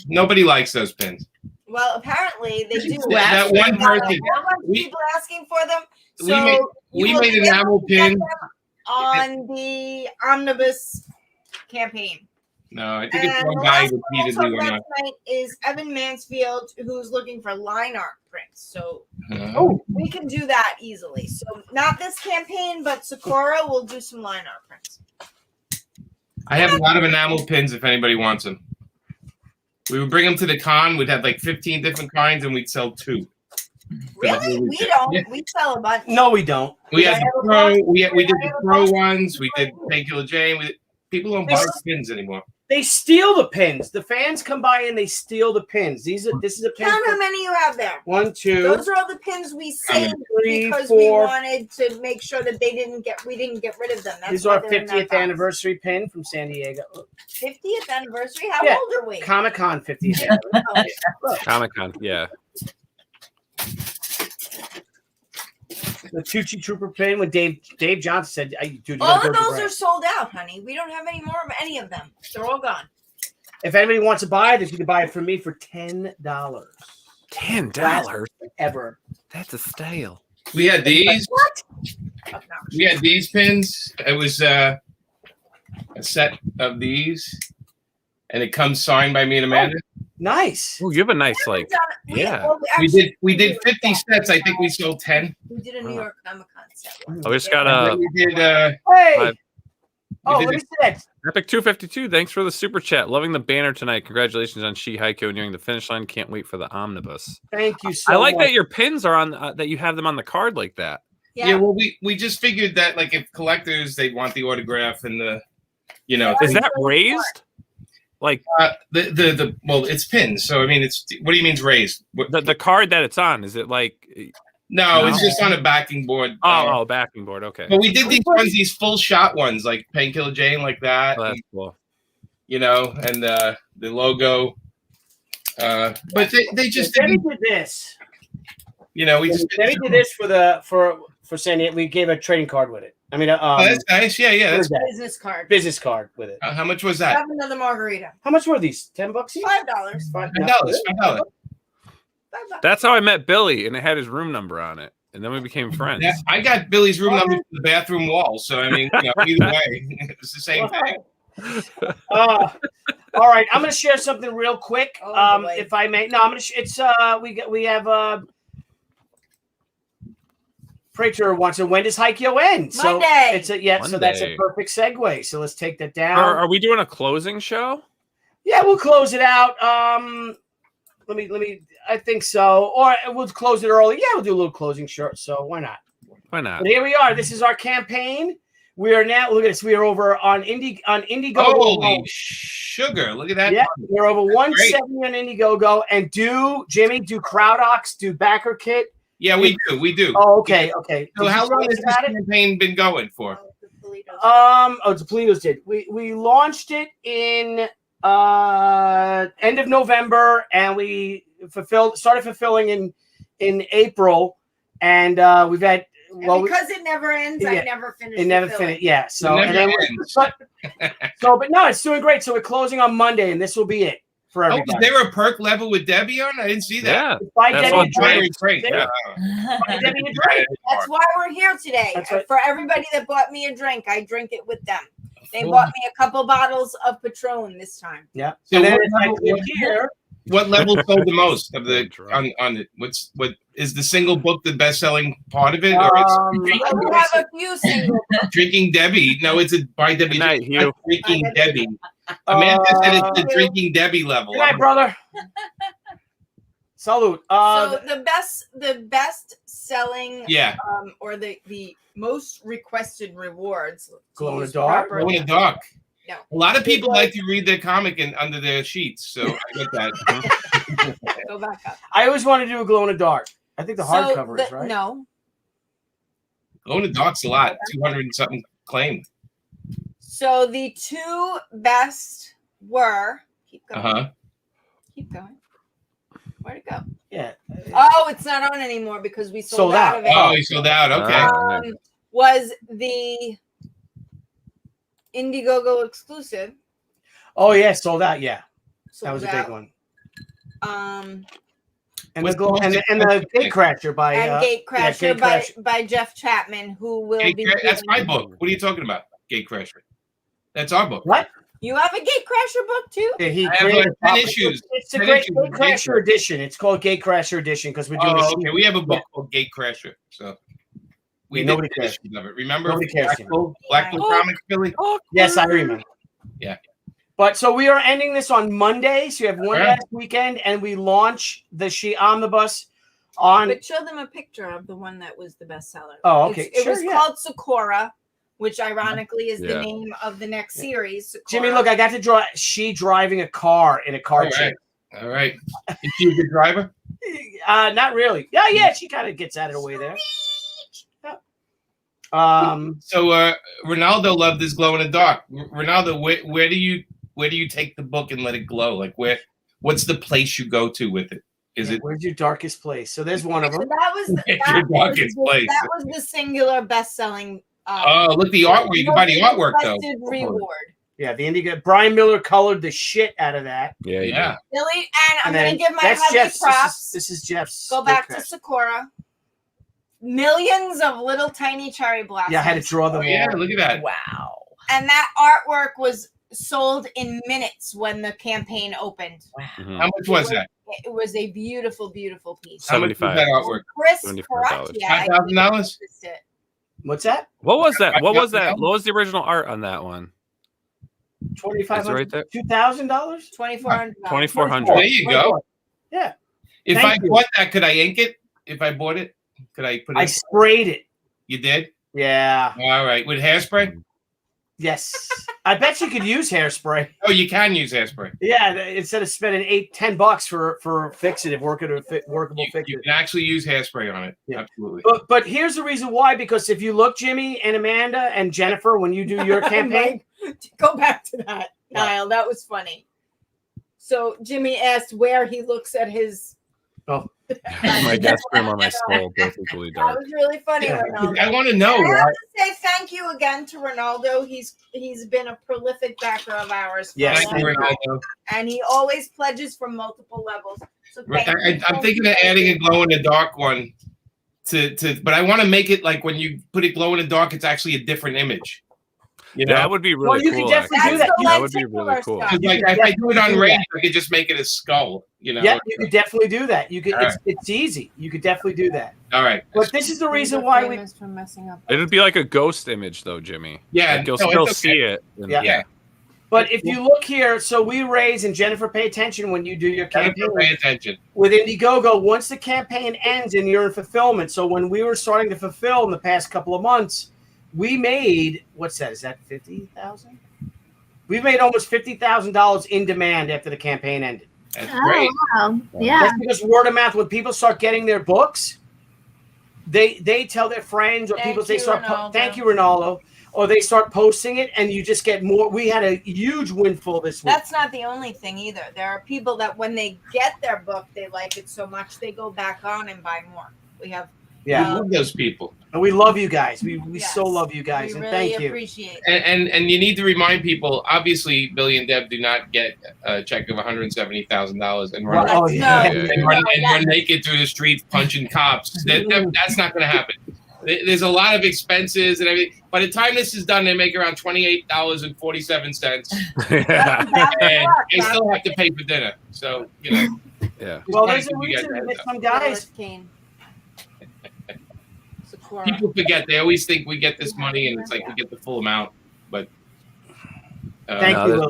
Nobody likes those pins. Well, apparently they do. That one person. There are a bunch of We- people asking for them. we So made- you we will made be enamel able to get pin. them on the Omnibus campaign. No, I think it's And one the guy last one repeatedly also went last night is Evan Mansfield, who's looking for line art prints. So on. Oh, we can do that easily. So not this campaign, but Sakura will do some line art prints. I have a lot of enamel pins if anybody wants them. We would bring them to the con. We'd have like 15 different kinds and we'd sell 2. Really? We Yeah. don't. Yeah. We sell a bunch. no, we don't. We had the pro. We did the I have a pro box. ones. We did Tequila Jane. People don't buy pins anymore. They steal the pins. The fans come by and they steal the pins. This is a pin. Count how for- many you have there. 1, 2, Those are all the pins we saved 3, because 4. we wanted to make sure that we didn't get rid of them. That's These why are our they're in that 50th box. anniversary pin from San Diego. 50th anniversary? How Yeah. old are we? Comic Con 50th anniversary. Oh, Look, Comic Con, yeah. the Tucci Trooper pin when Dave Johnson said, "Dude, you all gotta of go to those Brad." are sold out, honey. We don't have any more of any of them. They're all gone. If anybody wants to buy this, you can buy it from me for $10 $10? ever. That's a steal. We had these. What? We had these pins. It was a set of these, and it comes signed by me and Amanda. Nice. Oh, you have a nice like. Yeah. We did 50 sets. I think we sold 10. We did a New York Comic Con set. Oh, we just got a We did. Hey. Oh, let me see that. Epic 252. Thanks for the super chat. Loving the banner tonight. Congratulations on Haikyo nearing the finish line. Can't wait for the omnibus. Thank you so I like much. that your pins are on that you have them on the card like that. Yeah. Well, we just figured that like if collectors they want the autograph and the, is that raised? Like the well, it's pins. So I mean, it's what do you mean it's raised? The card that it's on, is it like? No, it's just on a backing board. Oh, backing board. Okay. But we did these full shot ones, like Painkiller Jane, like that. Oh, that's cool. And the logo. But they just Debbie did this. we just Debbie did this for San Diego. We gave a trading card with it. I mean, that's nice. Yeah. That's business card with it. How much was that? Have another margarita. How much were these? $10 each? $5. $5. That's how I met Billy, and it had his room number on it, and then we became friends. Yeah, I got Billy's room number from the bathroom wall, so I mean, either way, it's the same thing. All right, I'm going to share something real quick, if I may. No, I'm going to. We have. Prater wants to. When does Haikyo end? So Monday. So that's a perfect segue. So let's take that down. Are we doing a closing show? Yeah, we'll close it out. Let me. I think so. Or we'll close it early. Yeah, we'll do a little closing short. So why not? Why not? But here we are. This is our campaign. We are now. Look at this. We are over on Indiegogo. Holy sugar! Look at that. Yeah, we're over 170 on Indiegogo. And do CrowdOx, do backer kit. Yeah, we do. Oh, okay. So how long has this campaign been going for? Toledo's did. We launched it in end of November, and we started fulfilling in April, and we've had because it never ends. I never finished. It never finished. Yeah. So but no, it's doing great. So we're closing on Monday, and this will be it for everybody. Is there a perk level with Debbie on? I didn't see that. Yeah, that's great. That's why we're here today. Right. For everybody that bought me a drink, I drink it with them. They bought me a couple bottles of Patron this time. Yeah. So what level sold the most of the on it? What is the single book the best selling part of it? Or we have a few single books. Drinking Debbie. No, it's a by Debbie. Good night, Hugh. Drinking Debbie. Amanda said it's the Drinking Debbie level. Good night, brother. Salute. So the best selling or the most requested rewards. Glow in the dark. Glow in the dark. No. A lot of people like to read their comic under their sheets, so I get that. Go back up. I always want to do a glow in the dark. I think the hardcover is right. No. Glow in the dark's a lot. 200 and something claimed. So the two best were keep going. Keep going. Where'd it go? Yeah. Oh, it's not on anymore because we sold out of it. Oh, you sold out. Okay. Was the Indiegogo exclusive? Oh yeah, sold out. Yeah, that was a big one. And the Gatecrasher by Gatecrasher by Jeff Chapman, who will be. That's my book. What are you talking about? Gatecrasher. That's our book. What? You have a Gatecrasher book too? Yeah, he created 10 issues. It's a great Gatecrasher edition. It's called Gatecrasher edition because we're doing. Okay. We have a book called Gatecrasher. So. Nobody cares of it. Remember Blackpool Comics, Billy? Yes, I remember. Yeah. But so we are ending this on Monday. So you have one last weekend, and we launch the Shi Omnibus on. But show them a picture of the one that was the bestseller. Oh, okay. It was called Sakura, which ironically is the name of the next series. Sakura. Jimmy, look, I got to draw Shi driving a car in a car chase. All right. Is she a good driver? Not really. Yeah, she kind of gets out of the way there. So Ronaldo loved this glow in the dark. Ronaldo, where do you take the book and let it glow? Like what's the place you go to with it? Where's your darkest place? So there's one of them. So that was the singular best-selling. Look, the artwork. You can buy the artwork though. Reward. Yeah, the Indigo. Brian Miller colored the shit out of that. Yeah. Billy, and I'm going to give my heavy props. This is Jeff's. Go back to Sakura. Millions of little tiny cherry blossoms. Yeah, I had to draw them. Yeah, look at that. Wow. And that artwork was sold in minutes when the campaign opened. Mhm. How much was that? It was a beautiful, beautiful piece. How much was 75. that artwork? Chris $75. Correctia, I $5,000? purchased it. What's that? What was that? What was that? $5,000? What was the original art on that one? $2,500, right there. $2,000. $2,400. 2400. There you go. Yeah. If Thank I you. bought that, could I ink it? If I bought it, could I put it? I sprayed it. You did? Yeah. All right. With hairspray? Yes. I bet you could use hairspray. Oh, you can use hairspray. Yeah, instead of spending $8-10 for fixative, workable You fixative. can actually use hairspray on it. Yeah. Absolutely. But here's the reason why, because if you look, Jimmy and Amanda and Jennifer, when you do your campaign, Go back to that, Niall. That was funny. So Jimmy asked where he looks at his. oh, My desk room or my skull, both equally That dark. was really funny, Yeah. Ronaldo. I want to know. I have Why. to say thank you again to Ronaldo. He's been a prolific backer of ours. For a Yes, long Thank you, time, Ronaldo. and he always pledges from multiple levels. So thank you. I'm thinking of adding a glow in the dark one but I want to make it like when you put it glow in the dark, it's actually a different image. You know? That would be really Well, you cool. can definitely actually. do that. That would be really lenticular cool. stuff. 'Cause, like, You can if I do it on definitely do range, I could just make it a skull. You know. yeah, you could definitely do that. You could. All It's easy. You could definitely do that. All right. But this is the reason why we. For messing up. It'd be like a ghost image, though, Jimmy. Yeah, Like, you'll no, still it's okay. see it. And- Yeah. Yeah. But if you look here, so we raise, and Jennifer, pay attention when you do your campaign. Pay attention. With Indiegogo, once the campaign ends and you're in fulfillment. So when we were starting to fulfill in the past couple of months, we made, what's that? Is that 50,000? We've made almost $50,000 in demand after the campaign ended. That's Oh, great. wow. Yeah. That's because word of mouth. When people start getting their books, they tell their friends or Thank people. They you, start. Ronaldo. Thank you, Ronaldo. Or they start posting it, and you just get more. We had a huge windfall this week. That's not the only thing either. There are people that when they get their book, they like it so much they go back on and buy more. We have. Yeah, I love those people. and we love you guys. We Yes. so love you guys, We and really thank you. appreciate it. And you need to remind people. Obviously, Billy and Deb do not get a check of $170,000 and run, Oh, yeah. and run naked through the streets punching cops. That's not going to happen. There's a lot of expenses and everything. By the time this is done, they make around $28.47, and they still have to pay for dinner. So yeah. Well, Just there's a wanted to give you guys reason a that heads up. some guys. Kane. Sakura. People forget. They always think we get this money, and it's like we get the full amount. But Thank you, No,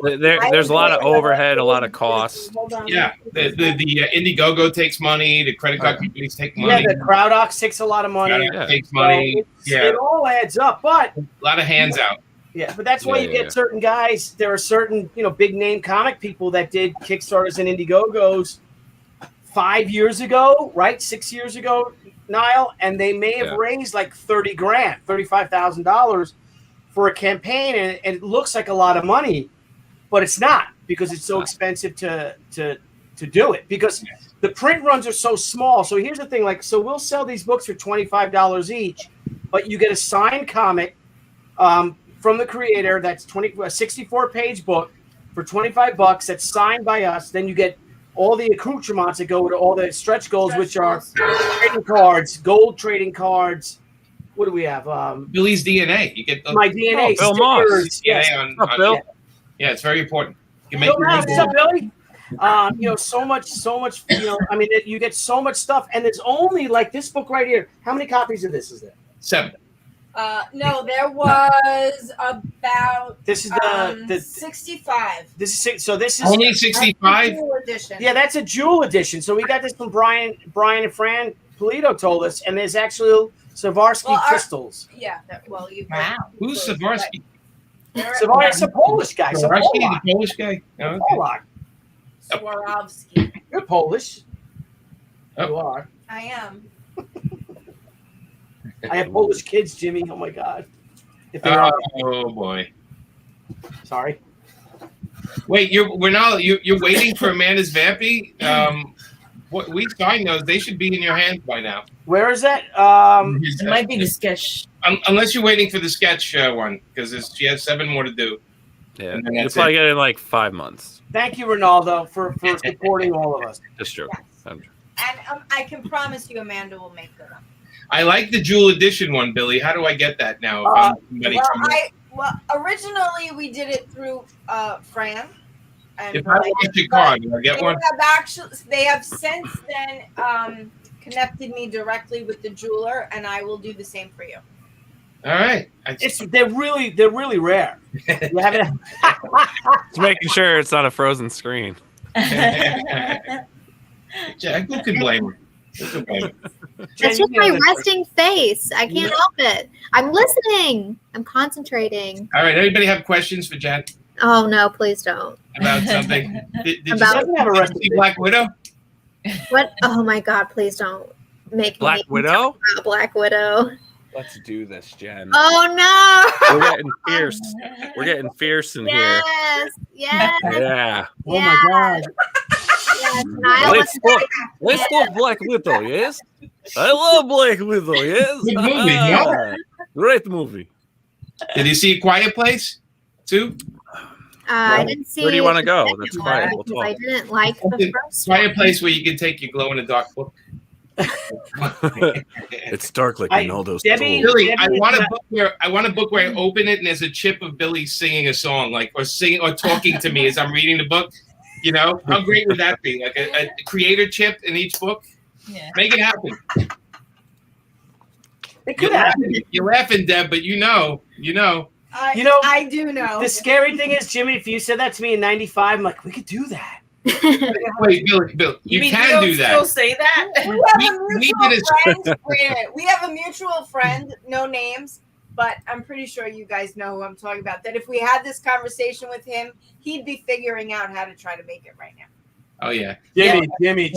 there's a lot of overhead, a lot of costs. Hold on. yeah, the Indiegogo takes money. The credit card companies take Yeah, money. the CrowdOx takes a lot of money. Credit takes money. So Yeah, it all adds up. But a lot of hands out. yeah, but that's why Yeah, you yeah, get yeah. certain guys. There are certain big name comic people that did Kickstarters and Indiegogos 5 years ago, right? 6 years ago, Nile, and they may have Yeah. raised like $30,000, $35,000 for a campaign, and it looks like a lot of money, but it's not because it's so expensive to do it because the print runs are so small. So here's the thing, so we'll sell these books for $25 each, but you get a signed comic from the creator that's a 64-page book for $25 that's signed by us. Then you get all the accoutrements that go to all the stretch goals, which are trading cards, gold trading cards. What do we have? Billy's DNA. You get the My DNA, Bill Moss. stickers. DNA Yes. on, What's up, Bill? yeah, it's very important. You Bill your Moss, own what's up, Billy? So much. I mean, you get so much stuff, and there's only like this book right here. How many copies of this is there? 7. No, there was about This is the 65. this is so this is Only 65. Full edition. yeah, that's a jewel edition. So we got this from Brian and Fran Polito told us, and there's actually Swarovski Well, crystals. You. Wow. Who's Swarovski? It's a Polish guy. Some Swarovski, Polak. the Polish guy. Oh, okay. Polak. Swarovski. You're Polish. Oh. You are. I am. I have Polish kids, Jimmy. Oh my God. If they are, Oh boy. sorry. Wait, you're waiting for Amanda's Vampy. What we signed those? They should be in your hands by now. Where is that? It might be the sketch. Unless you're waiting for the sketch one, because she has 7 more to do. Yeah, And then you'll that's probably it. get it in like 5 months. Thank you, Ronaldo, for supporting all of us. Just joking. And I can promise you, Amanda will make good on. I like the jewel edition one, Billy. How do I get that now? If I'm somebody from- Well, originally we did it through Fran. And If I want your card, do I get one? They have since then connected me directly with the jeweler, and I will do the same for you. All right. They're really rare. You haven't. Just making sure it's not a frozen screen. Jack, who can blame her? Who can blame her? It's just my resting face. I can't help it. I'm listening. I'm concentrating. All right. Anybody have questions for Jen Oh no, please don't. about something? Did you About- see Black Widow? What? Oh my God, please don't make Black me Widow? talk about Black Widow. Let's do this, Jen. Oh no! We're getting fierce. We're getting fierce in here. Yes, yes, Yeah. Oh my God. yes. Nile Let's go Black Widow, yes? I love Black Widow, yes? Good movie, no? Great movie. Did you see Quiet Place too? I didn't see. Where do you want to the go? second That's one fine. We'll because I talk. didn't like the first one. Quiet Place where you can take your glow in the dark book. It's dark like Ronaldo's Debbie- soul. Billy, I want a book where I open it and there's a chip of Billy singing a song, or talking to me as I'm reading the book. You know, how great would that be? Like a creator chip in each book. Yeah. Make it happen. It could happen. You're laughing, Deb, but you know. I do know. The scary thing is, Jimmy, if you said that to me in '95, I'm like, we could do that. Wait, Bill, you mean can don't do that. Still say that? We have a we mutual did friend. Wait a minute. We have a mutual friend, no names, but I'm pretty sure you guys know who I'm talking about. That if we had this conversation with him, he'd be figuring out how to try to make it right now. Oh yeah.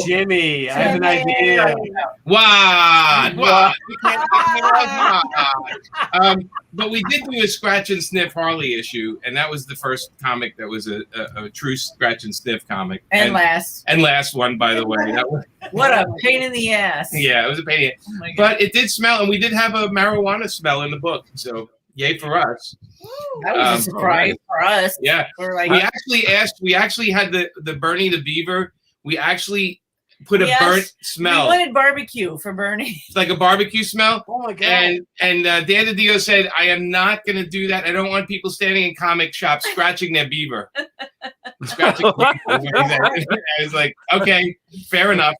Jimmy, I have an idea. What? We can't- but we did do a scratch and sniff Harley issue, and that was the first comic that was a true scratch and sniff comic. And last one, by the way. That was, what a pain in the ass. yeah, it was a pain. Oh my God. But it did smell, and we did have a marijuana smell in the book. So yay for us. That was a surprise for us. Yeah. We're like, We actually had the Bernie the Beaver. We actually put a Yes. burnt smell. we wanted barbecue for Bernie. It's like a barbecue smell. Oh my God. And Dan DiDio said, I am not going to do that. I don't want people standing in comic shops scratching their beaver. Scratching their beaver. I was like, okay, fair enough.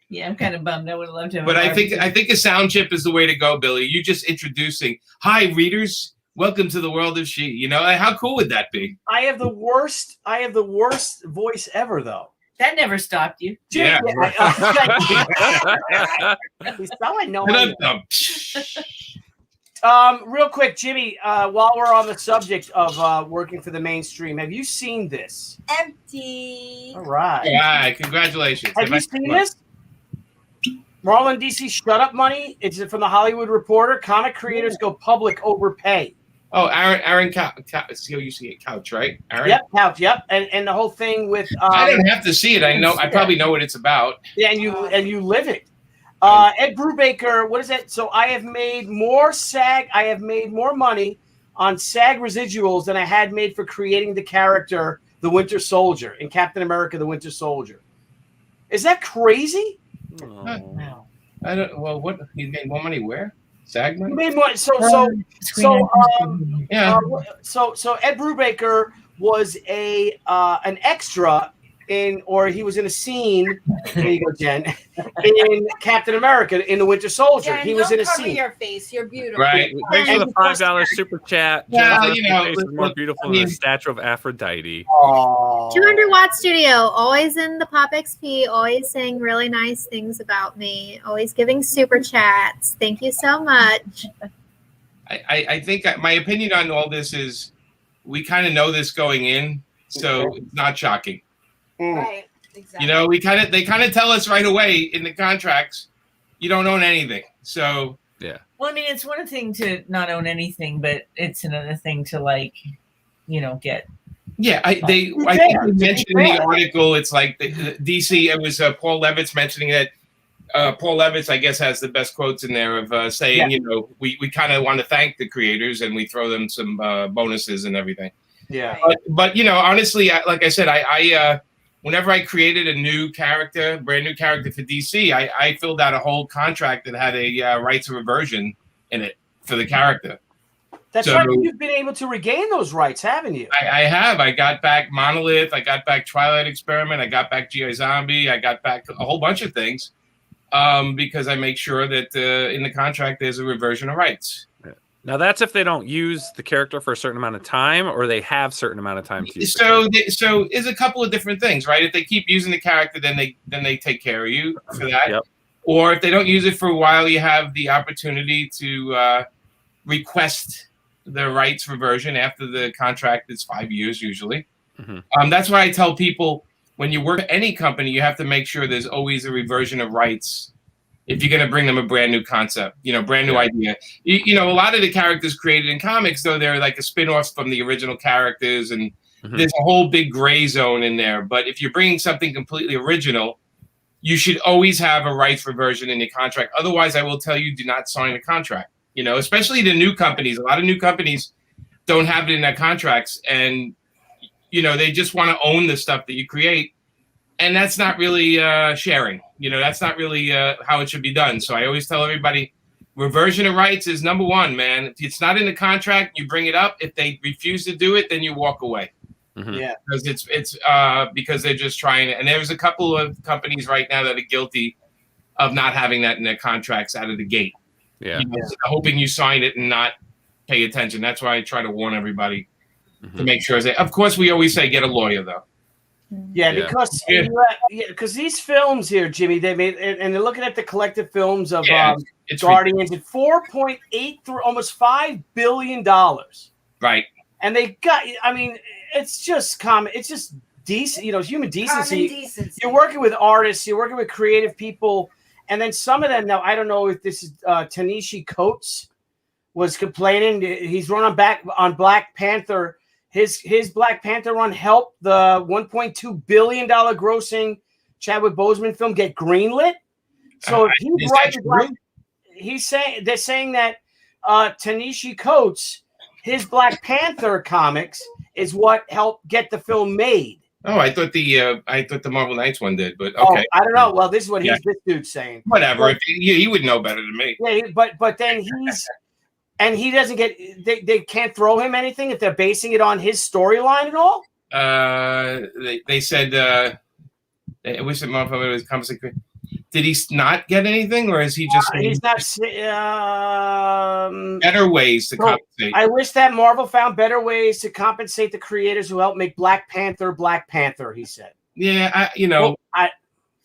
Yeah, I'm kind of bummed. I would have loved to have. But a I think barbecue. a sound chip is the way to go, Billy. You just introducing, hi readers, welcome to the world of Shi. You know, how cool would that be? I have the worst voice ever, though. That never stopped you. Yeah. You sound like no And one. I'm- Real quick, Jimmy, while we're on the subject of working for the mainstream, have you seen this? Empty. All right. All right, congratulations. Have you seen this? Marlon DC Shut Up Money. It's from the Hollywood Reporter. Comic creators go public over pay. Oh, Aaron Couch, right? Aaron? Yep, Couch. Yep, and the whole thing with I don't have to see it. I probably know what it's about. yeah, and you live it. Ed Brubaker, what is that? So I have made more money on SAG residuals than I had made for creating the character, the Winter Soldier, in Captain America: The Winter Soldier. Is that crazy? Wow. I don't. Well, what he made more money where? SAG He money? made more. So Yeah. So Ed Brubaker was an extra he was in a scene. There you go, Jen. In Captain America, in the Winter Soldier, Jen, he was in a don't cover scene. your face. You're beautiful. Right. Thanks for the $5 super chat. Well, Jen's you know, face is more beautiful than the statue of Aphrodite. Aw. 200-watt studio, always in the PopXP, always saying really nice things about me, always giving super chats. Thank you so much. I think my opinion on all this is we kind of know this going in, so it's not shocking. Right. Exactly. You know, they kind of tell us right away in the contracts, you don't own anything. So Well, I mean, it's one thing to not own anything, but it's another thing to get. yeah, I think they mentioned in the article, it's like the DC. It was Paul Levitz mentioning that. Paul Levitz, I guess, has the best quotes in there of saying, you know, we kind of want to thank the creators and we throw them some bonuses and everything. Yeah. But you know, honestly, like I said, I whenever I created a brand new character for DC, I filled out a whole contract that had a rights of reversion in it for the character. That's So- right. You've been able to regain those rights, haven't you? I have. I got back Monolith. I got back Twilight Experiment. I got back GI Zombie. I got back a whole bunch of things because I make sure that in the contract there's a reversion of rights. Now that's if they don't use the character for a certain amount of time, or they have certain amount of time to use. So it's a couple of different things, right? If they keep using the character, then they take care of you for that. Yep. Or if they don't use it for a while, you have the opportunity to request the rights reversion after the contract is 5 years usually. That's why I tell people when you work at any company, you have to make sure there's always a reversion of rights if you're going to bring them a brand new concept, brand new idea. A lot of the characters created in comics, though, they're like a spin-offs from the original characters, and there's a whole big gray zone in there. But if you're bringing something completely original, you should always have a rights reversion in your contract. Otherwise, I will tell you, do not sign a contract. Especially the new companies. A lot of new companies don't have it in their contracts, and they just want to own the stuff that you create, and that's not really sharing. That's not really how it should be done. So I always tell everybody, reversion of rights is number one, man. If it's not in the contract, you bring it up. If they refuse to do it, then you walk away. Yeah, because it's because they're just trying to. And there's a couple of companies right now that are guilty of not having that in their contracts out of the gate. Yeah. Hoping you sign it and not pay attention. That's why I try to warn everybody to make sure. Of course, we always say get a lawyer, though. Yeah, because these films here, Jimmy, they made, and they're looking at the collective films of Guardians at $4.8 through almost $5 billion. Right. And they got, it's just common. It's just decent, human decency. You're working with artists, you're working with creative people. And then some of them, now I don't know if this is Tanishi Coates was complaining. He's run on Black Panther. His Black Panther run helped the $1.2 billion grossing Chadwick Boseman film get greenlit. So if he's right, they're saying that Tanishi Coates, his Black Panther comics is what helped get the film made. Oh, I thought the Marvel Knights one did, but okay. I don't know. Well, this is what this dude's saying. Whatever. But, he would know better than me. Yeah, but then he doesn't get. They can't throw him anything if they're basing it on his storyline at all. They said. I wish that motherfucker was compensated. Did he not get anything, or is he just? He's not. Better ways to compensate. I wish that Marvel found better ways to compensate the creators who helped make Black Panther. He said. Yeah,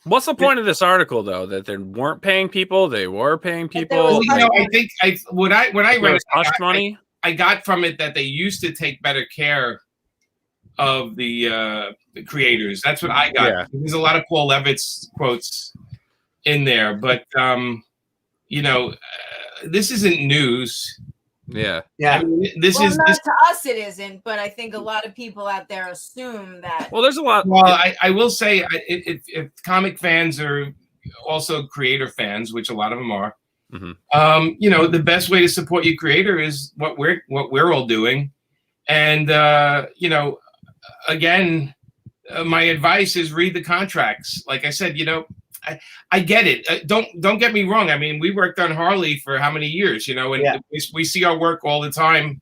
What's the point of this article, though? That they weren't paying people; they were paying people. Well, I think when I read hush money, I got from it that they used to take better care of the creators. That's what I got. Yeah. There's a lot of Paul Levitt's quotes in there, but this isn't news. Yeah. Yeah. I mean, this is to us it isn't, but I think a lot of people out there assume that. Well, there's a lot. Well, I will say if comic fans are also creator fans, which a lot of them are, the best way to support your creator is what we're all doing, and again, my advice is read the contracts. Like I said, I get it. Don't get me wrong. I mean, we worked on Harley for how many years, and we see our work all the time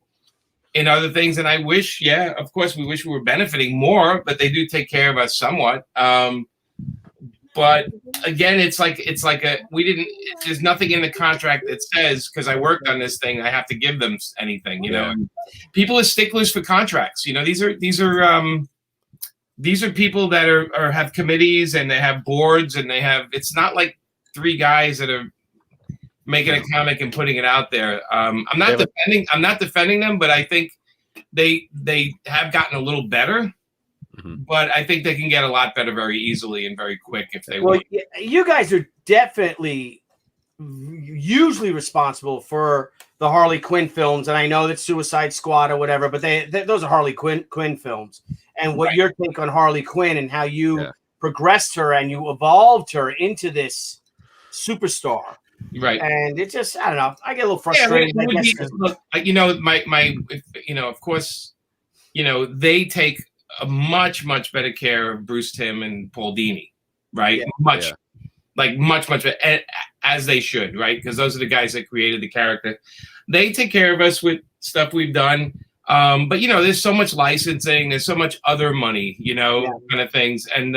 in other things. And I wish, of course, we wish we were benefiting more, but they do take care of us somewhat. But again, it's like there's nothing in the contract that says, because I worked on this thing, I have to give them anything, And people are sticklers for contracts. These are people that are have committees, and they have boards, and it's not like three guys that are making a comic and putting it out there. I'm not defending them, but I think they have gotten a little better. But I think they can get a lot better very easily and very quick if they want. You guys are definitely usually responsible for the Harley Quinn films, and I know that Suicide Squad or whatever, but those are Harley Quinn films. And what your take on Harley Quinn and how you progressed her and you evolved her into this superstar. Right. And it just, I don't know, I get a little frustrated. Of course, they take a much, much better care of Bruce Timm and Paul Dini, right? Yeah. Much better. And as they should, right? Because those are the guys that created the character. They take care of us with stuff we've done. But you know, there's so much licensing, there's so much other money, you know, kind of things. And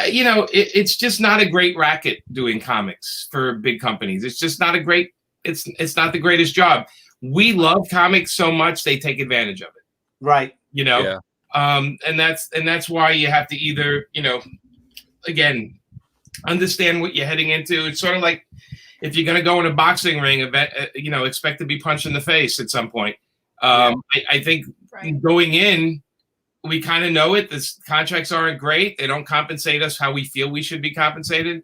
you know, it's just not a great racket doing comics for big companies. It's just not a great, it's not the greatest job. We love comics so much, they take advantage of it. Right. You know? And that's why you have to either, you know, again, understand what you're heading into. It's sort of like if you're going to go in a boxing ring, you know, expect to be punched in the face at some point. I think going in, we kind of know it. The contracts aren't great. They don't compensate us how we feel we should be compensated.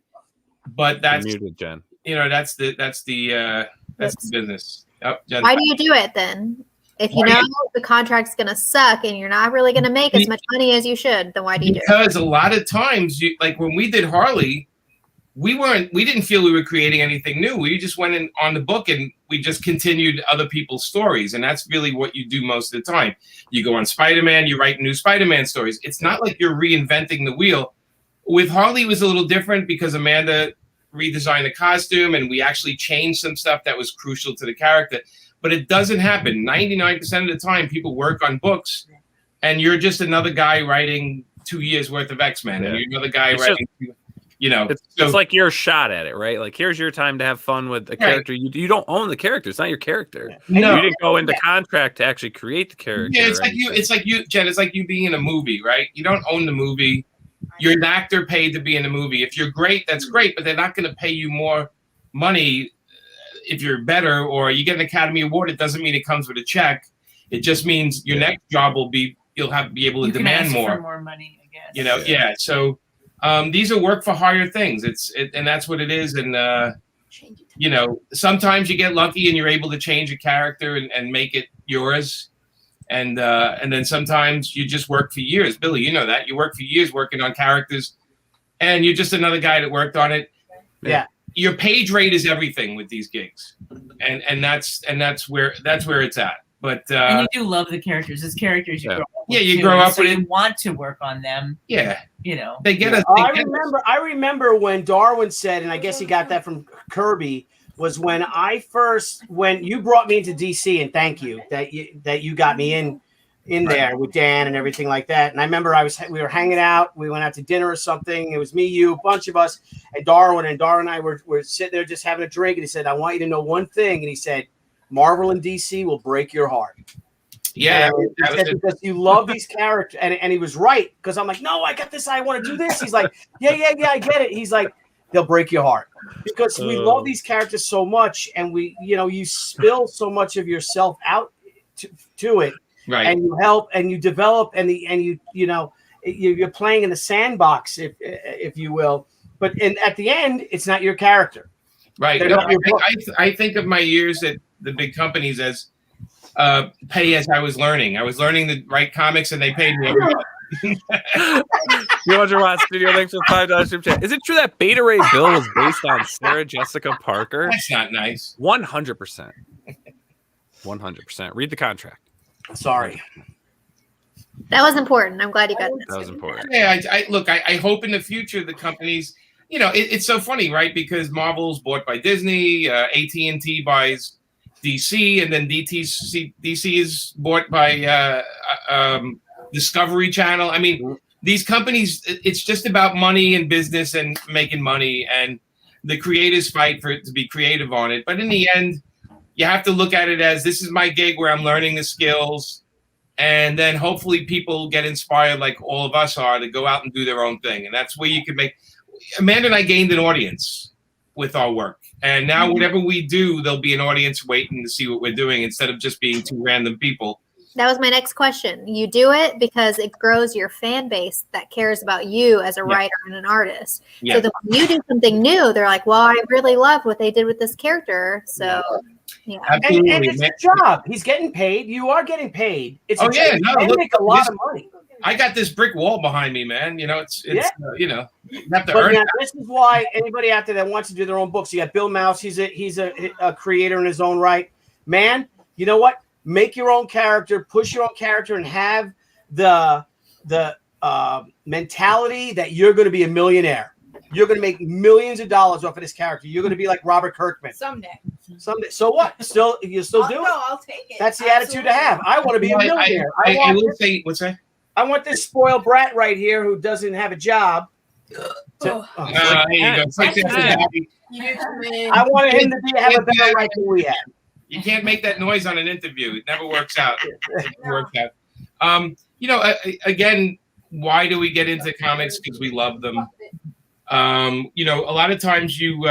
But that's muted, Jen. You know, that's the business. Oh, Jen. Why do you do it then? If you know the contract's going to suck and you're not really going to make as much money as you should, then why do you do it? Because a lot of times, like when we did Harley, we didn't feel we were creating anything new. We just went in on the book and we just continued other people's stories. And that's really what you do most of the time. You go on Spider-Man, you write new Spider-Man stories. It's not like you're reinventing the wheel. With Harley, it was a little different because Amanda redesigned the costume and we actually changed some stuff that was crucial to the character. But it doesn't happen. 99% of the time, people work on books and you're just another guy writing 2 years worth of X-Men. And you're another guy writing... You know, it's like your shot at it, right? Like, here's your time to have fun with a character. You don't own the character; it's not your character. No, you didn't go into contract to actually create the character. Yeah, it's like you. It's like you, Jen. It's like you being in a movie, right? You don't own the movie. You're an actor paid to be in a movie. If you're great, that's great, but they're not going to pay you more money if you're better or you get an Academy Award. It doesn't mean it comes with a check. It just means your next job will be you'll have be able to demand more. For more money, I guess. You know, So. These are work for hire things. And that's what it is. And you know, sometimes you get lucky and you're able to change a character and make it yours. And then sometimes you just work for years. Billy, you know that you work for years working on characters, and you're just another guy that worked on it. Yeah. Your page rate is everything with these gigs, and that's where it's at. But and you do love the characters. It's characters you grow up with. Yeah, you grow up with it. You want to work on them. Yeah. You know. They get us. I remember when Darwin said, and I guess he got that from Kirby, was when you brought me into DC, and thank you that you got me in there with Dan and everything like that. And I remember we were hanging out, we went out to dinner or something. It was me, you, a bunch of us, and Darwin and I were sitting there just having a drink, and he said, I want you to know one thing, and he said, Marvel and DC will break your heart. Yeah, because you love these characters, and he was right, because I'm like, no, I got this, I want to do this. He's like, yeah, I get it. He's like, they'll break your heart because we love these characters so much, and you spill so much of yourself out to it, right? And you help and you develop, and you're playing in the sandbox, if you will. But at the end, it's not your character, right? I think of my years at the big companies as pay as I was learning. I was learning to write comics, and they paid me every month. You want to watch Studio Links with $5 Is it true that Beta Ray Bill was based on Sarah Jessica Parker? That's not nice. 100%. 100%. Read the contract. Sorry. That was important. I'm glad you got that. That was important. Yeah, I hope in the future the companies, you know, it's so funny, right? Because Marvel's bought by Disney, AT&T buys DC, and then DC is bought by Discovery Channel. I mean, these companies, it's just about money and business and making money, and the creators fight for it to be creative on it. But in the end, you have to look at it as this is my gig where I'm learning the skills, and then hopefully people get inspired like all of us are to go out and do their own thing. And that's where you can make. Amanda and I gained an audience with our work. And now whatever we do, there'll be an audience waiting to see what we're doing instead of just being two random people. That was my next question. You do it because it grows your fan base that cares about you as a writer and an artist. Yeah. So that when you do something new, they're like, well, I really love what they did with this character. So, yeah. Absolutely. And it's a job. He's getting paid. You are getting paid. It's they make a lot of money. I got this brick wall behind me, man. You know, it's you know, you have to but earn now, it. this is why anybody out there that wants to do their own books, you got Bill Mouse. He's a creator in his own right. Man, you know what? Make your own character, push your own character, and have the mentality that you're going to be a millionaire. you're going to make millions of dollars off of this character. You're going to be like Robert Kirkman Someday. So what? Still, you still do it. I'll take it. That's the attitude to have. I want to be a millionaire. I will say, what's that? I want this spoiled brat right here who doesn't have a job. There you go. It's like that. I wanted him to have a better life than we have. You can't make that noise on an interview. It never works out. It never works out. You know, again, why do we get into comics? Because we love them. You know, a lot of times you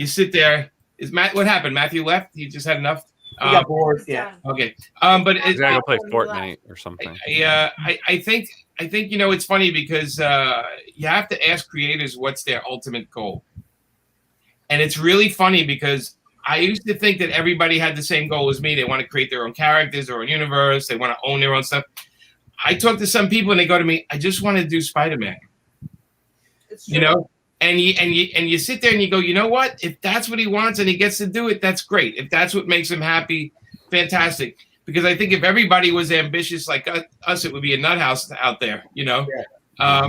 sit there. Is Matt? What happened? Matthew left. He just had enough. He got bored. Yeah. Okay. But He's gonna go play Fortnite or something. I think you know it's funny because you have to ask creators what's their ultimate goal, and it's really funny because I used to think that everybody had the same goal as me. They want to create their own characters, their own universe. They want to own their own stuff. I talk to some people and they go to me, I just want to do Spider-Man. You know, and you sit there and you go, you know what? If that's what he wants and he gets to do it, that's great. If that's what makes him happy, fantastic. Because I think if everybody was ambitious like us, it would be a nut house out there, you know. Yeah.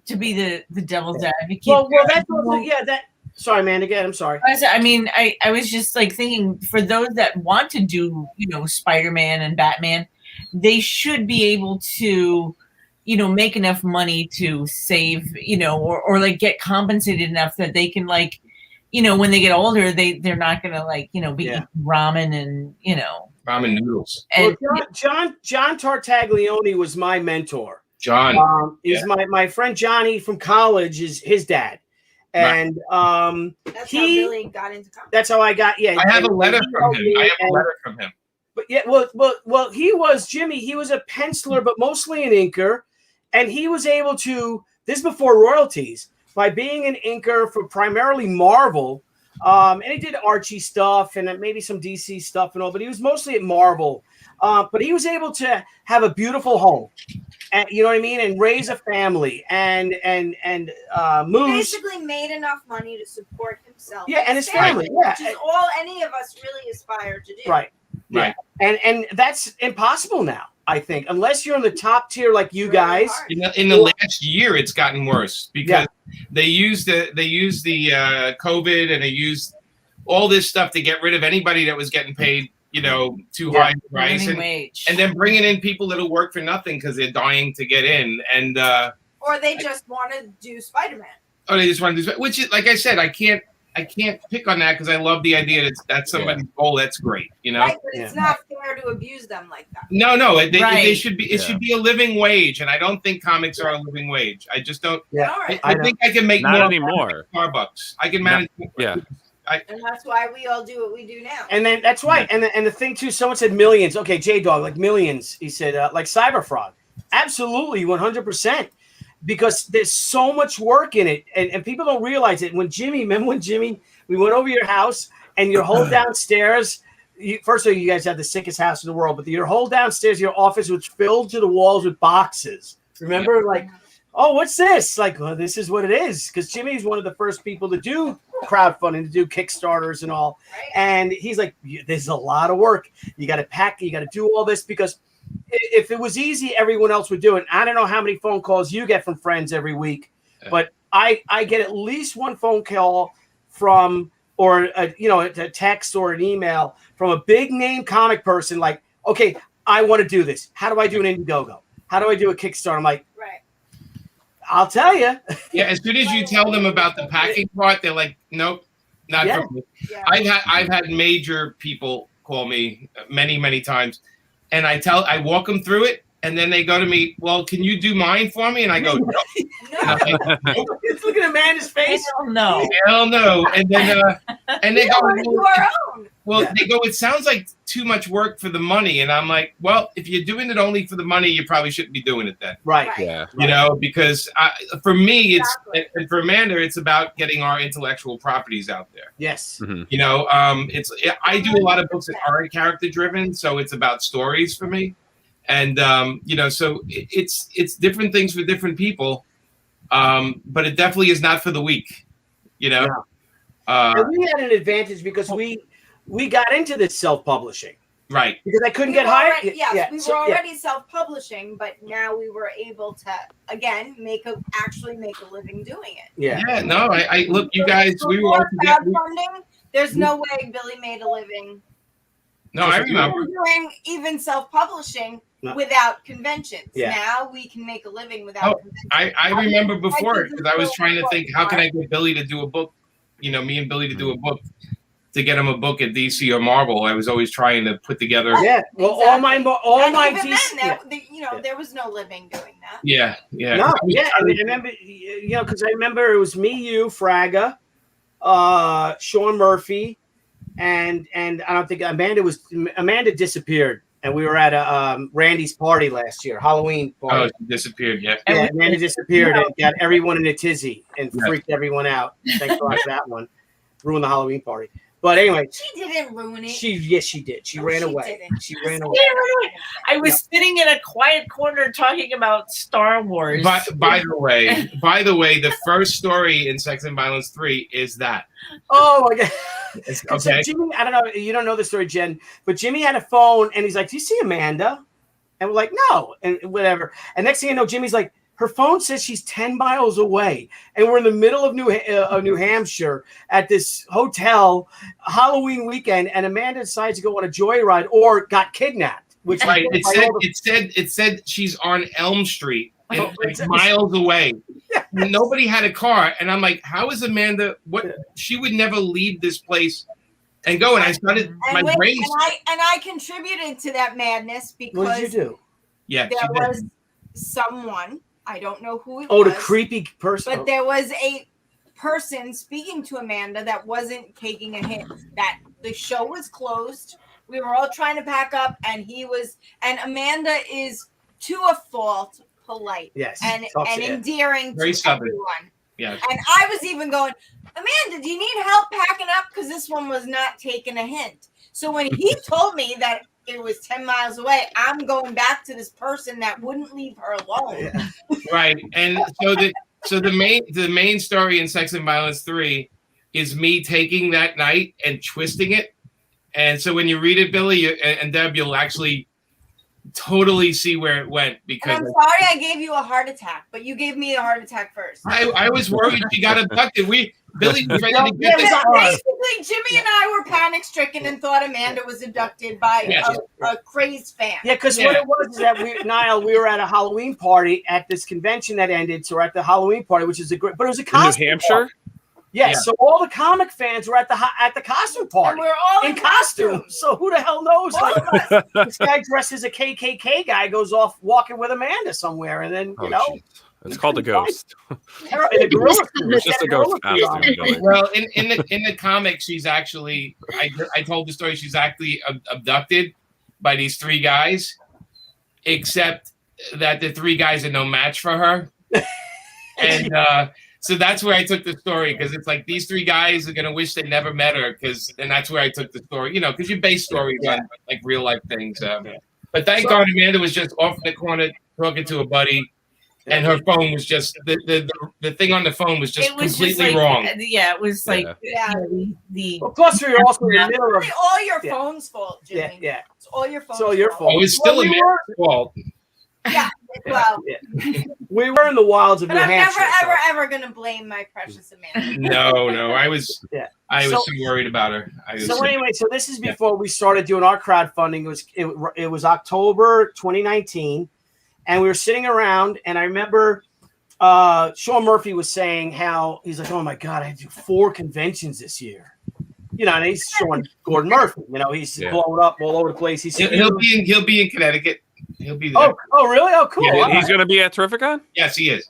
To be the devil's advocate. Well, that's also, that. Sorry, man. Again, I'm sorry. I mean, I was just like thinking for those that want to do, you know, Spider-Man and Batman, they should be able to, you know, make enough money to save, you know, or like get compensated enough that they can, like, you know, when they get older, they're not gonna, like, you know, be eating ramen and, you know, ramen noodles. And John Tartaglione was my mentor. John is my friend Johnny from college is his dad. And that's how Billy got into comics. That's how I got. Yeah, I have a letter from him. But yeah, well, he was Jimmy. He was a penciler, but mostly an inker, and he was able to. This is before royalties, by being an inker for primarily Marvel, and he did Archie stuff and maybe some DC stuff and all. But he was mostly at Marvel. But he was able to have a beautiful home. And, you know what I mean, and raise a family, and move. Basically, made enough money to support himself. Yeah, and his family. Yeah, which is all any of us really aspire to do. Right. Yeah. And that's impossible now, I think, unless you're in the top tier like you guys. In the last year, it's gotten worse because they used the COVID and they used all this stuff to get rid of anybody that was getting paid, you know, too high price, and then bringing in people that'll work for nothing because they're dying to get in, and or they just want to do Spider-Man. Oh, they just want to do, which is, like I said, I can't pick on that because I love the idea that that's somebody's goal. That's great, you know. Right, but it's not fair to abuse them like that. No, they should be. It should be a living wage, and I don't think comics are a living wage. I just don't. Yeah, I think I can make not more anymore. Starbucks. I can manage. And that's why we all do what we do now. And then that's why. And the thing too, someone said millions. Okay, J-Dog, like millions. He said like Cyberfrog. Absolutely, 100%. Because there's so much work in it, and people don't realize it. Remember when Jimmy, we went over your house, and your whole downstairs. First of all, you guys have the sickest house in the world, but your whole downstairs, your office was filled to the walls with boxes. Remember, like, oh, what's this? Like, well, this is what it is. Because Jimmy's one of the first people to do crowdfunding, to do Kickstarters and all. And he's like, there's a lot of work. You got to pack, you got to do all this, because if it was easy, everyone else would do it. I don't know how many phone calls you get from friends every week, but I get at least one phone call from, or a text or an email from a big name comic person. Like, okay, I want to do this. How do I do an Indiegogo? How do I do a Kickstarter? I'm like, I'll tell you. Yeah, as soon as you tell them about the packing part, they're like, nope, not for me. Yeah. I've had major people call me many times, and I walk them through it, and then they go to me, well, can you do mine for me? And I go, no. It's looking at Amanda's face. Hell no. And then and they go, well, yeah. They go, it sounds like too much work for the money. And I'm like, well, if you're doing it only for the money, you probably shouldn't be doing it then. Right. Yeah. You know, because for me, and for Amanda, it's about getting our intellectual properties out there. Yes. Mm-hmm. You know, I do a lot of books that aren't character driven, so it's about stories for me. And you know, so it's different things for different people, but it definitely is not for the weak. You know, and we had an advantage because we got into this self-publishing. Right. Because I couldn't get hired. We were already self-publishing, but now we were able to again actually make a living doing it. Yeah. Yeah. No, I look, you guys. We were all crowdfunding. There's no way Billy made a living. No, I remember doing even self-publishing without conventions. Yeah. Now we can make a living without conventions. I remember before because I was trying to think, how can I get Billy to do a book? You know, me and Billy to do a book, to get him a book at DC or Marvel. I was always trying to put together. Yeah. Well, exactly. all my DC. There was no living doing that. Yeah. Yeah. No. Yeah. I remember. Because I remember it was me, you, Fraga, Sean Murphy. And I don't think Amanda disappeared, and we were at a Randy's party last year, Halloween party. Oh, she disappeared, yeah. Yeah, Amanda disappeared and got everyone in a tizzy and freaked everyone out. Thanks God for that one. Ruined the Halloween party. But anyway, she didn't ruin it. Yes, she did. She ran away. She ran away. I was sitting in a quiet corner talking about Star Wars. By the way, the first story in Sex and Violence 3 is that. Oh my God. Okay. So Jimmy, I don't know. You don't know the story, Jen, but Jimmy had a phone and he's like, "Do you see Amanda?" And we're like, "No," and whatever. And next thing you know, Jimmy's like, her phone says she's 10 miles away, and we're in the middle of New Hampshire at this hotel Halloween weekend, and Amanda decides to go on a joyride or got kidnapped. Which right? It said she's on Elm Street, and miles away. Yeah. Nobody had a car, and I'm like, how is Amanda? What? Yeah. She would never leave this place and go. And I started my brain. And I contributed to that madness because what did you do? Yeah, there was someone. I don't know who it was. Oh, the creepy person. But there was a person speaking to Amanda that wasn't taking a hint. That the show was closed. We were all trying to pack up, and Amanda is to a fault polite. Yes. And endearing very to stubborn. everyone. Yes. And I was even going, Amanda, do you need help packing up? Because this one was not taking a hint. So when he told me that it was 10 miles away, I'm going back to this person that wouldn't leave her alone. Yeah. Right. And so the main story in Sex and Violence 3 is me taking that night and twisting it. And so when you read it, Billy and Deb, you'll actually totally see where it went. Because and I'm sorry I gave you a heart attack, but you gave me a heart attack first. I was worried she got abducted. Billy was ready to get this car. Basically, Jimmy and I were panic-stricken and thought Amanda was abducted by a crazed fan. Yeah, because what it was is that we were at a Halloween party at this convention that ended. So we're at the Halloween party, which is but it was a costume in New Hampshire. Party. Yes, yeah. So all the comic fans were at the costume party. And we're all in costumes. So who the hell knows? Like, this guy dressed as a KKK guy goes off walking with Amanda somewhere, and then geez. It's called a ghost. It's just a ghost costume. Well, in the comic, she's actually. I told the story. She's actually abducted by these three guys, except that the three guys are no match for her, and. So that's where I took the story, because it's like these three guys are gonna wish they never met her, and that's where I took the story. You know, because you base stories on like real life things. But thank God Amanda was just off in the corner talking to a buddy, and her phone was just the thing on the phone was just completely wrong. Yeah, it was like Well, plus we were also in the middle of all your phone's fault, Jimmy. Yeah. It's all your phone's fault. Your fault. It was still Amanda's fault. Yeah, well, we were in the wilds of New Hampshire. I'm never, ever going to blame my precious Amanda. No, I was so worried about her. Anyway, so this is before we started doing our crowdfunding. It was October 2019, and we were sitting around, and I remember Sean Murphy was saying how he's like, "Oh my God, I had to do 4 conventions this year." You know, and he's Sean Gordon Murphy. You know, he's blowing up all over the place. He'll be in Connecticut. He'll be there. Oh, really? Oh, cool. Yeah, he's going to be at Terrificon? Yes, he is.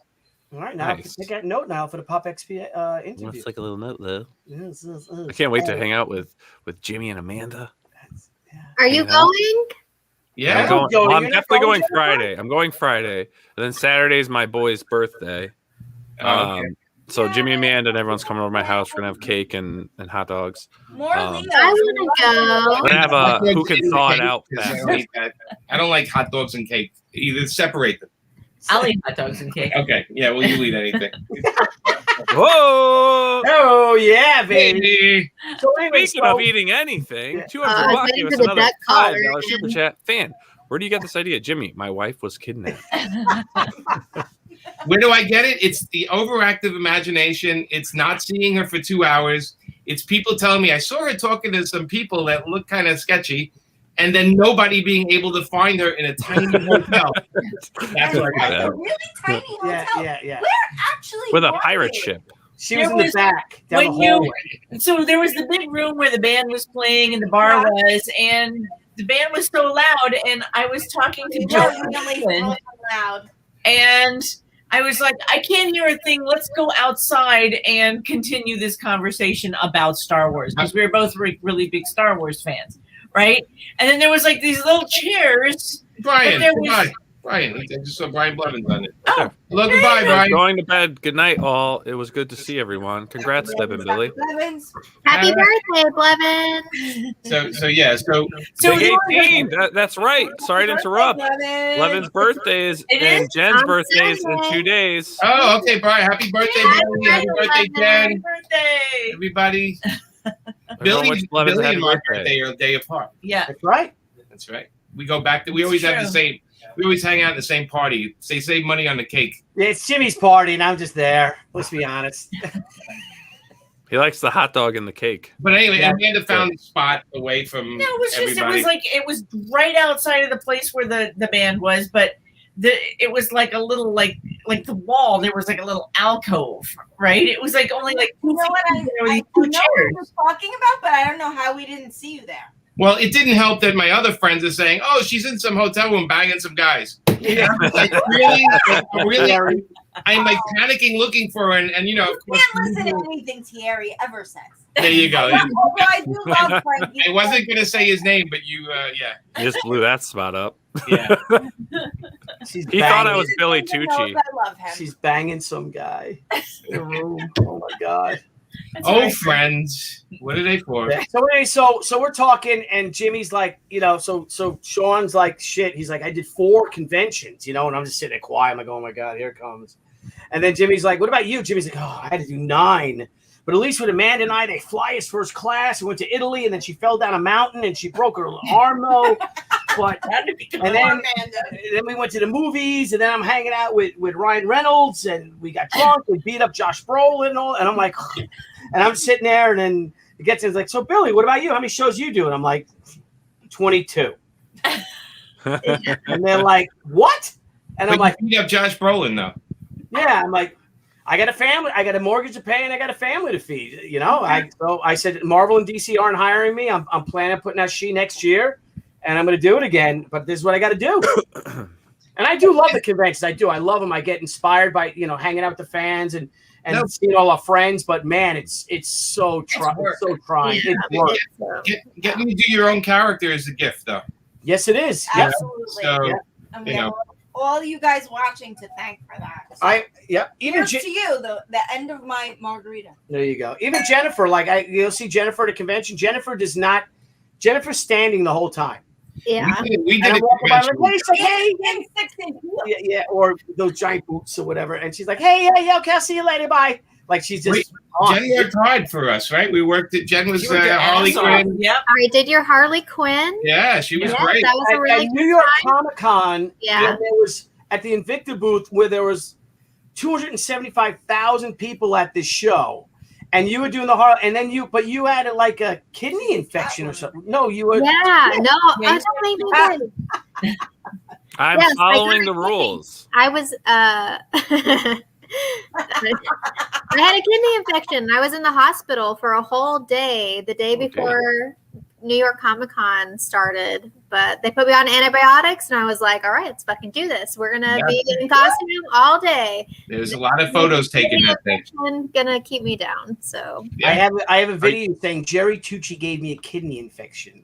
All right, now take that note now for the PopXP interview. Let's take a little note, though. Yes. I can't wait to hang out with Jimmy and Amanda. Are you going? Yeah. I'm definitely going Friday. I'm going Friday. And then Saturday's my boy's birthday. Okay. So Jimmy and Amanda and everyone's coming over to my house. We're going to have cake and hot dogs. More I want to go. We're going to have a who can thaw it out. I don't like hot dogs and cake. Either separate them. I'll eat hot dogs and cake. Okay. Yeah, well, you eat anything. Whoa! Oh yeah, baby. Baby. So anyway, Speaking of eating anything, 200 bucks, waiting give us for the another duck collar $5 super again. chat. Fan, where do you get this idea? Jimmy, my wife was kidnapped. Where do I get it? It's the overactive imagination. It's not seeing her for 2 hours. It's people telling me I saw her talking to some people that look kind of sketchy, and then nobody being able to find her in a tiny hotel. That's what I got. A really tiny hotel. Yeah. Where actually With a were pirate you? ship. She was There in the was- back down the when you- hallway. So there was the big room where the band was playing and the bar was, and the band was so loud, and I was talking to It Joe was really so loud. and I was like, I can't hear a thing. Let's go outside and continue this conversation about Star Wars because we were both really big Star Wars fans, right? And then there was like these little chairs. Brian, there was- goodbye. Brian, I just saw Brian Blevins on it. Oh, Hello, goodbye, Brian. Going to bed. Good night, all. It was good to see everyone. Congrats, Deb and Billy. Blevins. Happy All right. birthday, Blevin. So yeah, so So Big you were- 18. That's right. Sorry to interrupt. Levin's birthday is It and is Jen's on birthday is in Sunday. 2 days. oh, okay, Brian. Happy birthday, Billy. Happy birthday, Happy Jen. birthday. Everybody. Everyone Billy, wish Blevins Billy happy and my birthday. birthday are a day apart. Yeah. That's right. That's right. We go back to. We always have the true. same. We always hang out at the same party. They save money on the cake. Yeah, it's Jimmy's party, and I'm just there. Let's be honest. He likes the hot dog and the cake. But anyway, Yeah. Amanda found the spot away from No, it was just everybody. it was right outside of the place where the band was, but it was like a little like the wall. There was like a little alcove, right? It was like only like You know what there were I these know two what chairs. you're talking about, but I don't know how we didn't see you there. Well, it didn't help that my other friends are saying, "Oh, she's in some hotel room banging some guys." Yeah. Like really, I'm like panicking, looking for her, and you know, of course, Can't listen to anything Thierry ever says. there you go. Although I do love Frankie. I wasn't gonna say his name, but you, yeah, You just blew that spot up. yeah. She's He thought I banging- was Billy He knows Tucci. I love him. She's banging some guy in the room. Oh my god. That's Oh, right. friends, what are they for? So anyway, so we're talking, and Jimmy's like, you know, so Sean's like, shit. He's like, I did 4 conventions, you know, and I'm just sitting there quiet. I'm like, oh my god, here it comes. And then Jimmy's like, what about you? Jimmy's like, oh, I had to do 9. But at least with Amanda and I, they fly us first class. We went to Italy, and then she fell down a mountain, and she broke her arm though. But and then we went to the movies, and then I'm hanging out with Ryan Reynolds, and we got drunk. We beat up Josh Brolin, and all. And I'm like, and I'm sitting there, and then it gets in, it's like, so Billy, what about you? How many shows you do? And I'm like, 22. And they're like, what? And I'm But like, you beat up Josh Brolin though. yeah. I'm like, I got a family. I got a mortgage to pay, and I got a family to feed. You know, so I said, Marvel and DC aren't hiring me. I'm planning on putting out She next year, and I'm going to do it again. But this is what I got to do. And I do love the conventions. I do. I love them. I get inspired by, you know, hanging out with the fans and seeing all our friends. But man, it's so trying. It's so trying. Yeah. It's work. Getting to do your own character is a gift, though. Yes, it is. Yeah. Absolutely. So Yeah. And we you have know. all you guys watching to thank for that. So Even here's to you, the end of my margarita. there you go. Even Jennifer, like you'll see Jennifer at a convention. Jennifer's standing the whole time. Yeah. we And did I'm a walking by, convention. like, hey, she's like, hey, And 6-inch heels. yeah, or those giant boots or whatever. And she's like, hey, okay, I'll see you later, bye. Like she's just Wait, on. Jen worked hard for us, right? We worked at Jen was You were your Harley ass off. Quinn. Yep. I did your Harley Quinn. Yeah, she was Yes, great. that was a At really New good York time. Comic Con, Yeah. there was at the Invicta booth where there was 275,000 people at this show, and you were doing the Harley, and then you had like a kidney infection or something. No, you were. Yeah, no, Yeah. don't make me good. I'm Yes, I following got the it. rules. I was I had a kidney infection. I was in the hospital for a whole day the day Oh, damn. before New York Comic Con started, but they put me on antibiotics, and I was like, all right, let's fucking do this. We're gonna be in costume all day. There's a lot of photos taken that day. And gonna keep me down. So I have a video saying Jerry Tucci gave me a kidney infection.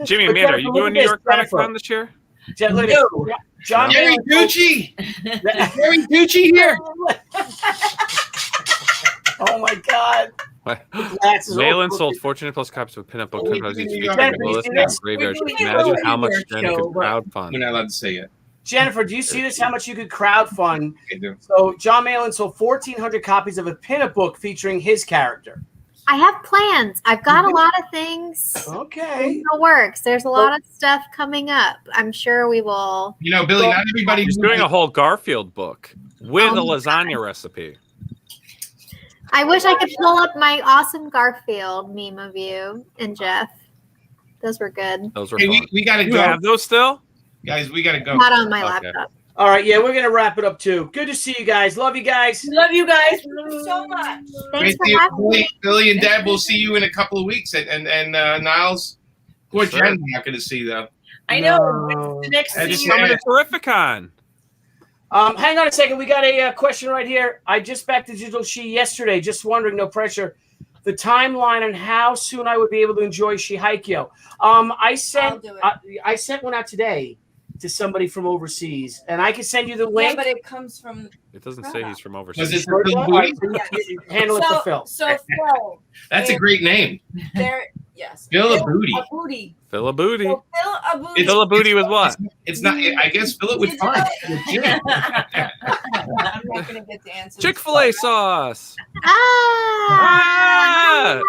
Jimmy But Amanda, are you Jennifer, doing look New at York this, Comic Jennifer. Con this year? Look at this. John Jerry Mayer- Tucci! Jerry Tucci here! Oh my God! Glasses all Malin crooked. sold 400 plus copies of pinup book Oh, 10 times each we week. did Below this Jennifer, graveyard. we're doing Imagine a how much New York Jen show, could but- crowdfund. We're not allowed to say it. Jennifer, do you see this? How much you could crowdfund? I do. So John Malin sold 1,400 copies of a pinup book featuring his character. I have plans. I've got a lot of things Okay. in the works. There's a lot of stuff coming up. I'm sure we will. You know, Billy, not everybody. He's doing a whole Garfield book with a lasagna recipe. I wish I could pull up my awesome Garfield meme of you and Jeff. Those were good. Those were Hey, fun. we gotta You go, have those still? guys. We gotta go. Not on my Okay. laptop. All right, yeah, we're gonna wrap it up too. Good to see you guys. Love you guys. Love you guys. Thank you so much. Thanks Great for to see you, having me. Billy and Deb. We'll see you in a couple of weeks. And Niles, poor Sure. Jen, not going to see though. I know. No. The next I thing just you Coming Yeah. to Terrificon. Hang on a second. We got a question right here. I just backed the digital Shi yesterday. Just wondering, no pressure. The timeline on how soon I would be able to enjoy Shi Haikyo. I sent do it. I sent one out today to somebody from overseas, and I can send you the Yeah, link. but it comes from. It doesn't say he's from Was overseas. it All Phil right, Booty? so you handle it for Phil. So Phil, That's a great name. there. Yes. Phil a Booty. A booty. Fill a booty. So Phil a booty. Fill a booty with what? It's not. I guess fill it with fun. With gin. I'm not gonna get to answer. this Chick-fil-A sauce. Ah! Ah!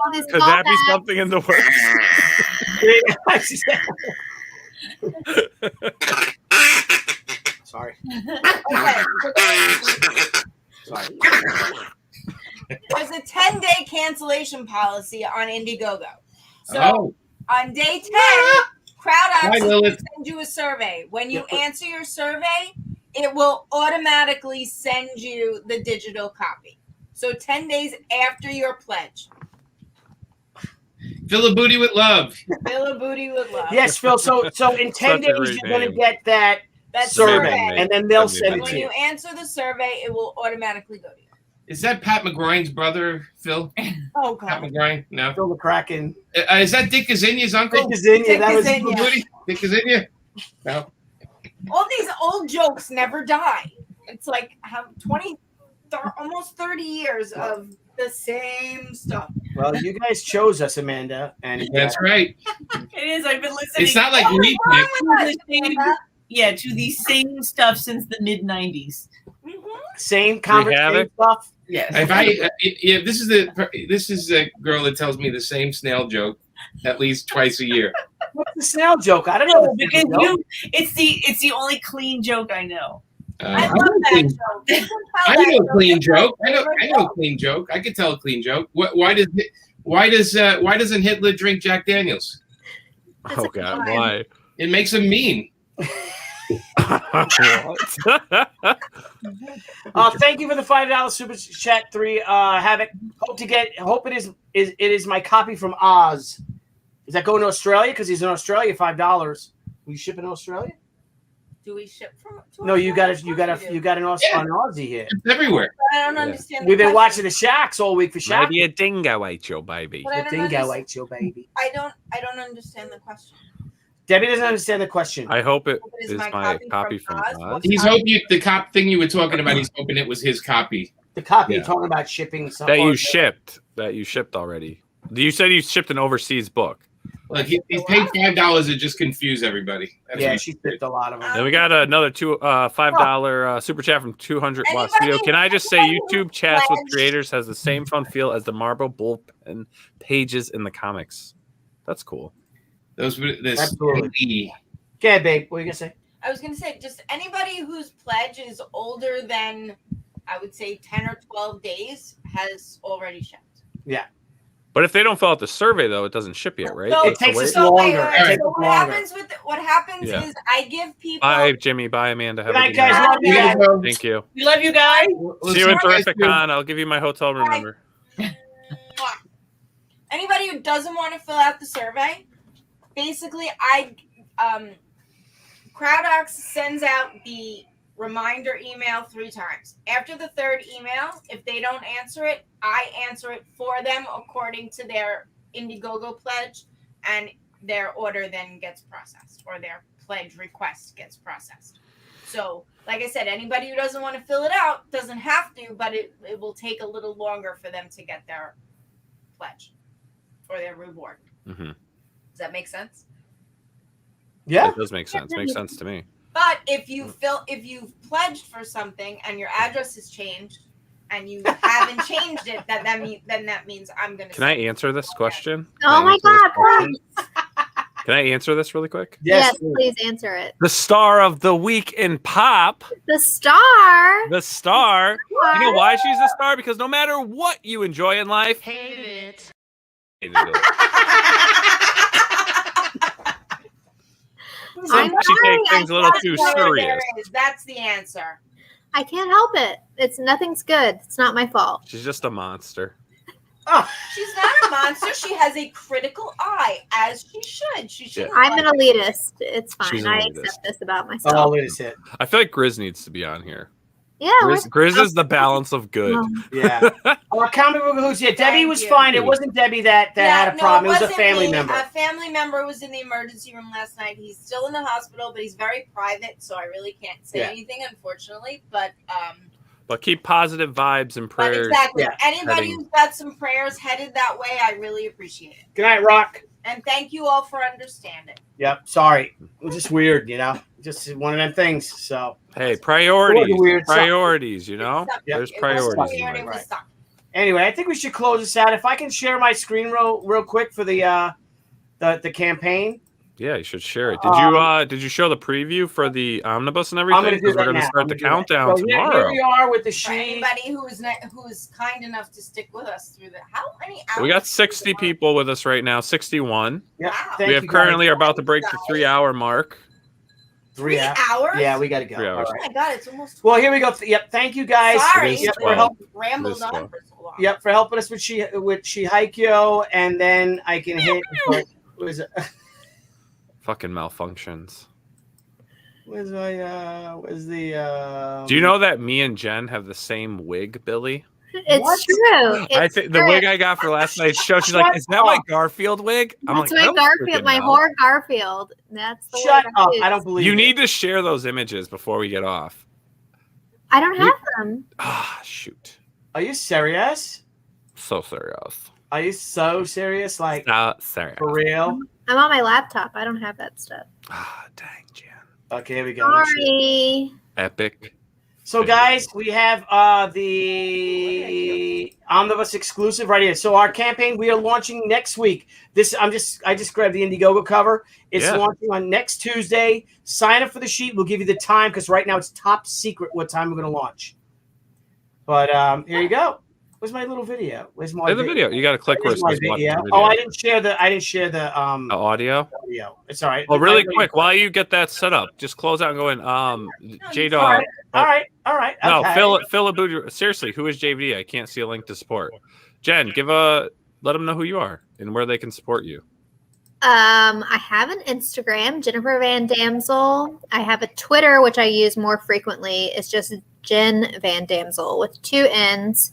All these Could that be callbacks. something in the works? Sorry. Okay. Sorry. There's a 10-day cancellation policy on Indiegogo. So Oh, on day 10, Crowd Hi, Access will Lilith. send you a survey. When you answer your survey, it will automatically send you the digital copy. So 10 days after your pledge. fill a booty with love. Fill a booty with love. Yes, Phil. So in 10 Such a days, great you're going to name. get that That's survey, survey. and then they'll That'd be send it When to you you. answer the survey, it will automatically go to you. Is that Pat McGrine's brother, Phil? Oh, Pat God. McGrine? No. Phil the Kraken. Is that Dick Kazinya's uncle? Dick Kazinya, Dick that was Kazinya. Booty? Dick Kazinya? No. All these old jokes never die. It's like almost 30 years of the same stuff. Well, you guys chose us, Amanda, and That's right. It is. I've been listening. It's not like What's we wrong picked. with us, to the same, Amanda? to the same stuff since the mid '90s. Mhm. same conversation stuff. Yes. If this is a girl that tells me the same snail joke at least twice a year. What's the snail joke? I don't know. No, the because snail joke. it's the only clean joke I know. I I love know that clean- joke. You can tell I that know a joke. clean It's joke. my I know favorite a clean joke. I could tell a clean joke. Why doesn't Hitler drink Jack Daniels? That's Oh a God, crime. why? It makes him mean. What? Thank you for the $5 super chat. 3 Havoc. Hope it is my copy from Oz. Is that going to Australia? Because he's in Australia. $5. Will you ship in Australia? Do we ship from? No, you got an Yeah. Aussie here. It's everywhere. I don't Yeah. understand. We've been the watching question. the Shacks all week for Shack. Maybe a dingo ate your baby. But I The don't dingo understand- ate your baby. I don't understand the question. Debbie doesn't understand the question. I hope it Hope it is my copy from Oz. Oz. He's hoping the cop thing you were talking about. He's hoping it was his copy. The copy Yeah. you're talking about shipping something. That you shipped. That you shipped already. You said you shipped an overseas book. Like he's paid $5 to just confuse everybody. That's Yeah, what she shipped a lot of them. Then we got another $5 super chat from 200 Watts Studio. Can I just say YouTube chats with creators has the same fun feel as the marble bullpen pages in the comics. That's cool. This Absolutely. Okay, babe, what are you gonna say? I was gonna say, just anybody whose pledge is older than, I would say, 10 or 12 days has already shipped. But if they don't fill out the survey, though, it doesn't ship yet, right? So- It It's a takes wait. us So, longer. wait, It takes so us what longer. happens Yeah. is I give people. Bye, Jimmy. Bye, Amanda. Have Good a night, good guys. night. Love you guys. Thank you. We love you guys. See you in Terrificon. I'll give you my hotel room number. Anybody who doesn't want to fill out the survey, basically, CrowdX sends out the reminder email 3 times. After the 3rd email, if they don't answer it, I answer it for them according to their Indiegogo pledge, and their order then gets processed, or their pledge request gets processed. So, like I said, anybody who doesn't want to fill it out doesn't have to, but it will take a little longer for them to get their pledge or their reward. Mm-hmm. Does that make sense? Yeah, It does make sense. Makes sense to me. But if you've pledged for something and your address has changed and you haven't changed it, then that means I'm gonna. Can I answer this question? Oh my God, please. Can I answer this really quick? Yes, please answer it. The star of the week in pop. The star. The star. You know why she's the star? Because no matter what you enjoy in life, hated it. Sometimes she takes things a little too serious. That's the answer. I can't help it. Nothing's good. It's not my fault. She's just a monster. Oh. She's not a monster. She has a critical eye, as she should. She should. I'm an elitist. It's fine. She's an I elitist. accept this about myself. Oh, it is it. I feel like Grizz needs to be on here. Yeah. Grizz is the balance of good. Yeah. Comic book who's here. Debbie was fine. It wasn't Debbie that had a problem. It was a family member. A family member was in the emergency room last night. He's still in the hospital, but he's very private, so I really can't say anything, unfortunately. But keep positive vibes and prayers. Exactly. Yeah. Anybody who's got some prayers headed that way, I really appreciate it. Good night, Rock. And thank you all for understanding. Yep. Sorry. It was just weird, just one of them things. So hey, priorities, you know? There's priorities. Anyway, I think we should close this out. If I can share my screen real quick for the campaign. Yeah, you should share it. Did you show the preview for the omnibus and everything? Because we're going to start the countdown tomorrow. Here we are with the For anybody who is kind enough to stick with us through how many hours? We got 60 people with us right now, 61. Yeah. Wow. We have currently are about to break the 3-hour mark. 3 hours? Yeah, we got to go. 3 hours. Oh my God, it's almost. Well, here we go. Yep. Thank you guys. Sorry, rambled on for so long. Yep, for helping us with Haikyo, and then I can hit. Was it? Fucking malfunctions. Where's the? Do you know that me and Jen have the same wig, Billy? It's true. I think the wig I got for last night's show. She's like, "Is that my Garfield wig?" That's my Garfield, my horror Garfield. That's the Shut up! I don't believe you. Need to share those images before we get off. I don't have them. Ah, shoot. Are you serious? So serious. Are you so serious? Like, serious. For real? I'm on my laptop. I don't have that stuff. Ah, dang, Jan. Okay, here we go. Sorry. Epic. So, guys, we have the Omnibus exclusive right here. So, our campaign, we are launching next week. I just grabbed the Indiegogo cover. It's launching on next Tuesday. Sign up for the sheet. We'll give you the time because right now it's top secret what time we're going to launch. But here you go. Where's my little video? Where's my video? You got to click where it says watch the video. Oh, I didn't share the audio. It's all right. Oh, really quick, while you get that set up, just close out and go in. J-Dog. All right. No, okay. Phil Abuja. Seriously, who is JVD? I can't see a link to support. Jen, let them know who you are and where they can support you. I have an Instagram, Jennifer Van Damsel. I have a Twitter, which I use more frequently. It's just Jen Van Damsel with 2 N's.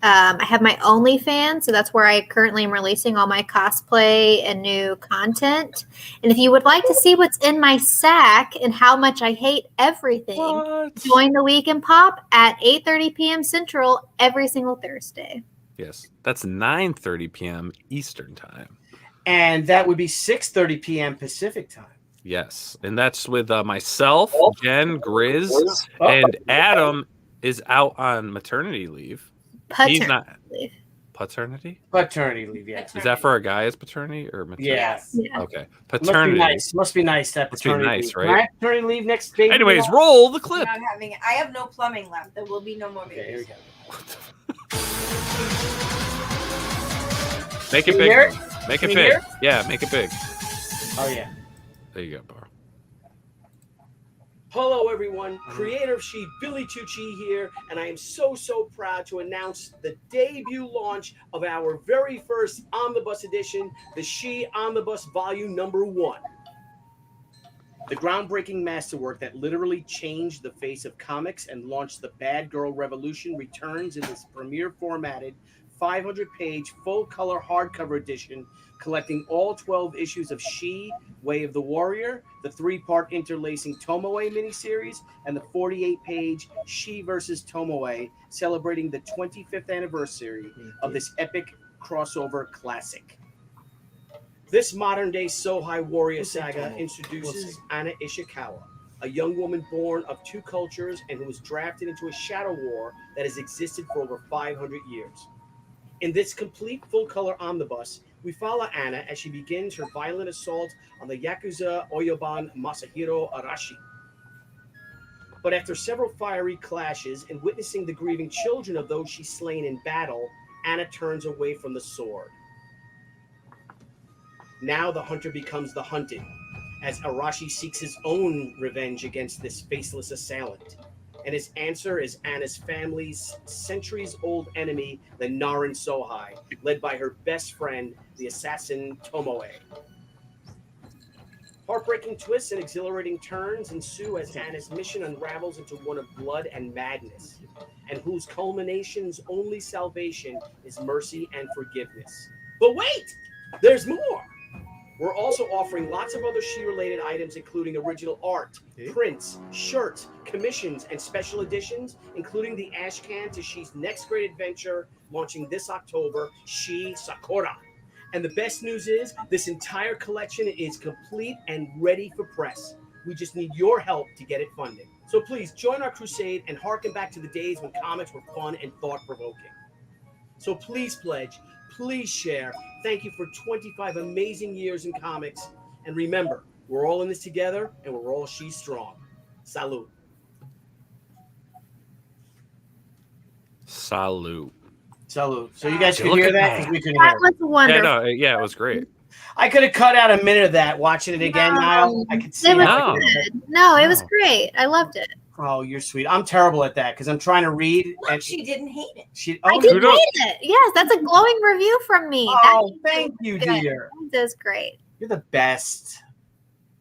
I have my OnlyFans, so that's where I currently am releasing all my cosplay and new content. And if you would like to see what's in my sack and how much I hate everything, join the Week in Pop at 8:30 p.m. Central every single Thursday. Yes, that's 9:30 p.m. Eastern Time. And that would be 6:30 p.m. Pacific Time. Yes, and that's with myself, Jen, Grizz, and Adam is out on maternity leave. He's not leave. Paternity leave, yeah. Is that for a guy as paternity or maternity? Yes. Yeah. Okay. Paternity. Must be nice that paternity nice, leave. right? Can I have paternity leave next baby? Anyways, roll the clip. I have no plumbing left. There will be no more babies. Okay, here we go. Make it big. Make it big. Yeah, make it big. Oh yeah. There you go, Bar. Hello, everyone. Creator of Shi, Billy Tucci here, and I am so proud to announce the debut launch of our very first Omnibus edition, the Shi Omnibus Volume Number 1. The groundbreaking masterwork that literally changed the face of comics and launched the Bad Girl Revolution returns in this premiere formatted 500-page full-color hardcover edition collecting all 12 issues of Shi, Way of the Warrior, the 3-part interlacing Tomoe miniseries, and the 48-page Shi vs. Tomoe, celebrating the 25th anniversary of this epic crossover classic. This modern-day Sohai warrior saga introduces Anna Ishikawa, a young woman born of two cultures and who was drafted into a shadow war that has existed for over 500 years. In this complete full-color omnibus, we follow Anna as she begins her violent assault on the Yakuza Oyoban Masahiro Arashi. But after several fiery clashes and witnessing the grieving children of those she's slain in battle, Anna turns away from the sword. Now the hunter becomes the hunted, as Arashi seeks his own revenge against this faceless assailant. And his answer is Anna's family's centuries-old enemy, the Narin Sohai, led by her best friend, the assassin Tomoe. Heartbreaking twists and exhilarating turns ensue as Anna's mission unravels into one of blood and madness, and whose culmination's only salvation is mercy and forgiveness. But wait! There's more! We're also offering lots of other Shi-related items, including original art, prints, shirts, commissions, and special editions, including the ash can to Shi's next great adventure, launching this October, Shi Sakura. And the best news is, this entire collection is complete and ready for press. We just need your help to get it funded. So please join our crusade and harken back to the days when comics were fun and thought-provoking. So please pledge, please share. Thank you for 25 amazing years in comics. And remember, we're all in this together, and we're all She strong. Salute. Salute. Salute. So you guys could hear that because we couldn't That hear it. was wonderful. Yeah, it was great. I could have cut out a minute of that watching it again, Niall. I could see It was how- good. No, it was great. I loved it. Oh, you're sweet. I'm terrible at that because I'm trying to read. Look, And she didn't hate it. I oh, did kudos. hate it. Yes, that's a glowing review from me. oh, thank you, good. dear. That was great. You're the best.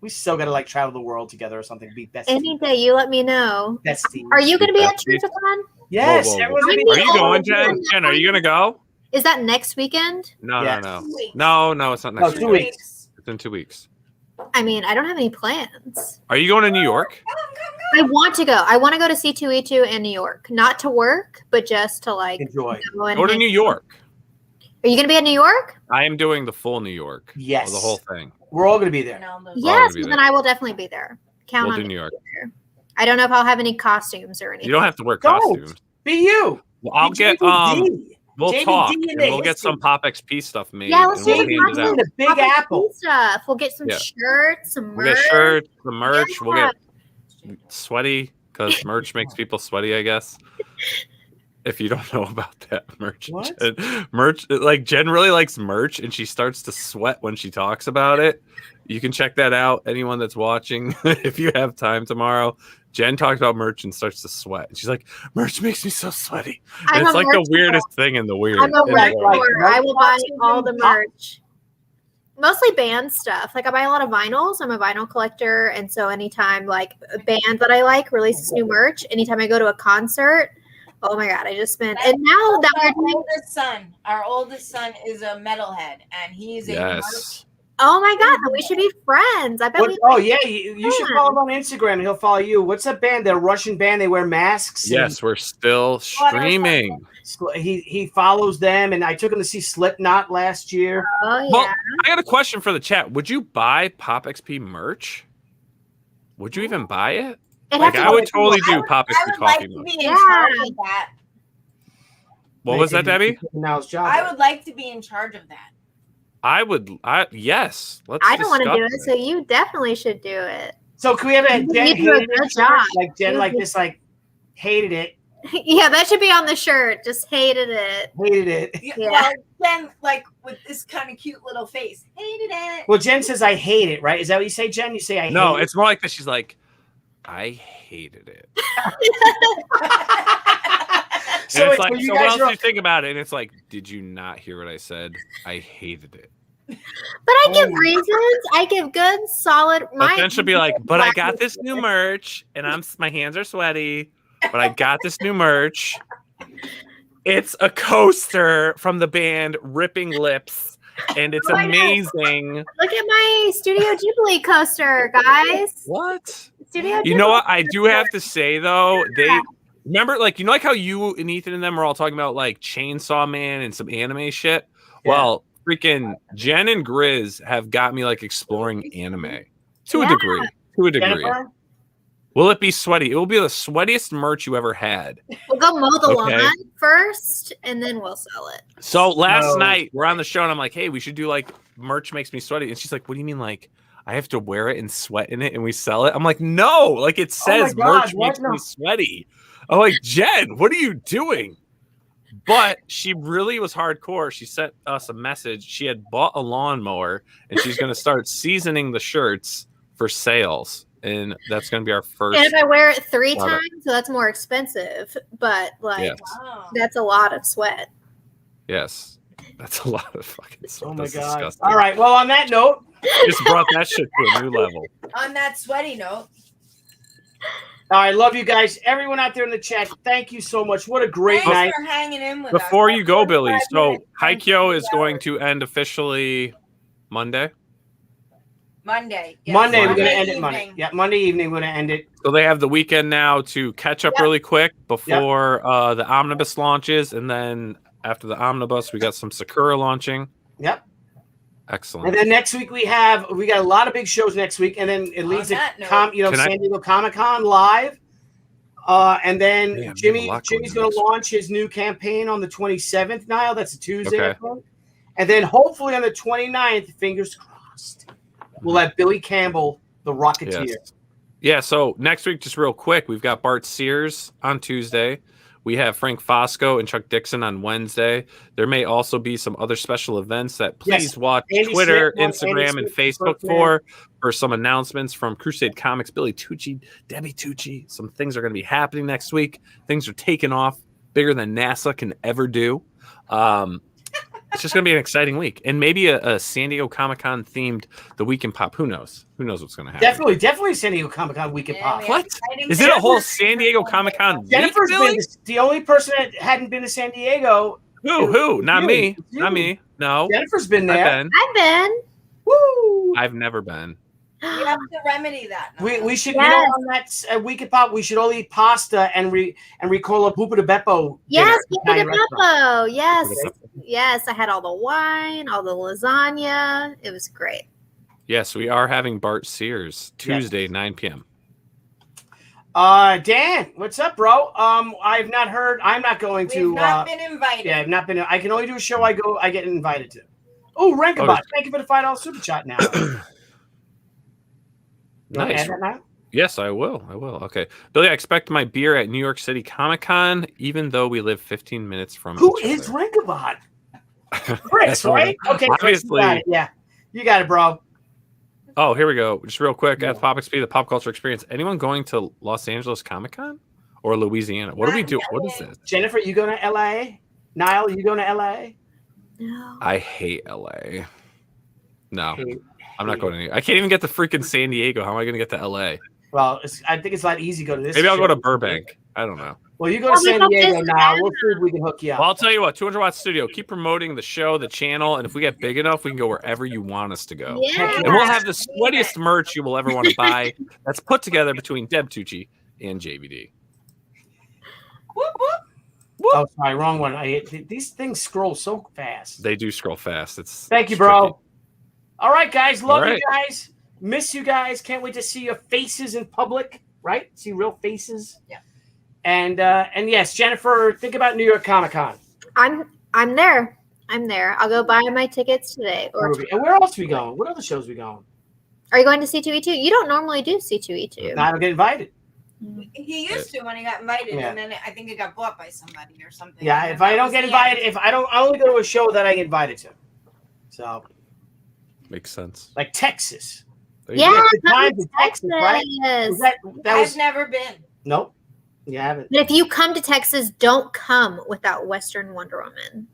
We still got to like travel the world together or something. Be besties. Any day, you let me know. Besties. Are you going to be at Besties. TUCCI'S? Yes. Whoa, whoa, whoa. everyone's gonna I be- mean, Are you going, Jen? Jen, are you gonna go? Is that next weekend? No, Yes. no, 2 weeks. no, it's not next 2 week. weeks. It's in 2 weeks. I mean, I don't have any plans. Are you going to New York? I want to go. I want to go to C2E2 in New York. Not to work, but just to like Enjoy. go and Go to hang- New York. Are you going to be in New York? I am doing the full New York. Yes. The whole thing. We're all going to be there. Yes, be well, there. then I will definitely be there. Count We'll on do me. New York. I don't know if I'll have any costumes or anything. You don't have to wear Don't. costumes. Be you. Well, I'll Be get JBD. we'll JBD talk in and the we'll get history. some PopXP stuff made. Yeah, let's and do we'll the hand it out. The Big Pop-Up Apple. stuff. We'll get some Yeah. shirts, some We'll merch. get shirts, the merch. We'll Yeah. get sweaty because merch makes people sweaty, I guess. If you don't know about that merch, What? merch, like Jen really likes merch, and she starts to sweat when she talks about it. You can check that out. Anyone that's watching, if you have time tomorrow, Jen talks about merch and starts to sweat. And she's like, "Merch makes me so sweaty." And I'm it's a like the merch weirdest thing in the weird. I'm a in the merch world. whore. Like, I will buy merch all the boxes and merch. Mostly band stuff. Like I buy a lot of vinyls. I'm a vinyl collector, and so anytime like a band that I like releases new merch, anytime I go to a concert, oh my god, I just spend. And now that we're doing, Our oldest son is a metalhead, and he's a Yes. oh my god, then we should be friends. I bet What, we. oh, yeah. You should follow him on Instagram and he'll follow you. What's that band? They're a Russian band. They wear masks. Yes, we're still streaming. And he follows them. And I took him to see Slipknot last year. Oh yeah. Well, I got a question for the chat. Would you buy PopXP merch? Would you even buy it? It Like has to I be- would totally do I PopXP would like coffee to merch. be in Yeah. charge of that. What was that, Debbie? Now's job. I would like to be in charge of that. Yes. Let's. I don't want to do discuss it, so you definitely should do it. So can we have a You Jen do a hated good it? job. Like Jen, You like do- this, like hated it, Yeah, that should be on the shirt. Just hated it. hated it. Yeah. Well, then, like with this kind of cute little face, hated it. Well, Jen says I hate it. Right? Is that what you say, Jen? You say I hate No, it. it's more like this. She's like, I hated it. So And it's it's like, when you so what guys else are- do you think about it? And it's like, did you not hear what I said? I hated it. But I give reasons. I give good, solid. But then she'll be like, but I got this new merch, and my hands are sweaty. But I got this new merch. It's a coaster from the band Ripping Lips, and it's Oh my God. amazing. Look at my Studio Ghibli coaster, guys. What? Studio You know Ghibli what? I do coaster. have to say though, they remember, like, you know, like how you and Ethan and them were all talking about like Chainsaw Man and some anime shit. Yeah. Well, freaking Jen and Grizz have got me like exploring anime to a degree. To a degree. Jennifer? Will it be sweaty? It will be the sweatiest merch you ever had. We'll go mow the lawn first, and then we'll sell it. So last night we're on the show, and I'm like, "Hey, we should do like merch makes me sweaty." And she's like, "What do you mean? Like I have to wear it and sweat in it, and we sell it?" I'm like, "No, like it says merch makes me sweaty." I'm like, "Jen, what are you doing?" But she really was hardcore. She sent us a message. She had bought a lawnmower, and she's going to start seasoning the shirts for sales. And that's going to be our first. And if I wear it 3 times, so that's more expensive. But like, that's a lot of sweat. Yes, that's a lot of fucking sweat. Oh my that's god! disgusting. All right. Well, on that note, just brought that shit to a new level. On that sweaty note. All right, love you guys. Everyone out there in the chat, thank you so much. What a great night. Thanks for hanging in with Before us. you go, Billy, so Thank Haikyo is going to end officially Monday. Monday. Yes. Monday, we're going to end it evening. Monday. Yeah, Monday evening, we're going to end it. So they have the weekend now to catch up really quick before the Omnibus launches. And then after the Omnibus, we got some Sakura launching. Yep. Excellent. And then next week we got a lot of big shows next week. And then it leads to San Diego Comic-Con live. And then Jimmy's going to launch his new campaign on the 27th, Nile. That's a Tuesday. Okay. And then hopefully on the 29th, fingers crossed, we'll have Billy Campbell, the Rocketeer. Yes. Yeah, so next week, just real quick, we've got Bart Sears on Tuesday. We have Frank Fosco and Chuck Dixon on Wednesday. There may also be some other special events that please watch Twitter, Instagram, and Facebook for some announcements from Crusade Comics, Billy Tucci, Debbie Tucci. Some things are going to be happening next week. Things are taking off bigger than NASA can ever do. It's just going to be an exciting week. And maybe a San Diego Comic-Con themed The Week in Pop. Who knows? Who knows what's going to happen? Definitely San Diego Comic-Con Week in Pop. What? Is it a whole San Diego Comic-Con week, Jennifer's Billy? been the only person that hadn't been to San Diego. Who? Not me. Not me. No. Jennifer's been there. I've been. Woo! I've never been. We have to remedy that. We should, on that Week in Pop, we should all eat pasta and recall a Pupa de Beppo. Yes, Pupa de Beppo. Yes. Yes, I had all the wine, all the lasagna. It was great. Yes, we are having Bart Sears Tuesday, 9 p.m. Dan, what's up, bro? I've not heard. I'm not going to. We've not been invited. Yeah, I've not been. I can only do a show I get invited to. Oh, Rankabot, thank you for the $5 super chat now. Nice. Yes, I will. Okay. Billy, I expect my beer at New York City Comic-Con, even though we live 15 minutes from Who each is other. Rankabot? Chris, right? Okay, Chris, you got it. Yeah. You got it, bro. Oh, here we go. Just real quick, at PopXP, the Pop Culture Experience. Anyone going to Los Angeles Comic-Con or Louisiana? What do we do? What is this? Jennifer, you going to LA? Nile, you going to LA? No. I hate LA. No. I'm not going to. I can't even get to freaking San Diego. How am I going to get to LA? Well, I think it's a lot easy to go to this. Maybe I'll go to Burbank. I don't know. Well, you go to San Diego now. We'll see if we can hook you up. Well, I'll tell you what, 200 Watt Studio, keep promoting the show, the channel, and if we get big enough, we can go wherever you want us to go. Yeah. And we'll have the sweatiest merch you will ever want to buy that's put together between Deb Tucci and JVD. Whoop, whoop. Oh, sorry, wrong one. These things scroll so fast. They do scroll fast. Thank you, bro. Tricky. All right, guys. Love you guys. Miss you guys. Can't wait to see your faces in public, right? See real faces. Yeah. And yes, Jennifer, think about New York Comic-Con. I'm there. I'll go buy my tickets today. And where else are we going? What other shows are we going? Are you going to C2E2? You don't normally do C2E2. I don't get invited. He used to when he got invited, and then I think it got bought by somebody or something. Yeah, if I don't get invited, I only go to a show that I get invited to. So makes sense. Like Texas. Yeah, Texas, right? I've never been. Nope. You haven't. But if you come to Texas, don't come without Western Wonder Woman.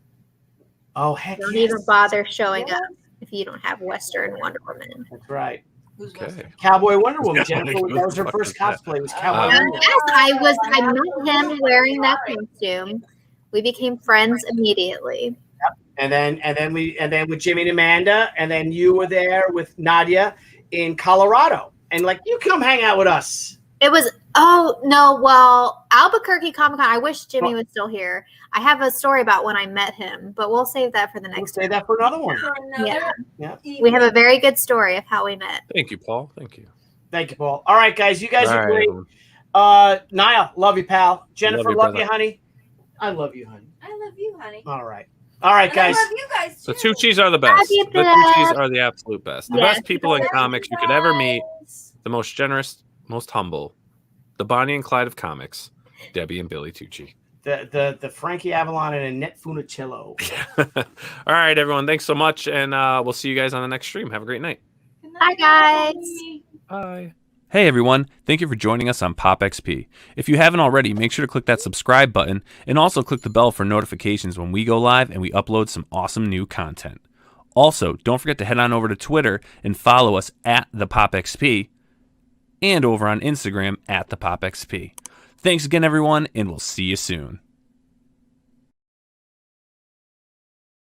Oh, heck Don't even bother showing up if you don't have Western Wonder Woman. That's right. Okay. Cowboy Wonder Woman. Jennifer, that was her first cosplay. Was Cowboy Wonder Woman. Yes, I met him wearing that costume. We became friends immediately. Yep. And then with Jimmy and Amanda, and then you were there with Nadia in Colorado. And like, you come hang out with us. It was Oh, no. Well, Albuquerque Comic Con, I wish Jimmy was still here. I have a story about when I met him, but we'll save that for the We'll next say that for another one. Yeah. We have a very good story of how we met. Thank you, Paul. Thank you. Thank you, Paul. All right, guys. You guys All are right, great. everyone. Niall, love you, pal. Jennifer, love brother. you, honey. I love you, honey. I love you, honey. All right. All right, And guys. I love you guys too. The TUCCI'S are the best. you, The TUCCI'S are the absolute best. The Yes. best people in comics you could ever meet. The most generous, most humble. The Bonnie and Clyde of comics. Debbie and Billy Tucci. The Frankie Avalon and Annette Funicello. All right, everyone. Thanks so much, and we'll see you guys on the next stream. Have a great night. Bye, guys. Bye. Hey, everyone. Thank you for joining us on PopXP. If you haven't already, make sure to click that subscribe button and also click the bell for notifications when we go live and we upload some awesome new content. Also, don't forget to head on over to Twitter and follow us at the PopXP and over on Instagram at the PopXP. Thanks again, everyone, and we'll see you soon.